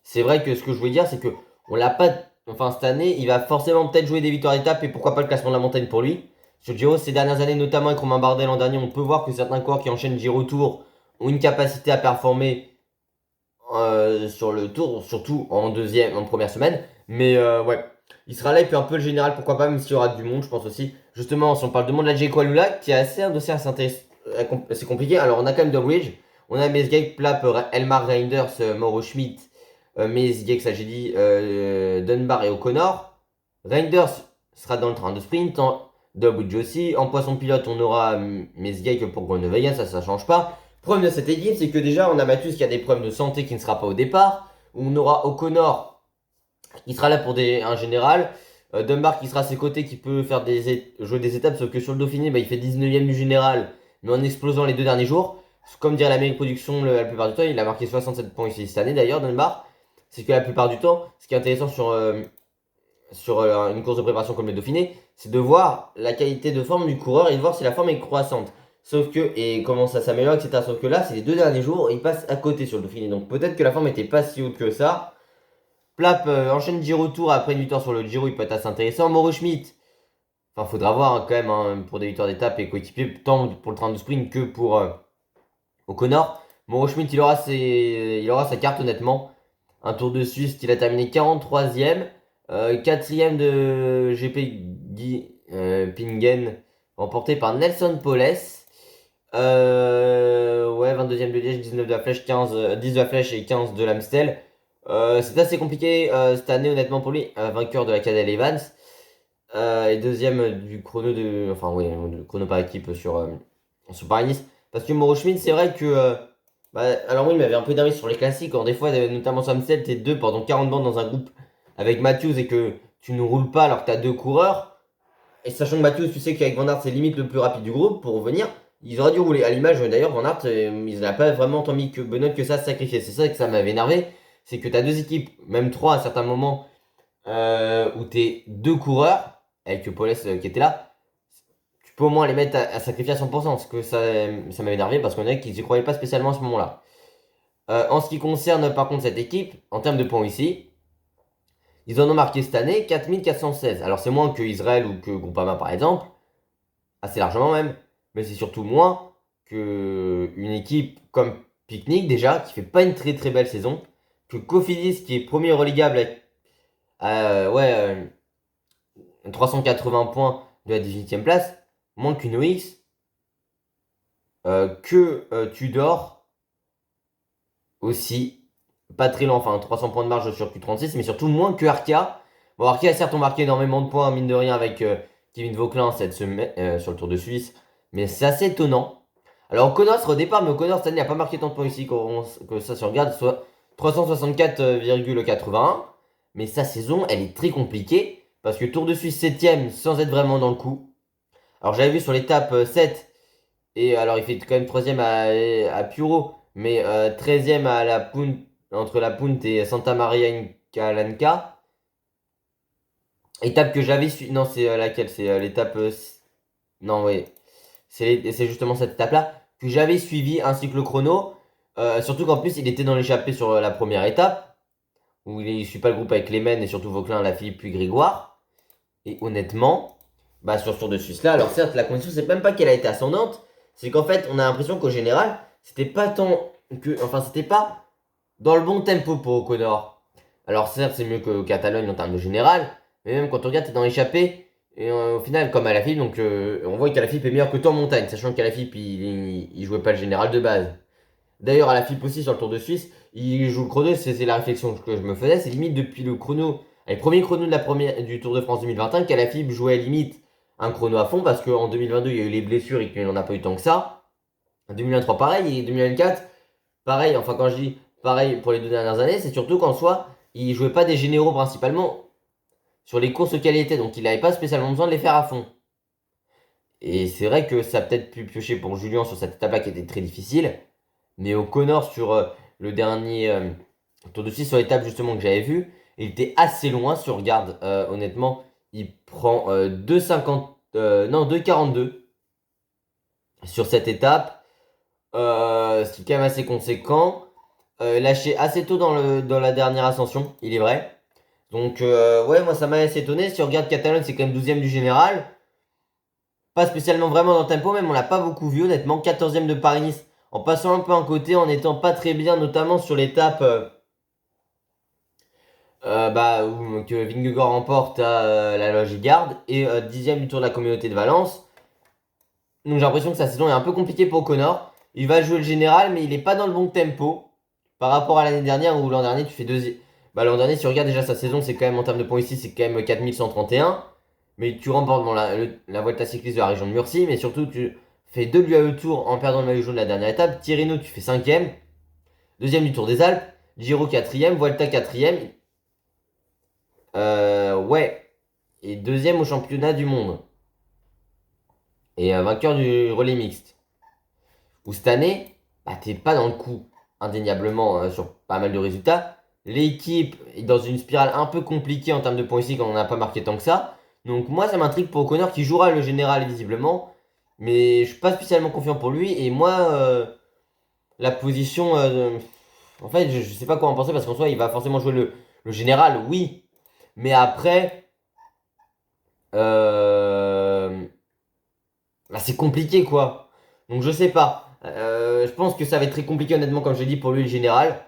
c'est vrai que ce que je voulais dire, c'est que on l'a pas. Enfin, cette année, il va forcément peut-être jouer des victoires d'étape et pourquoi pas le classement de la montagne pour lui. Sur Giro, ces dernières années, notamment avec Romain Bardet l'an dernier, on peut voir que certains coureurs qui enchaînent Giro Tour ont une capacité à performer sur le tour, surtout en première semaine. Mais ouais, il sera là et puis un peu le général, pourquoi pas, même s'il y aura du monde, je pense aussi. Justement, si on parle de monde, la Jeko Alula, qui est assez un dossier assez c'est compliqué. Alors, on a quand même Dobridge. On a Mesgek, Plap, Elmar Reinders, Mauro Schmidt, Mesgek, ça j'ai dit, Dunbar et O'Connor. Reinders sera dans le train de sprint. Dobridge aussi. En poisson pilote, on aura Mesgek pour Groenewegen, ça change pas. Le problème de cette équipe, c'est que déjà, on a Mathieu qui a des problèmes de santé qui ne sera pas au départ. On aura O'Connor qui sera là pour un général. Dunbar qui sera à ses côtés, qui peut faire jouer des étapes, sauf que sur le Dauphiné, bah, il fait 19ème du général, mais en explosant les 2 derniers jours. Comme dirait l'Amérique Production la plupart du temps, il a marqué 67 points ici cette année d'ailleurs, Dunbar. C'est que la plupart du temps, ce qui est intéressant sur une course de préparation comme le Dauphiné, c'est de voir la qualité de forme du coureur et de voir si la forme est croissante. Sauf que, et comment ça s'améliore, etc. Sauf que là, c'est les 2 derniers jours, il passe à côté sur le Dauphiné. Donc peut-être que la forme n'était pas si haute que ça. Plap enchaîne Giro-Tour après une victoire sur le Giro, il peut être assez intéressant. Mauro Schmidt, enfin faudra voir quand même pour des victoires d'étape et coéquipier, tant pour le train de sprint que pour O'Connor. Mauro Schmidt, il aura sa carte honnêtement. Un Tour de Suisse qu'il a terminé 43ème. 4ème de GP Guy Pingen, remporté par Nelson Poles. Ouais, 22ème de Liège, 19 de la Flèche, 10 de la Flèche et 15 de l'Amstel. C'est assez compliqué cette année honnêtement pour lui, vainqueur de la Cadel Evans et deuxième du chrono enfin oui, du chrono par équipe sur Paris-Nice. Parce que Mauro Schmid, c'est vrai que alors oui, il m'avait un peu énervé sur les classiques, quand des fois, notamment sur Amstel, t'es deux pendant 40 bandes dans un groupe avec Matthews et que tu ne roules pas alors que t'as deux coureurs. Et sachant que Matthews, tu sais qu'avec Van Aert, c'est limite le plus rapide du groupe pour revenir. Ils auraient dû rouler. À l'image, d'ailleurs, Van Aert, ils n'ont pas vraiment tant mis que Benoît que ça à se sacrifier. C'est ça que ça m'avait énervé. C'est que tu as deux équipes, même trois à certains moments, où tu es deux coureurs, avec Paul qui était là. Tu peux au moins les mettre à sacrifier à 100%. Parce que ça m'avait énervé parce qu'on a qu'ils n'y croyaient pas spécialement à ce moment-là. En ce qui concerne par contre cette équipe, en termes de points ici, ils en ont marqué cette année 4416. Alors c'est moins que Israël ou que Groupama par exemple, assez largement même, mais c'est surtout moins que une équipe comme Picnic déjà, qui fait pas une très très belle saison, que Cofidis qui est premier relégable avec 380 points de la 18ème place, moins qu'une OX, que Tudor aussi, pas très lent, enfin 300 points de marge sur Q36, mais surtout moins que Arkea. Bon, Arkea certes ont marqué énormément de points, mine de rien, avec Kevin Vauquelin cette semaine sur le Tour de Suisse, mais c'est assez étonnant. Alors O'Connor sera au départ, mais O'Connor cette année n'a pas marqué tant de points ici que ça se regarde, soit 364,81. Mais sa saison, elle est très compliquée, parce que Tour de Suisse 7ème sans être vraiment dans le coup. Alors j'avais vu sur l'étape 7, et alors il fait quand même 3ème à Puro, mais 13ème à la Punt, entre la Punt et Santa Maria in Calanca. Étape que j'avais suivi. Non, c'est laquelle? C'est l'étape. Non, oui. C'est justement cette étape-là que j'avais suivi ainsi que le chrono. Surtout qu'en plus, il était dans l'échappée sur la première étape, où il ne suit pas le groupe avec Clément et surtout Vauquelin, Lafilippe puis Grégoire. Et honnêtement, sur ce Tour de Suisse là, alors certes, la condition, c'est même pas qu'elle a été ascendante, c'est qu'en fait, on a l'impression qu'au général, c'était pas tant que. Enfin, c'était pas dans le bon tempo pour O'Connor. Alors certes, c'est mieux que Catalogne en termes de général, mais même quand on regarde, t'es dans l'échappée. Et au final, comme Alaphilippe, donc on voit qu'Alaphilippe est meilleur que toi en montagne, sachant qu'Alaphilippe il jouait pas le général de base. D'ailleurs, Alaphilippe aussi sur le Tour de Suisse, il joue le chrono, c'est la réflexion que je me faisais, c'est limite depuis le chrono, les premiers chronos du Tour de France 2021, qu'Alaphilippe jouait limite un chrono à fond, parce qu'en 2022, il y a eu les blessures et qu'il n'en a pas eu tant que ça. En 2023, pareil, et 2024, pareil, enfin quand je dis pareil pour les 2 dernières années, c'est surtout qu'en soi, il jouait pas des généraux principalement sur les courses auxquelles il était, donc il n'avait pas spécialement besoin de les faire à fond. Et c'est vrai que ça a peut-être pu piocher pour Julien sur cette étape-là qui était très difficile, mais O'Connor sur le dernier Tour de Suisse, sur l'étape justement que j'avais vu, il était assez loin, si on regarde honnêtement, il prend 2,50, non 2,42 sur cette étape, ce qui est quand même assez conséquent. Lâché assez tôt dans la dernière ascension, il est vrai. Donc, ouais, moi ça m'a assez étonné. Si on regarde Catalogne, c'est quand même 12ème du général. Pas spécialement vraiment dans le tempo, même on l'a pas beaucoup vu, honnêtement. 14ème de Paris-Nice, en passant un peu en côté, en étant pas très bien, notamment sur l'étape que Vingegaard remporte à la Loge Garde. Et 10ème du Tour de la Communauté de Valence. Donc j'ai l'impression que sa saison est un peu compliquée pour Connor. Il va jouer le général, mais il est pas dans le bon tempo par rapport à l'année dernière où l'an dernier tu fais deuxième. Bah, l'an dernier, si tu regardes déjà sa saison, c'est quand même en termes de points ici, c'est quand même 4131. Mais tu remportes bon, la Volta cycliste de la région de Murcie, mais surtout tu fais deux de l'UAE Tour en perdant le maillot jaune de la dernière étape. Tirreno, tu fais cinquième. Deuxième du Tour des Alpes. Giro quatrième. Vuelta quatrième. Ouais. Et deuxième au championnat du monde. Et vainqueur du relais mixte. Où cette année, bah, t'es pas dans le coup, indéniablement, sur pas mal de résultats. L'équipe est dans une spirale un peu compliquée en termes de points ici, quand on n'a pas marqué tant que ça. Donc moi, ça m'intrigue pour O'Connor qui jouera le général visiblement. Mais je suis pas spécialement confiant pour lui. Et moi, la position... en fait, je sais pas quoi en penser parce qu'en soi, il va forcément jouer le général, oui. Mais après... Euh, Bah, c'est compliqué quoi. Donc je sais pas. Je pense que ça va être très compliqué honnêtement comme je l'ai dit pour lui le général.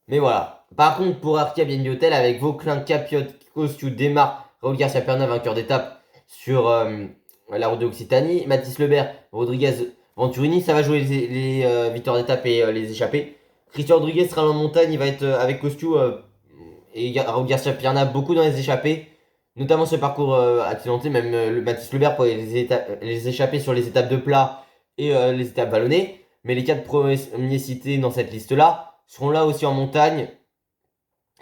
Mais voilà. Par contre pour Arkia Bienhotel avec Vauclin, Capiot, Kosciu, Desmar, Raoul Garcia Pernin vainqueur d'étape sur la route d'Occitanie, Mathis Lebert, Rodriguez, Venturini, ça va jouer les victoires d'étape et les échappées. Christian Rodriguez sera en montagne, il va être avec Kosciu et Raoul Garcia Pernin beaucoup dans les échappées. Notamment ce parcours accidenté, même le Mathis Lebert pour les échapper sur les étapes de plat et les étapes vallonnées. Mais les quatre premiers cités dans cette liste-là seront là aussi en montagne.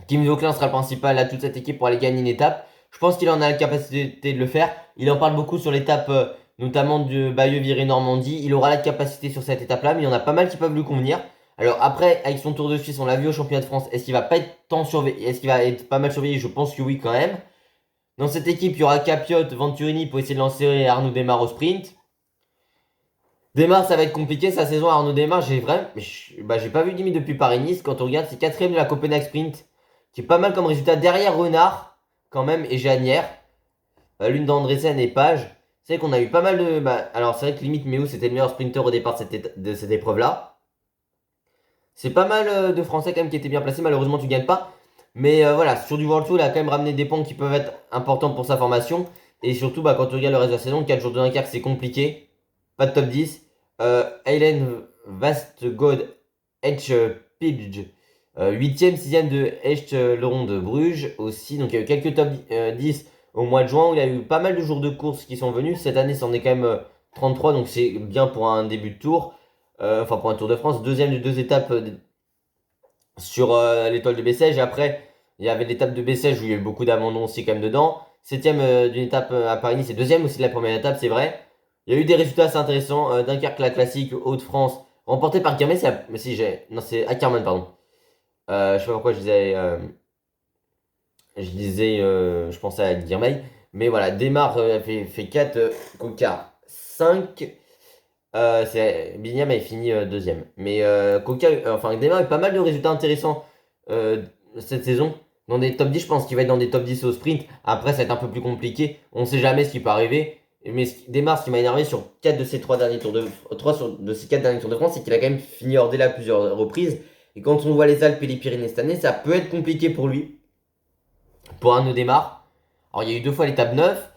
Kim Vauclin sera le principal à toute cette équipe pour aller gagner une étape. Je pense qu'il en a la capacité de le faire. Il en parle beaucoup sur l'étape notamment de Bayeux-Viré-Normandie. Il aura la capacité sur cette étape-là, mais il y en a pas mal qui peuvent lui convenir. Alors après, avec son Tour de Suisse, on l'a vu au championnat de France, est-ce qu'il va pas être tant surveillé? Est-ce qu'il va être pas mal surveillé? Je pense que oui quand même. Dans cette équipe, il y aura Capiot, Venturini pour essayer de lancer Arnaud Démar au sprint. Démar, ça va être compliqué sa saison. Arnaud Démar, j'ai pas vu limite depuis Paris-Nice. Quand on regarde, c'est quatrième de la Copenhague Sprint, qui est pas mal comme résultat derrière Renard quand même et Janière. L'une d'Andresen et Page. C'est vrai qu'on a eu pas mal de. Bah, alors c'est vrai que limite Méo c'était le meilleur sprinter au départ de cette épreuve-là. C'est pas mal de Français quand même qui étaient bien placés. Malheureusement, tu gagnes pas. Mais voilà, sur du World Tour, il a quand même ramené des points qui peuvent être importants pour sa formation. Et surtout, bah, quand tu regardes le reste de la saison, 4 jours de Dunkerque, c'est compliqué. Pas de top 10. Eileen Vastgod Edge Pidge. 8ème, 6ème de Echt Leron de Bruges aussi. Donc il y a eu quelques top 10 au mois de juin où il y a eu pas mal de jours de course qui sont venus. Cette année, c'en est quand même 33, donc c'est bien pour un début de tour. Enfin, pour un Tour de France. Deuxième de deux étapes sur l'étoile de Bessèges. Et après, il y avait l'étape de Bessèges où il y a eu beaucoup d'abandons aussi quand même dedans. Septième d'une étape à Paris-Nice et deuxième aussi de la première étape, c'est vrai. Il y a eu des résultats assez intéressants. Dunkerque, la classique, Hauts-de-France, remporté par Guermey. Si, non, c'est Ackermann, pardon. Je sais pas pourquoi je pensais à Guermey. Mais voilà, Desmar fait 4, Coca 5. Bignam avait fini deuxième. Mais Coca, enfin Desmar a eu pas mal de résultats intéressants cette saison. Dans des top 10, je pense qu'il va être dans des top 10 au sprint. Après, ça va être un peu plus compliqué. On sait jamais ce qui peut arriver. Mais Desmar, ce qui m'a énervé sur 4 de ses 3 derniers tours de 3 de ses 4 derniers tours de France, c'est qu'il a quand même fini hors délai à plusieurs reprises. Et quand on voit les Alpes et les Pyrénées cette année, ça peut être compliqué pour lui. Pour Arnaud Desmar. Alors, il y a eu deux fois l'étape 9.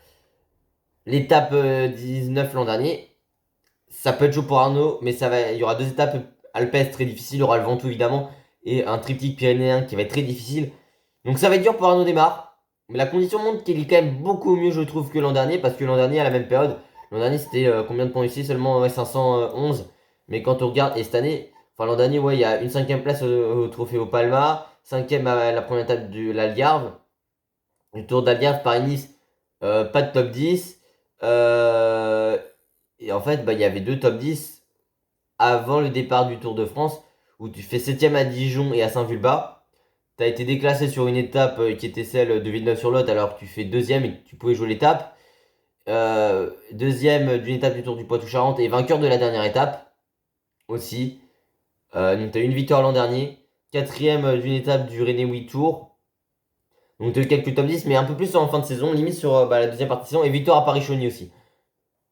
L'étape 19 l'an dernier. Ça peut être chaud pour Arnaud, mais il y aura deux étapes alpestres très difficiles. Il y aura le Ventoux évidemment et un triptyque pyrénéen qui va être très difficile. Donc ça va être dur pour Arnaud Démar. Mais la condition montre qu'il est quand même beaucoup mieux, je trouve, que l'an dernier. Parce que l'an dernier, à la même période, l'an dernier c'était combien de points ici? Seulement 511. Mais quand on regarde, et cette année, enfin l'an dernier, ouais, il y a une cinquième place au trophée au Palma, cinquième à la première étape de l'Algarve. Du Tour d'Algarve, Paris-Nice, pas de top 10. Et en fait, bah, il y avait deux top 10 avant le départ du Tour de France, où tu fais 7ème à Dijon et à Saint-Vulbas. Tu as été déclassé sur une étape qui était celle de Villeneuve-sur-Lot, alors que tu fais deuxième et que tu pouvais jouer l'étape. Deuxième d'une étape du Tour du Poitou-Charentes et vainqueur de la dernière étape aussi. Donc tu as eu une victoire l'an dernier. Quatrième d'une étape du Rennais Tour. Donc tu as eu quelques top 10, mais un peu plus en fin de saison, limite sur la deuxième partie de saison. Et victoire à Paris-Chauny aussi,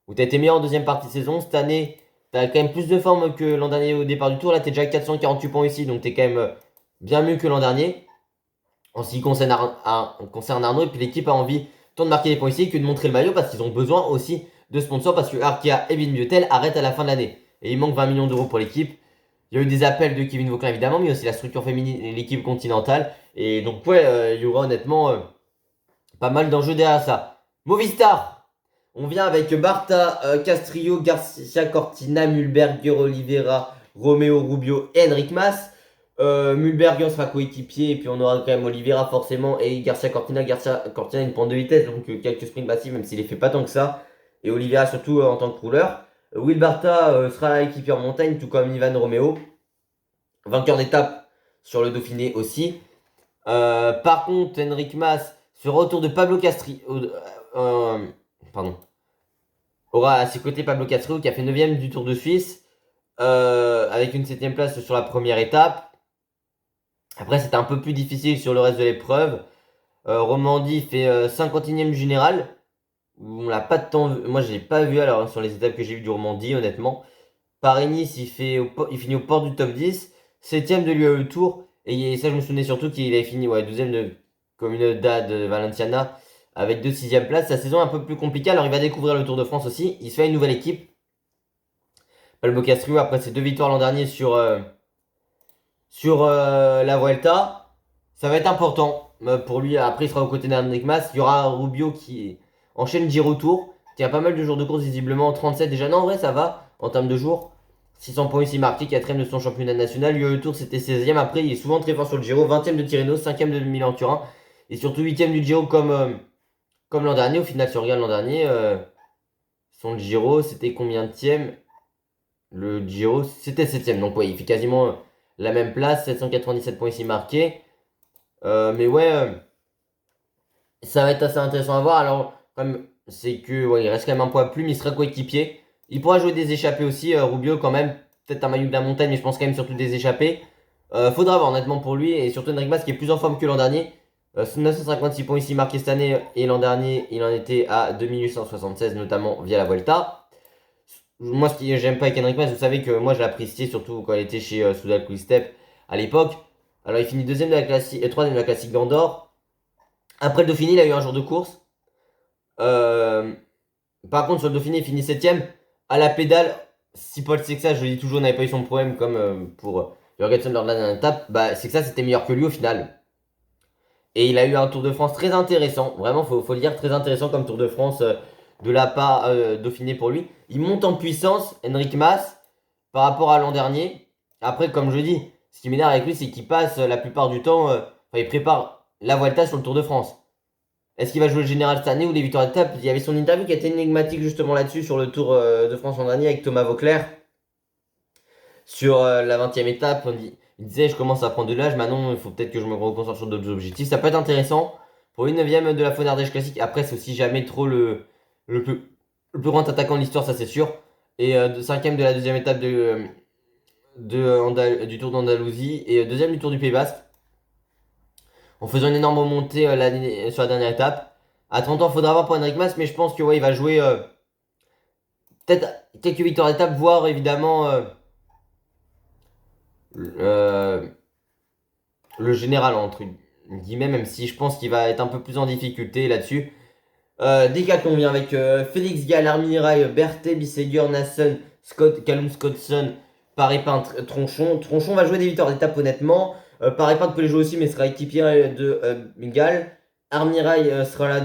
où tu as été meilleur en deuxième partie de saison. Cette année, tu as quand même plus de forme que l'an dernier au départ du tour. Là, tu es déjà à 448 points ici, donc tu es quand même bien mieux que l'an dernier. En ce qui concerne Arnaud, et puis l'équipe a envie tant de marquer des points ici que de montrer le maillot parce qu'ils ont besoin aussi de sponsors parce que Arkea et Vinbiotel arrêtent à la fin de l'année. Et il manque 20 millions d'euros pour l'équipe. Il y a eu des appels de Kevin Vauquelin évidemment, mais aussi la structure féminine et l'équipe continentale. Et donc ouais, il y aura honnêtement pas mal d'enjeux derrière ça. Movistar, on vient avec Barta, Castrillo, Garcia Cortina, Mühlberger, Oliveira, Romeo Rubio et Enric Mas. Mühlberger sera coéquipier et puis on aura quand même Oliveira forcément et Garcia Cortina. Garcia Cortina une pente de vitesse donc quelques sprints massifs même s'il les fait pas tant que ça. Et Oliveira surtout en tant que rouleur. Will Barta sera équipier en montagne tout comme Ivan Romeo. Vainqueur d'étape sur le Dauphiné aussi. Par contre Enric Mas sur retour de Pablo Castri. Pardon. Aura à ses côtés Pablo Castrillo qui a fait 9ème du Tour de Suisse. Avec une 7ème place sur la première étape. Après, c'était un peu plus difficile sur le reste de l'épreuve. Romandie fait 51ème du général. On l'a pas de temps vu. Moi, je l'ai pas vu alors sur les étapes que j'ai vues du Romandie, honnêtement. Paris-Nice, il finit au port du top 10. 7ème de l'UAE Tour. Et ça, je me souvenais surtout qu'il avait fini 12ème de Comunidad de Valenciana avec 2 6ème places. Sa saison est un peu plus compliquée. Alors, il va découvrir le Tour de France aussi. Il se fait une nouvelle équipe. Pablo Castrillo, après ses 2 victoires l'an dernier sur la Vuelta, ça va être important pour lui. Après, il sera aux côtés d'Enric Mas. Il y aura Rubio qui enchaîne Giro Tour, qui a pas mal de jours de course visiblement. 37 déjà. Non, en vrai, ça va en termes de jours. 600 points ici marqués, 4ème de son championnat national. Le Tour, c'était 16ème. Après, il est souvent très fort sur le Giro. 20ème de Tirreno, 5ème de Milan-Turin. Et surtout 8ème du Giro comme l'an dernier. Au final, si on regarde l'an dernier, son Giro, c'était combien de tième? Le Giro, c'était 7ème. Donc, ouais, il fait quasiment la même place. 797 points ici marqués. Mais ouais, ça va être assez intéressant à voir. Alors, comme c'est que ouais, il reste quand même un poids plume, il sera coéquipier. Il pourra jouer des échappées aussi, Rubio quand même. Peut-être un maillot de la montagne, mais je pense quand même surtout des échappées. Faudra voir honnêtement pour lui. Et surtout Enric Mas qui est plus en forme que l'an dernier. 956 points ici marqués cette année. Et l'an dernier, il en était à 2876, notamment via la Vuelta. Moi, ce que j'aime pas avec Enric Mas, vous savez que moi je l'appréciais surtout quand il était chez Soudal Quick-Step à l'époque. Alors, il finit deuxième de la classique et troisième de la classique d'Andorre. Après le Dauphiné, il a eu un jour de course. Par contre, sur le Dauphiné, il finit 7ème. À la pédale, si Paul sait que ça, je le dis toujours, n'avait pas eu son problème comme pour Jorgensen lors de la dernière étape, bah, c'est que ça, c'était meilleur que lui au final. Et il a eu un Tour de France très intéressant. Vraiment, faut le dire, très intéressant comme Tour de France de la part Dauphiné pour lui. Il monte en puissance, Enric Mas, par rapport à l'an dernier. Après, comme je dis, ce qui m'énerve avec lui, c'est qu'il passe la plupart du temps, il prépare la Vuelta sur le Tour de France. Est-ce qu'il va jouer le général cette année ou les victoires d'étape? Il y avait son interview qui était énigmatique justement là-dessus sur le Tour de France l'an dernier avec Thomas Vauclair. Sur la 20ème étape, il disait je commence à prendre de l'âge, maintenant il faut peut-être que je me reconcentre sur d'autres objectifs. Ça peut être intéressant pour une 9ème de la Faune Ardèche classique. Après, c'est aussi jamais trop le plus grand attaquant de l'histoire, ça c'est sûr. Et 5ème de la deuxième étape du Tour d'Andalousie et deuxième du Tour du Pays Basque. En faisant une énorme montée sur la dernière étape. À 30 ans, il faudra voir pour Enric Mas, mais je pense que ouais, il va jouer peut-être quelques victoires d'étape, voire évidemment le général entre guillemets, même si je pense qu'il va être un peu plus en difficulté là-dessus. Décathlon vient avec Félix Gall, Armirail, Berthet, Bissegger, Nassen, Callum Scottson, Paré-Pin, Tronchon. Tronchon va jouer des victoires d'étape honnêtement. Paré-Pin peut les jouer aussi, mais sera équipier de Gall. Armirail sera là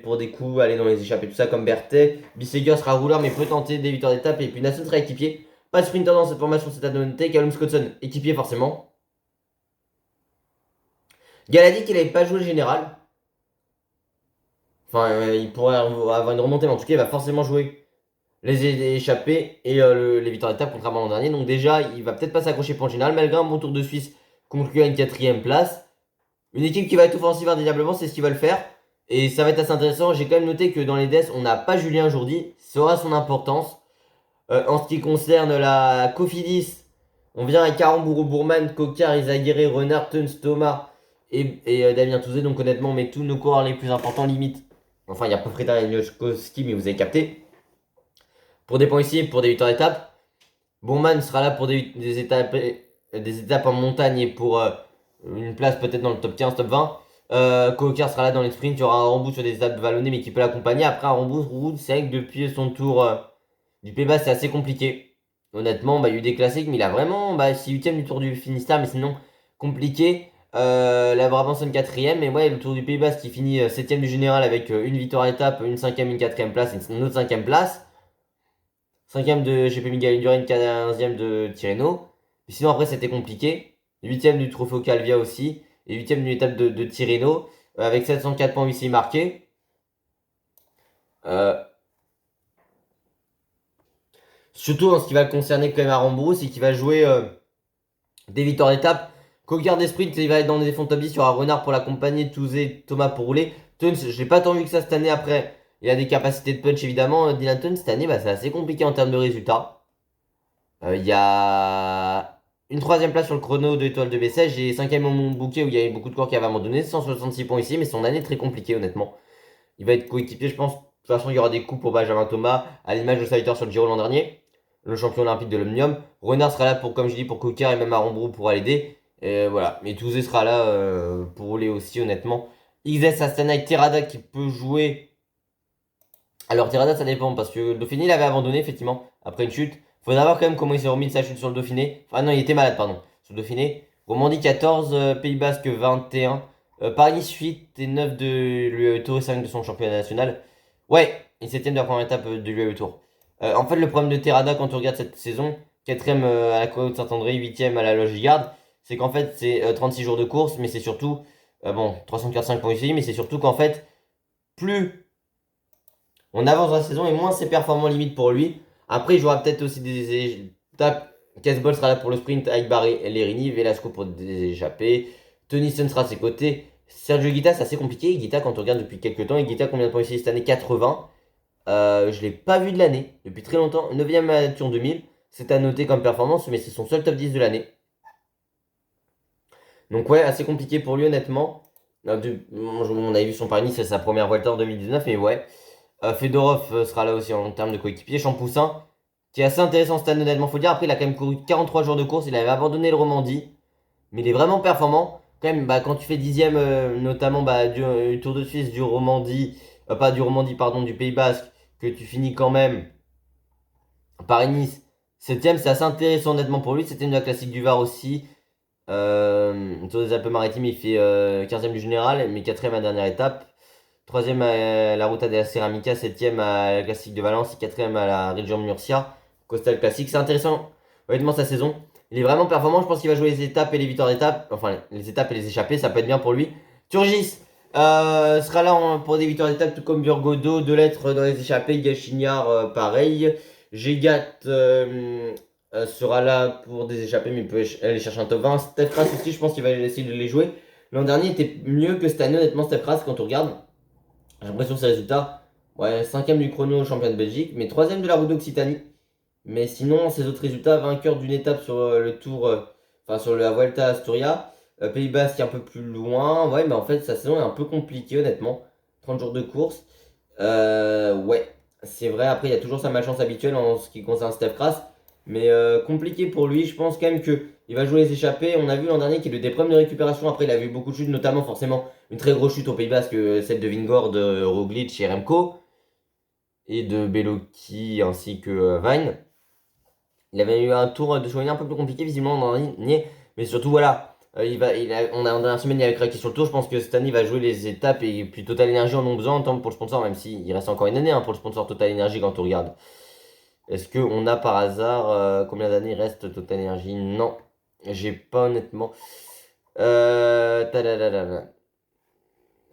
pour des coups, aller dans les échappées, tout ça comme Berthet. Bissegger sera rouleur, mais peut tenter des victoires d'étape. Et puis Nassen sera équipier. Pas de sprinter dans cette formation, c'est à noter. Callum Scottson, équipier forcément. Gall a dit qu'il n'avait pas joué le général. Enfin, il pourrait avoir une remontée, mais en tout cas, il va forcément jouer les échappées et les victoires d'étape contrairement à l'an dernier. Donc déjà, il va peut-être pas s'accrocher pour le général, malgré un bon Tour de Suisse conclu à une 4ème place. Une équipe qui va être offensive indéniablement, c'est ce qu'ils veulent faire. Et ça va être assez intéressant. J'ai quand même noté que dans les DS, on n'a pas Julien Jourdi. Ça aura son importance. En ce qui concerne la Cofidis, on vient avec Aramburu, Bourman, Coquard, Izaguirre, Renard, Tuns, Thomas et Damien Touzé. Donc honnêtement, on met tous nos coureurs les plus importants limite. Enfin, il y a Pofreda et Niochkowski, mais vous avez capté. Pour des points ici, pour des victoires d'étape. Bourman sera là pour des étapes en montagne et pour une place peut-être dans le top 15, top 20. Coquer sera là dans les sprints. Il y aura un Rambourg sur des étapes vallonnées, mais qui peut l'accompagner. Après, un Rambourg, c'est vrai que depuis son tour du Pays-Bas, c'est assez compliqué. Honnêtement, bah, il y a eu des classiques, mais il a vraiment. Bah, c'est 8ème du Tour du Finistère, mais sinon, compliqué. La Brabançonne 4ème, et ouais, le Tour du Pays-Bas qui finit 7ème du général avec une victoire à étape, une 5ème, une 4ème place et une autre 5ème place. 5ème de GP Miguel Indurain, 15ème de Tirreno. Sinon, après, c'était compliqué. 8ème du Trofeo Calvia aussi. Et 8ème d'une étape de Tirreno. Avec 704 points ici marqués. Euh, Surtout en ce qui va le concerner quand même à Rambourg, c'est qu'il va jouer des victoires d'étape. Coquard des sprints, il va être dans des fonds top 10. Il y aura Renard pour l'accompagner, Touzé, Thomas pour rouler. Tuns, je l'ai pas tant vu que ça cette année après. Il a des capacités de punch évidemment. Dylan Tuns, cette année, bah, c'est assez compliqué en termes de résultats. Il y a une troisième place sur le chrono de l'étoile de Bessèges et cinquième au Mont Bouquet où il y avait beaucoup de coureurs qui avaient abandonné. 166 points ici, mais son année est très compliquée honnêtement. Il va être coéquipier, je pense. De toute façon, il y aura des coups pour Benjamin Thomas, à l'image de Saliter sur le Giro l'an dernier, le champion olympique de l'Omnium. Renard sera là pour, comme je dis, pour Coquard et même Arambro pour l'aider. Et voilà. Mais Touzé sera là pour rouler aussi, honnêtement. XS Astana avec Terrada qui peut jouer. Alors, Terrada, ça dépend parce que le Dauphiné, il avait abandonné, effectivement, après une chute. Faudra voir quand même comment il s'est remis de sa chute sur le Dauphiné. Enfin, non, il était malade, pardon, sur le Dauphiné. Romandie 14, Pays Basque 21. Paris 8 et 9 de l'UAE Tour et 5 de son championnat national. Ouais, et 7ème de la première étape de l'UAE Tour. En fait, le problème de Terrada quand on regarde cette saison, 4ème à la Croix de Saint-André, 8ème à la Loge Garde, c'est qu'en fait, c'est 36 jours de course, mais c'est surtout, bon, 345 points ici, mais c'est surtout qu'en fait, plus on avance dans la saison et moins c'est performant limite pour lui. Après, il jouera peut-être aussi des étapes. Casbol sera là pour le sprint avec Barry Lerini, Velasco pour des échappées. Tennyson sera à ses côtés. Sergio Guita, c'est assez compliqué. Guita, quand on regarde depuis quelques temps, et Guita, combien de points ici cette année? 80. Je l'ai pas vu de l'année depuis très longtemps. 9ème à Tour 2000. C'est à noter comme performance, mais c'est son seul top 10 de l'année. Donc, ouais, assez compliqué pour lui, honnêtement. On avait vu son Paris, c'est sa première Vuelta en 2019, mais ouais. Fedorov sera là aussi en termes de coéquipier. Champoussin, qui est assez intéressant cette année, honnêtement, faut dire. Après, il a quand même couru 43 jours de course. Il avait abandonné le Romandie. Mais il est vraiment performant. Quand même, bah, quand tu fais 10ème, notamment bah, du Tour de Suisse, du Romandie, pas du Romandie, pardon, du Pays Basque, que tu finis quand même Paris-Nice, 7ème, c'est assez intéressant, honnêtement, pour lui. 7ème de la classique du Var aussi. Tour des Alpes-Maritimes, il fait 15ème du général, mais 4ème à la dernière étape. 3ème à la Ruta de la Ceramica, 7ème à la Classique de Valence et 4ème à la Région Murcia, Costal Classique. C'est intéressant, honnêtement, sa saison. Il est vraiment performant. Je pense qu'il va jouer les étapes et les victoires d'étapes. Enfin, les étapes et les échappées, ça peut être bien pour lui. Turgis sera là pour des victoires d'étapes, tout comme Burgodo. Deux lettres dans les échappées. Gachignard, pareil. Gégat sera là pour des échappées, mais il peut aller chercher un top 20. Steph Kras aussi, je pense qu'il va essayer de les jouer. L'an dernier était mieux que cette année, honnêtement, Steph Kras, quand on regarde. J'ai l'impression que ses résultats, ouais, 5ème du chrono champion de Belgique, mais 3ème de la Route d'Occitanie. Mais sinon, ses autres résultats, vainqueur d'une étape sur le Tour, enfin sur la Vuelta à Asturia, Pays Basque un peu plus loin. Ouais, mais en fait, sa saison est un peu compliquée, honnêtement. 30 jours de course. Ouais, c'est vrai. Après, il y a toujours sa malchance habituelle en ce qui concerne Steph Kras. Mais compliqué pour lui. Je pense quand même que il va jouer les échappées. On a vu l'an dernier qu'il a eu des problèmes de récupération. Après, il a eu beaucoup de chutes, notamment forcément une très grosse chute au Pays Basque, celle de Vingord, de Roglic et Remco. Et de Beloki ainsi que Vine. Il avait eu un tour de Chamonix un peu plus compliqué, visiblement, dans l'année. Mais surtout, voilà. On a, en dernière semaine, il avait craqué sur le tour. Je pense que cette année, il va jouer les étapes et puis Total Energy en ont besoin en tant que pour le sponsor, même s'il reste encore une année pour le sponsor Total Energy quand on regarde. Est-ce qu'on a par hasard combien d'années reste Total Energy? Non, j'ai pas honnêtement. Tadadadada.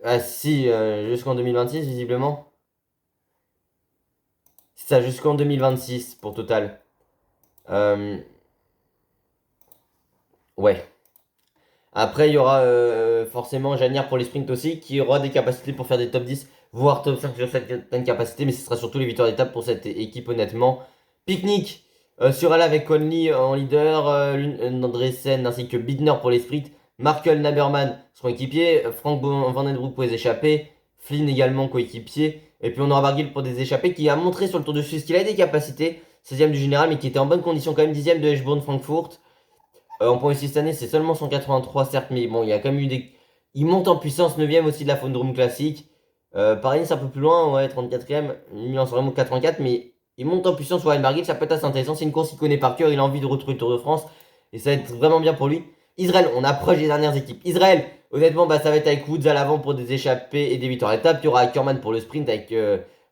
Ah si, jusqu'en 2026 visiblement. C'est ça, jusqu'en 2026 pour Total. Ouais. Après, il y aura forcément Janière pour les sprints aussi, qui aura des capacités pour faire des top 10, voire top 5 sur certaines capacités, mais ce sera surtout les victoires d'étape pour cette équipe, honnêtement. Picnic sera là avec Conley en leader, Andresen ainsi que Bidner pour les sprints, Markel Naberman seront équipiers, Frank Van Den Broek pour les échappées, Flynn également coéquipier, et puis on aura Barguil pour des échappées qui a montré sur le Tour de Suisse qu'il a des capacités, 16ème du général, mais qui était en bonne condition quand même, 10ème de Eschborn Frankfurt. En points ici cette année, c'est seulement 183, certes, mais bon, il y a quand même eu Il monte en puissance 9ème aussi de la Fondrum Classique. Paris, c'est un peu plus loin, ouais, 34ème. Il en vraiment 84, mais il monte en puissance sur Barguil, ça peut être assez intéressant. C'est une course qu'il connaît par cœur, il a envie de retrouver le Tour de France. Et ça va être vraiment bien pour lui. Israël, on approche des dernières équipes. Israël, honnêtement, bah, ça va être avec Woods à l'avant pour des échappées et des victoires à l'étape. Il y aura Ackermann pour le sprint avec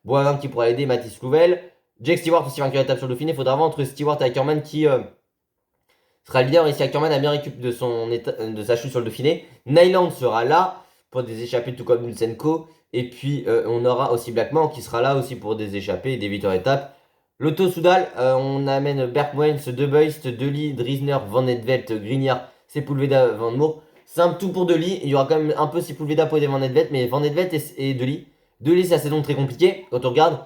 Boivin qui pourra l'aider, Mathis Louvel. Jake Stewart aussi vainqueur d'étape sur le Dauphiné. Il faudra voir entre Stewart et Ackermann qui sera leader. Et si Ackermann a bien récupéré de sa chute sur le Dauphiné, Nyland sera là pour des échappées tout comme Nulsenko. Et puis on aura aussi Blackman qui sera là aussi pour des échappées et des victoires d'étape. L'Auto Soudal, on amène Bergwijn, De Beust, Dely, Drisner, Van Edvelt, Grignard, Sepulveda, Van Moor. C'est un tout pour Dely. Il y aura quand même un peu Sepulveda pour aider Van Edvelt, mais Van Edvelt et Dely. Dely, c'est la saison très compliquée. Quand on regarde,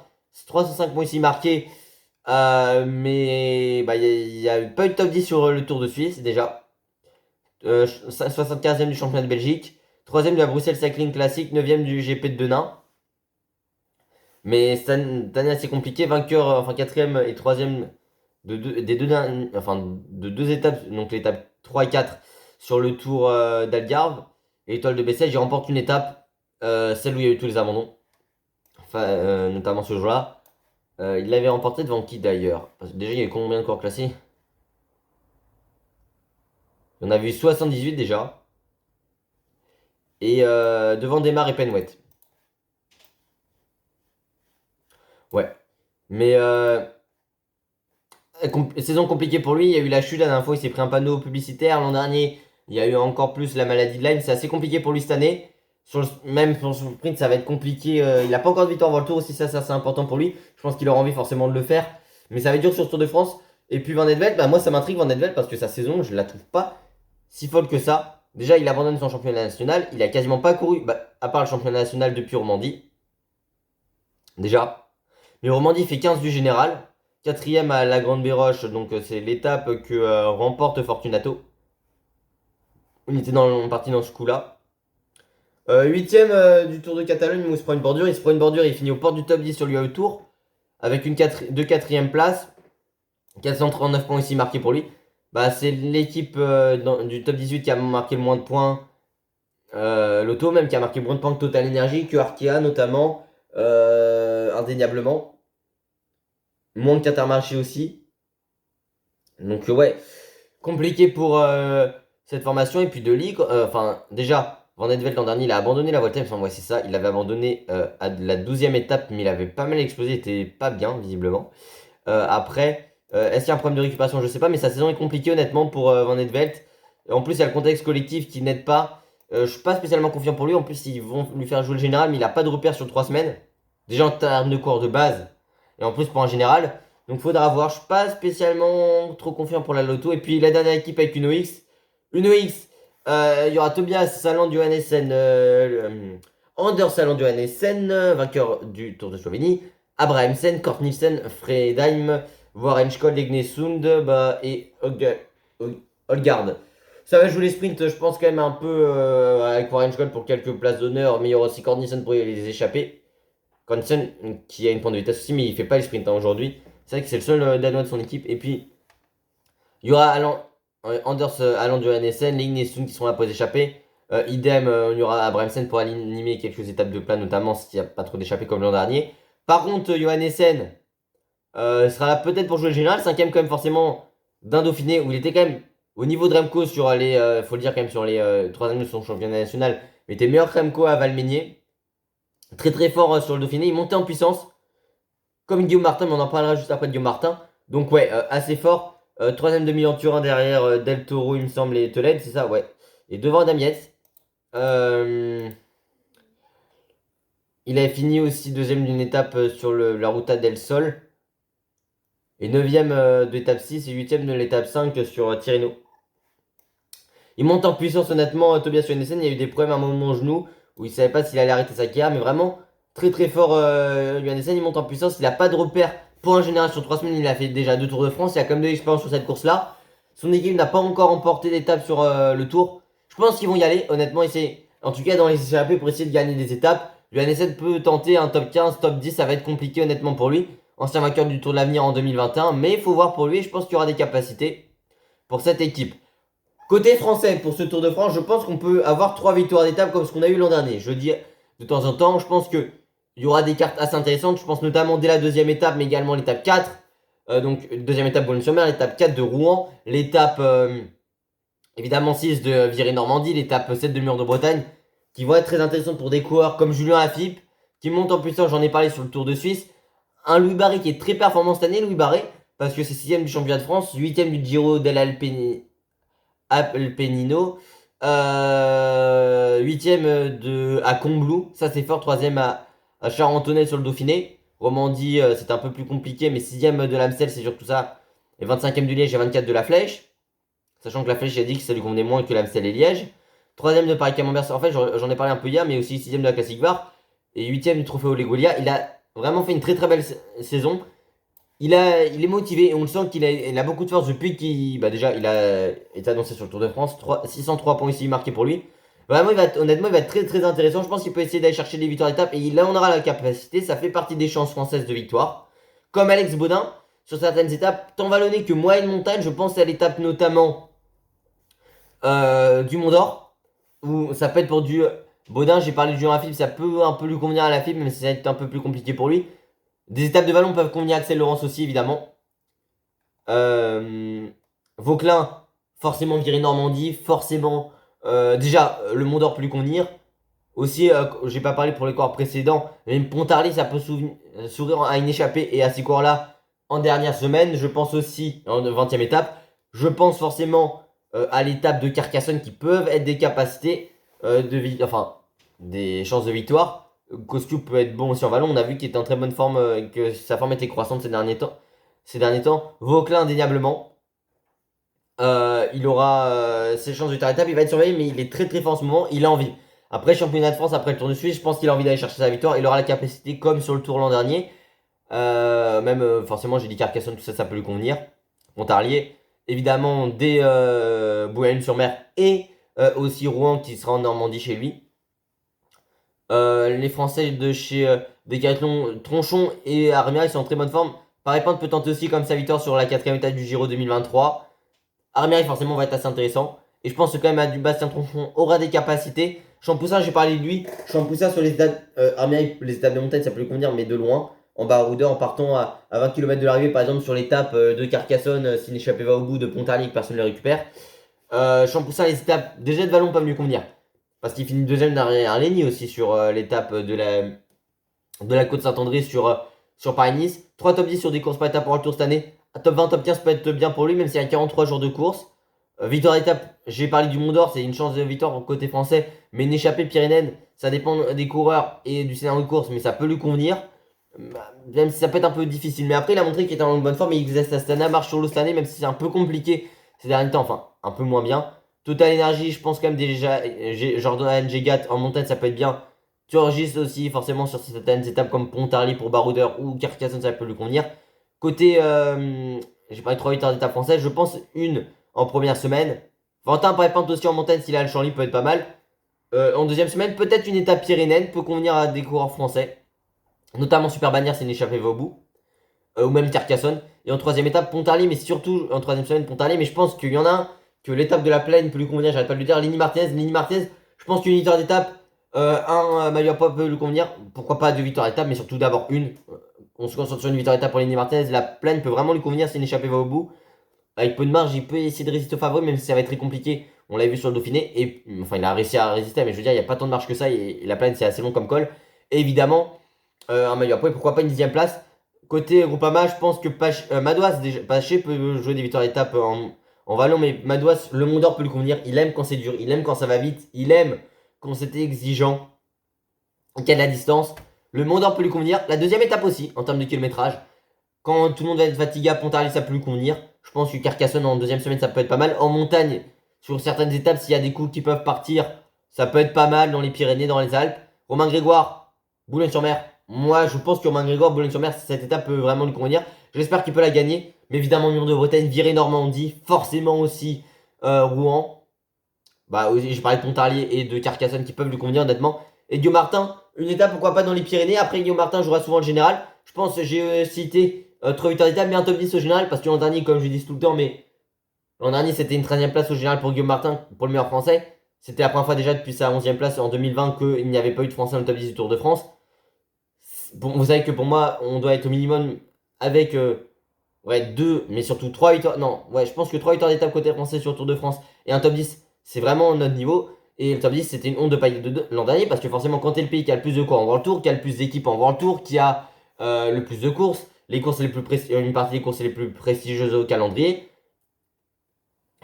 305 points ici marqués. Mais bah, il n'y a pas eu de top 10 sur le Tour de Suisse déjà. 75e du championnat de Belgique. 3e de la Bruxelles Cycling Classic. 9e du GP de Denain. Mais cette année assez compliqué. Vainqueur, enfin 4e et 3e de deux étapes. Donc l'étape 3 et 4 sur le Tour d'Algarve. Et l'étoile de Bessèges, il remporte une étape. Celle où il y a eu tous les abandons. Enfin, notamment ce jour-là. Il l'avait remporté devant qui d'ailleurs? Parce que déjà, il y a eu combien de coureurs classés? On avait eu 78 déjà. Et devant Desmar et Penwet. Ouais. Mais saison compliquée pour lui. Il y a eu la chute la dernière fois. Il s'est pris un panneau publicitaire. L'an dernier, il y a eu encore plus la maladie de Lyme. C'est assez compliqué pour lui cette année. Même pour son sprint, ça va être compliqué. Il n'a pas encore de victoire avant le Tour aussi. Ça c'est important pour lui. Je pense qu'il aura envie forcément de le faire. Mais ça va être dur sur le Tour de France. Et puis Van Edvelt, bah moi ça m'intrigue Van Edvelt parce que sa saison, je la trouve pas si folle que ça. Déjà, il abandonne son championnat national. Il a quasiment pas couru, bah, à part le championnat national depuis Romandie. Déjà. Mais Romandie fait 15 du général. 4ème à la Grande Béroche. Donc c'est l'étape que remporte Fortunato. On était parti dans ce coup-là. 8ème du Tour de Catalogne où il se prend une bordure. Il se prend une bordure, il finit aux portes du top 10 sur l'UAE Tour. Avec une 4ème place. 439 points ici marqués pour lui. Bah, c'est l'équipe du top 18 qui a marqué le moins de points. L'auto même qui a marqué moins de points que Total Energy, que Arkea notamment. Indéniablement. Moins que Intermarché aussi. Donc ouais, compliqué pour cette formation. Et puis de Ligue, enfin déjà, Van Edvelt l'an dernier, il a abandonné la Volta, il me semble, ouais c'est ça. Il avait abandonné à la 12ème étape, mais il avait pas mal explosé, il était pas bien visiblement. Après, est-ce qu'il y a un problème de récupération? Je sais pas, mais sa saison est compliquée honnêtement pour Van Edvelt. En plus, il y a le contexte collectif qui n'aide pas. Je suis pas spécialement confiant pour lui. En plus, ils vont lui faire jouer le général, mais il a pas de repère sur 3 semaines. Déjà en termes de cours de base, et en plus pour un général. Donc faudra voir. Je suis pas spécialement trop confiant pour la loto. Et puis la dernière équipe avec Uno X. Uno X, il y aura Tobias Saland Johannessen, Anders Saland Johannessen, vainqueur du Tour de Slovénie. Abrahamsen, Kort Nielsen, Fredheim, Warren Scholl, Egnesund bah, et Holgard. Ça va jouer les sprints, je pense quand même un peu avec Warren Scholl pour quelques places d'honneur, mais il y aura aussi Kort Nielsen pour les échapper. Kort Nielsen qui a une pointe de vitesse aussi, mais il fait pas les sprints aujourd'hui. C'est vrai que c'est le seul Danois de son équipe. Et puis, il y aura Anders Alland Johannessen, Egnesund qui seront là pour les échapper. Idem, il y aura Abrahamsen pour animer quelques étapes de plat, notamment s'il n'y a pas trop d'échappées comme l'an dernier. Par contre, Johannessen sera là peut-être pour jouer le général. 5ème quand même forcément d'un Dauphiné où il était quand même au niveau de Remco sur les, faut le dire quand même sur les 3 de son championnat national. Il était meilleur que Remco à Valmeinier. Très très fort sur le Dauphiné. Il montait en puissance. Comme Guillaume Martin, mais on en parlera juste après de Guillaume Martin. Donc ouais, assez fort. 3ème de Milan Turin derrière Del Toro, il me semble, et Tolède, c'est ça, ouais. Et devant Damietz. Il avait fini aussi 2ème d'une étape sur la Ruta del Sol. Et 9ème de l'étape 6 et 8ème de l'étape 5 sur Tirreno. Il monte en puissance honnêtement, Tobias Johannessen. Il y a eu des problèmes à un moment au genou où il ne savait pas s'il allait arrêter sa carrière. Mais vraiment très très fort Johannessen. Il monte en puissance. Il n'a pas de repère pour un général sur 3 semaines. Il a fait déjà 2 Tours de France. Il a quand même de l'expérience sur cette course-là. Son équipe n'a pas encore remporté d'étape sur le Tour. Je pense qu'ils vont y aller. Honnêtement, en tout cas dans les échappées pour essayer de gagner des étapes. Johannessen peut tenter un top 15, top 10. Ça va être compliqué honnêtement pour lui. Ancien vainqueur du Tour de l'Avenir en 2021. Mais il faut voir pour lui. Je pense qu'il y aura des capacités pour cette équipe. Côté français, pour ce Tour de France, je pense qu'on peut avoir 3 victoires d'étape comme ce qu'on a eu l'an dernier. Je dis de temps en temps, je pense qu'il y aura des cartes assez intéressantes. Je pense notamment dès la deuxième étape, mais également l'étape 4. Donc, deuxième étape Boulogne-sur-Mer, l'étape 4 de Rouen, l'étape évidemment 6 de Viré-Normandie, l'étape 7 de Mur de Bretagne, qui vont être très intéressantes pour des coureurs comme Julien Lafilippe, qui monte en puissance, j'en ai parlé sur le Tour de Suisse. Un Louis Barré qui est très performant cette année, Louis Barré, parce que c'est 6ème du championnat de France, 8ème du Giro Alpenino, 8ème à Combloux, ça c'est fort, 3ème à Charentonnet sur le Dauphiné. Romandie, c'est un peu plus compliqué, mais 6ème de l'Amstel, c'est surtout ça. Et 25ème du Liège et 24 de la Flèche. Sachant que la Flèche, j'ai dit que ça lui convenait moins que l'Amstel et Liège. 3ème de Paris-Camembert, en fait, j'en ai parlé un peu hier, mais aussi 6ème de la Classic Bar. Et 8ème du Trophée Olégolia. Il a vraiment fait une très très belle saison. Il est motivé et on le sent qu'il a beaucoup de force depuis qu'il déjà il a été annoncé sur le Tour de France. 603 points ici marqués pour lui. Vraiment, honnêtement, il va être très très intéressant. Je pense qu'il peut essayer d'aller chercher des victoires d'étape et là on aura la capacité. Ça fait partie des chances françaises de victoire. Comme Alex Baudin sur certaines étapes, tant vallonnées que moyenne montagne. Je pense à l'étape notamment du Mont d'Or où ça peut être pour du Baudin. J'ai parlé du Julien Lafilippe, ça peut un peu lui convenir à Lafilippe, mais ça va être un peu plus compliqué pour lui. Des étapes de vallon peuvent convenir à Axel Laurence aussi, évidemment. Vauclin, forcément Viré-Normandie, forcément. Déjà, le Mont d'Or peut lui convenir. Aussi, j'ai pas parlé pour les coureurs précédents, mais Pontarlier, ça peut sourire à une échappée et à ces coureurs-là en dernière semaine. Je pense aussi, en 20ème étape, je pense forcément à l'étape de Carcassonne qui peuvent être des capacités des chances de victoire. Kosciuszko peut être bon aussi en vallon. On a vu qu'il était en très bonne forme, que sa forme était croissante ces derniers temps. Vauclin, indéniablement. Il aura ses chances de victoire d'étape. Il va être surveillé, mais il est très très fort en ce moment. Il a envie. Après, championnat de France, après le Tour de Suisse, je pense qu'il a envie d'aller chercher sa victoire. Il aura la capacité, comme sur le Tour l'an dernier. Forcément, j'ai dit Carcassonne, tout ça, ça peut lui convenir. Pontarlier, évidemment, dès Boulogne-sur-Mer et aussi Rouen qui sera en Normandie chez lui. Les Français de chez Decathlon, Tronchon et Armia, ils sont en très bonne forme. Paris-Pente peut tenter aussi comme sa victoire sur la 4ème étape du Giro 2023. Armia, forcément, va être assez intéressant. Et je pense que quand même à du Bastien Tronchon aura des capacités. Champoussin, j'ai parlé de lui. Champoussin sur les étapes, Armia, les étapes de montagne, ça peut lui convenir, mais de loin. En baroudeur, en partant à 20 km de l'arrivée, par exemple, sur l'étape de Carcassonne, si l'échappée va au bout, de Pontarlier, que personne ne le récupère. Champoussin, les étapes déjà de vallon peuvent lui convenir. Parce qu'il finit deuxième derrière Lenny aussi sur l'étape de la côte Saint-André sur Paris-Nice. 3 top 10 sur des courses par étape pour le Tour cette année. Top 20, top 15 peut être bien pour lui, même s'il y a 43 jours de course. Victoire d'étape, j'ai parlé du Mont d'Or, c'est une chance de victoire côté français. Mais une échappée pyrénéenne, ça dépend des coureurs et du scénario de course, mais ça peut lui convenir. Même si ça peut être un peu difficile. Mais après, il a montré qu'il était en bonne forme et XS Astana marche sur l'eau cette année, même si c'est un peu compliqué ces derniers temps. Enfin, un peu moins bien. Total Energy, je pense quand même déjà. Jordan Jegat en montagne, ça peut être bien. Turgis aussi, forcément, sur certaines étapes comme Pontarlier pour baroudeur ou Carcassonne, ça peut lui convenir. Côté, j'ai parlé de 3 victoires d'étape française, je pense une en première semaine. Valentin Paris-Pente aussi en montagne, s'il a le Chanly, peut être pas mal. En deuxième semaine, peut-être une étape pyrénéenne, peut convenir à des coureurs français. Notamment Super Bannière, c'est une échappée va au bout. Ou même Carcassonne. Et en troisième étape, Pontarlier, mais surtout en troisième semaine, Pontarlier. Mais je pense qu'il y en a un que l'étape de la plaine peut lui convenir, j'arrête pas de lui dire. Lenny Martinez, je pense qu'une victoire d'étape, un Maillot Pop peut lui convenir. Pourquoi pas deux victoires d'étape, mais surtout d'abord une. On se concentre sur une victoire d'étape pour Lenny Martinez. La plaine peut vraiment lui convenir si une échappée va au bout. Avec peu de marge, il peut essayer de résister au favori, même si ça va être très compliqué. On l'a vu sur le Dauphiné. Et enfin, il a réussi à résister, mais je veux dire, il n'y a pas tant de marge que ça. Et la plaine, c'est assez long comme col. Et évidemment, un Maillot Pop, pourquoi pas une 10ème place. Côté Groupama, je pense que Madouas, Paché peut jouer des victoires d'étape en vallon, mais Madouas, le Mont d'Or peut lui convenir. Il aime quand c'est dur, il aime quand ça va vite, il aime quand c'était exigeant, qu'il y a de la distance. Le Mont d'Or peut lui convenir. La deuxième étape aussi, en termes de kilométrage. Quand tout le monde va être fatigué à Pontarlier, ça peut lui convenir. Je pense que Carcassonne en deuxième semaine, ça peut être pas mal. En montagne, sur certaines étapes, s'il y a des coups qui peuvent partir, ça peut être pas mal dans les Pyrénées, dans les Alpes. Romain Grégoire, Boulogne-sur-Mer. Moi, je pense que Romain Grégoire, Boulogne-sur-Mer, cette étape peut vraiment lui convenir. J'espère qu'il peut la gagner. Mais évidemment, Mur de Bretagne, Viré-Normandie, forcément aussi Rouen. J'ai parlé de Pontarlier et de Carcassonne qui peuvent lui convenir, honnêtement. Et Guillaume Martin, une étape, pourquoi pas dans les Pyrénées. Après, Guillaume Martin jouera souvent le général. Je pense que j'ai cité 3 victoires d'étape, mais un top 10 au général. Parce que l'an dernier, comme je dis tout le temps, mais L'an dernier, c'était une 13e place au général pour Guillaume Martin, pour le meilleur français. C'était la première fois déjà depuis sa 11e place en 2020 qu'il n'y avait pas eu de français dans le top 10 du Tour de France. Bon, vous savez que pour moi, on doit être au minimum avec ouais, 2, mais surtout 3 victoires. Non, ouais, je pense que 3 victoires d'étape côté français sur le Tour de France et un top 10, c'est vraiment notre niveau. Et le top 10, c'était une honte de paille l'an dernier parce que forcément, quand t'es le pays qui a le plus de courses en World Tour, qui a le plus d'équipes en World Tour, qui a le plus de courses, les courses les plus une partie des courses les plus prestigieuses au calendrier,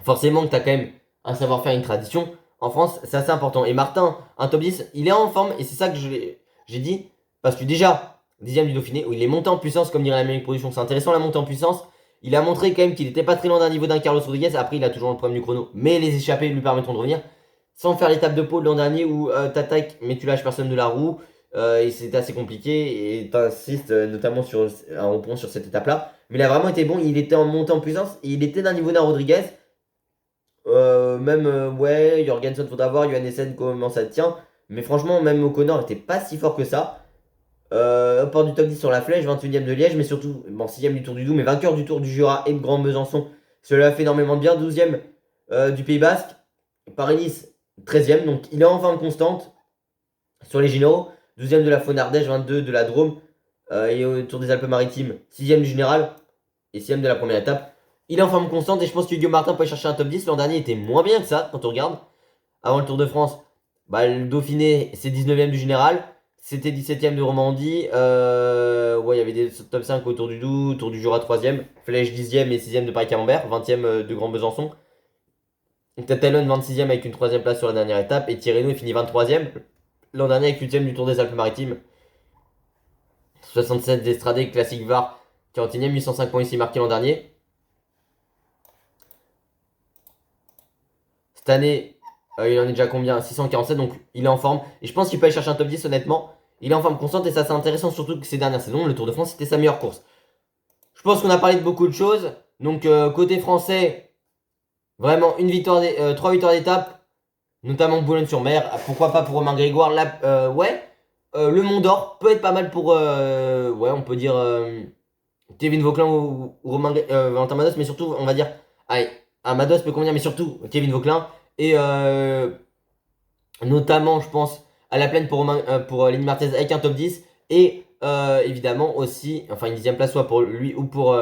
forcément que tu as quand même un savoir-faire et une tradition. En France, c'est assez important. Et Martin, un top 10, il est en forme et c'est ça que j'ai dit. Parce que déjà, 10ème du Dauphiné, où il est monté en puissance, comme dirait la même production, c'est intéressant la montée en puissance. Il a montré quand même qu'il n'était pas très loin d'un niveau d'un Carlos Rodriguez. Après, il a toujours le problème du chrono. Mais les échappées lui permettront de revenir. Sans faire l'étape de pôle l'an dernier où t'attaques, mais tu lâches personne de la roue. Et c'est assez compliqué. Et t'insistes notamment sur un rond-point sur cette étape-là. Mais il a vraiment été bon. Il était en montée en puissance. Et il était d'un niveau d'un Rodriguez. Même, ouais, Jorgensen faudra voir, Johannessen comment ça tient. Mais franchement, même O'Connor était pas si fort que ça. Au port du top 10 sur la flèche, 21ème de Liège, mais surtout, bon, 6ème du Tour du Doubs, mais vainqueur du Tour du Jura et de Grand Besançon. Cela a fait énormément de bien. 12ème du Pays Basque. Paris-Nice, 13ème. Donc il est en forme constante sur les Gino. 12ème de la Faune-Ardèche, 22 de la Drôme. Et au Tour des Alpes-Maritimes, 6ème du Général et 6ème de la première étape. Il est en forme constante et je pense que Guillaume Martin peut aller chercher un top 10. L'an dernier était moins bien que ça quand on regarde. Avant le Tour de France, bah, le Dauphiné, c'est 19ème du Général. C'était 17ème de Romandie. Ouais, il y avait des top 5 au Tour du Doubs, Tour du Jura 3ème. Flèche 10ème et 6ème de Paris-Camembert. 20ème de Grand Besançon. Tattalon 26ème avec une 3ème place sur la dernière étape. Et Tirreno il finit 23ème. L'an dernier avec 8ème du Tour des Alpes-Maritimes. 67 d'Estrade, classique VAR. 41ème, 805 points ici marqués l'an dernier. Cette année, il en est déjà combien? 647, donc il est en forme. Et je pense qu'il peut aller chercher un top 10, honnêtement. Il est en forme constante et ça, c'est intéressant, surtout que ces dernières saisons, le Tour de France, c'était sa meilleure course. Je pense qu'on a parlé de beaucoup de choses. Donc, côté français, vraiment, 3 victoires d'étape, notamment Boulogne-sur-Mer. Pourquoi pas pour Romain Grégoire? Là, ouais. Le Mont d'Or peut être pas mal pour, ouais, on peut dire Kevin Vauquelin ou Valentin Mados, mais surtout, on va dire, allez, Mados peut convenir, mais surtout Kevin Vauquelin. Et notamment, je pense, à la plaine pour Lenny Martez avec un top 10. Et évidemment aussi, enfin une 10ème place soit pour lui ou pour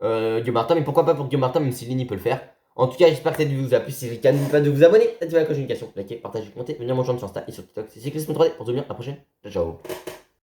Guillaume Martin. Mais pourquoi pas pour Guillaume Martin, même si Lenny peut le faire. En tout cas, j'espère que cette vidéo vous a plu. Si c'est le cas, n'oubliez pas de vous abonner, activer la cloche de notification, liker, partager, commenter, venir me rejoindre sur Insta et sur TikTok. C'est Cyclisme 3D pour te dire à la prochaine. Ciao, ciao.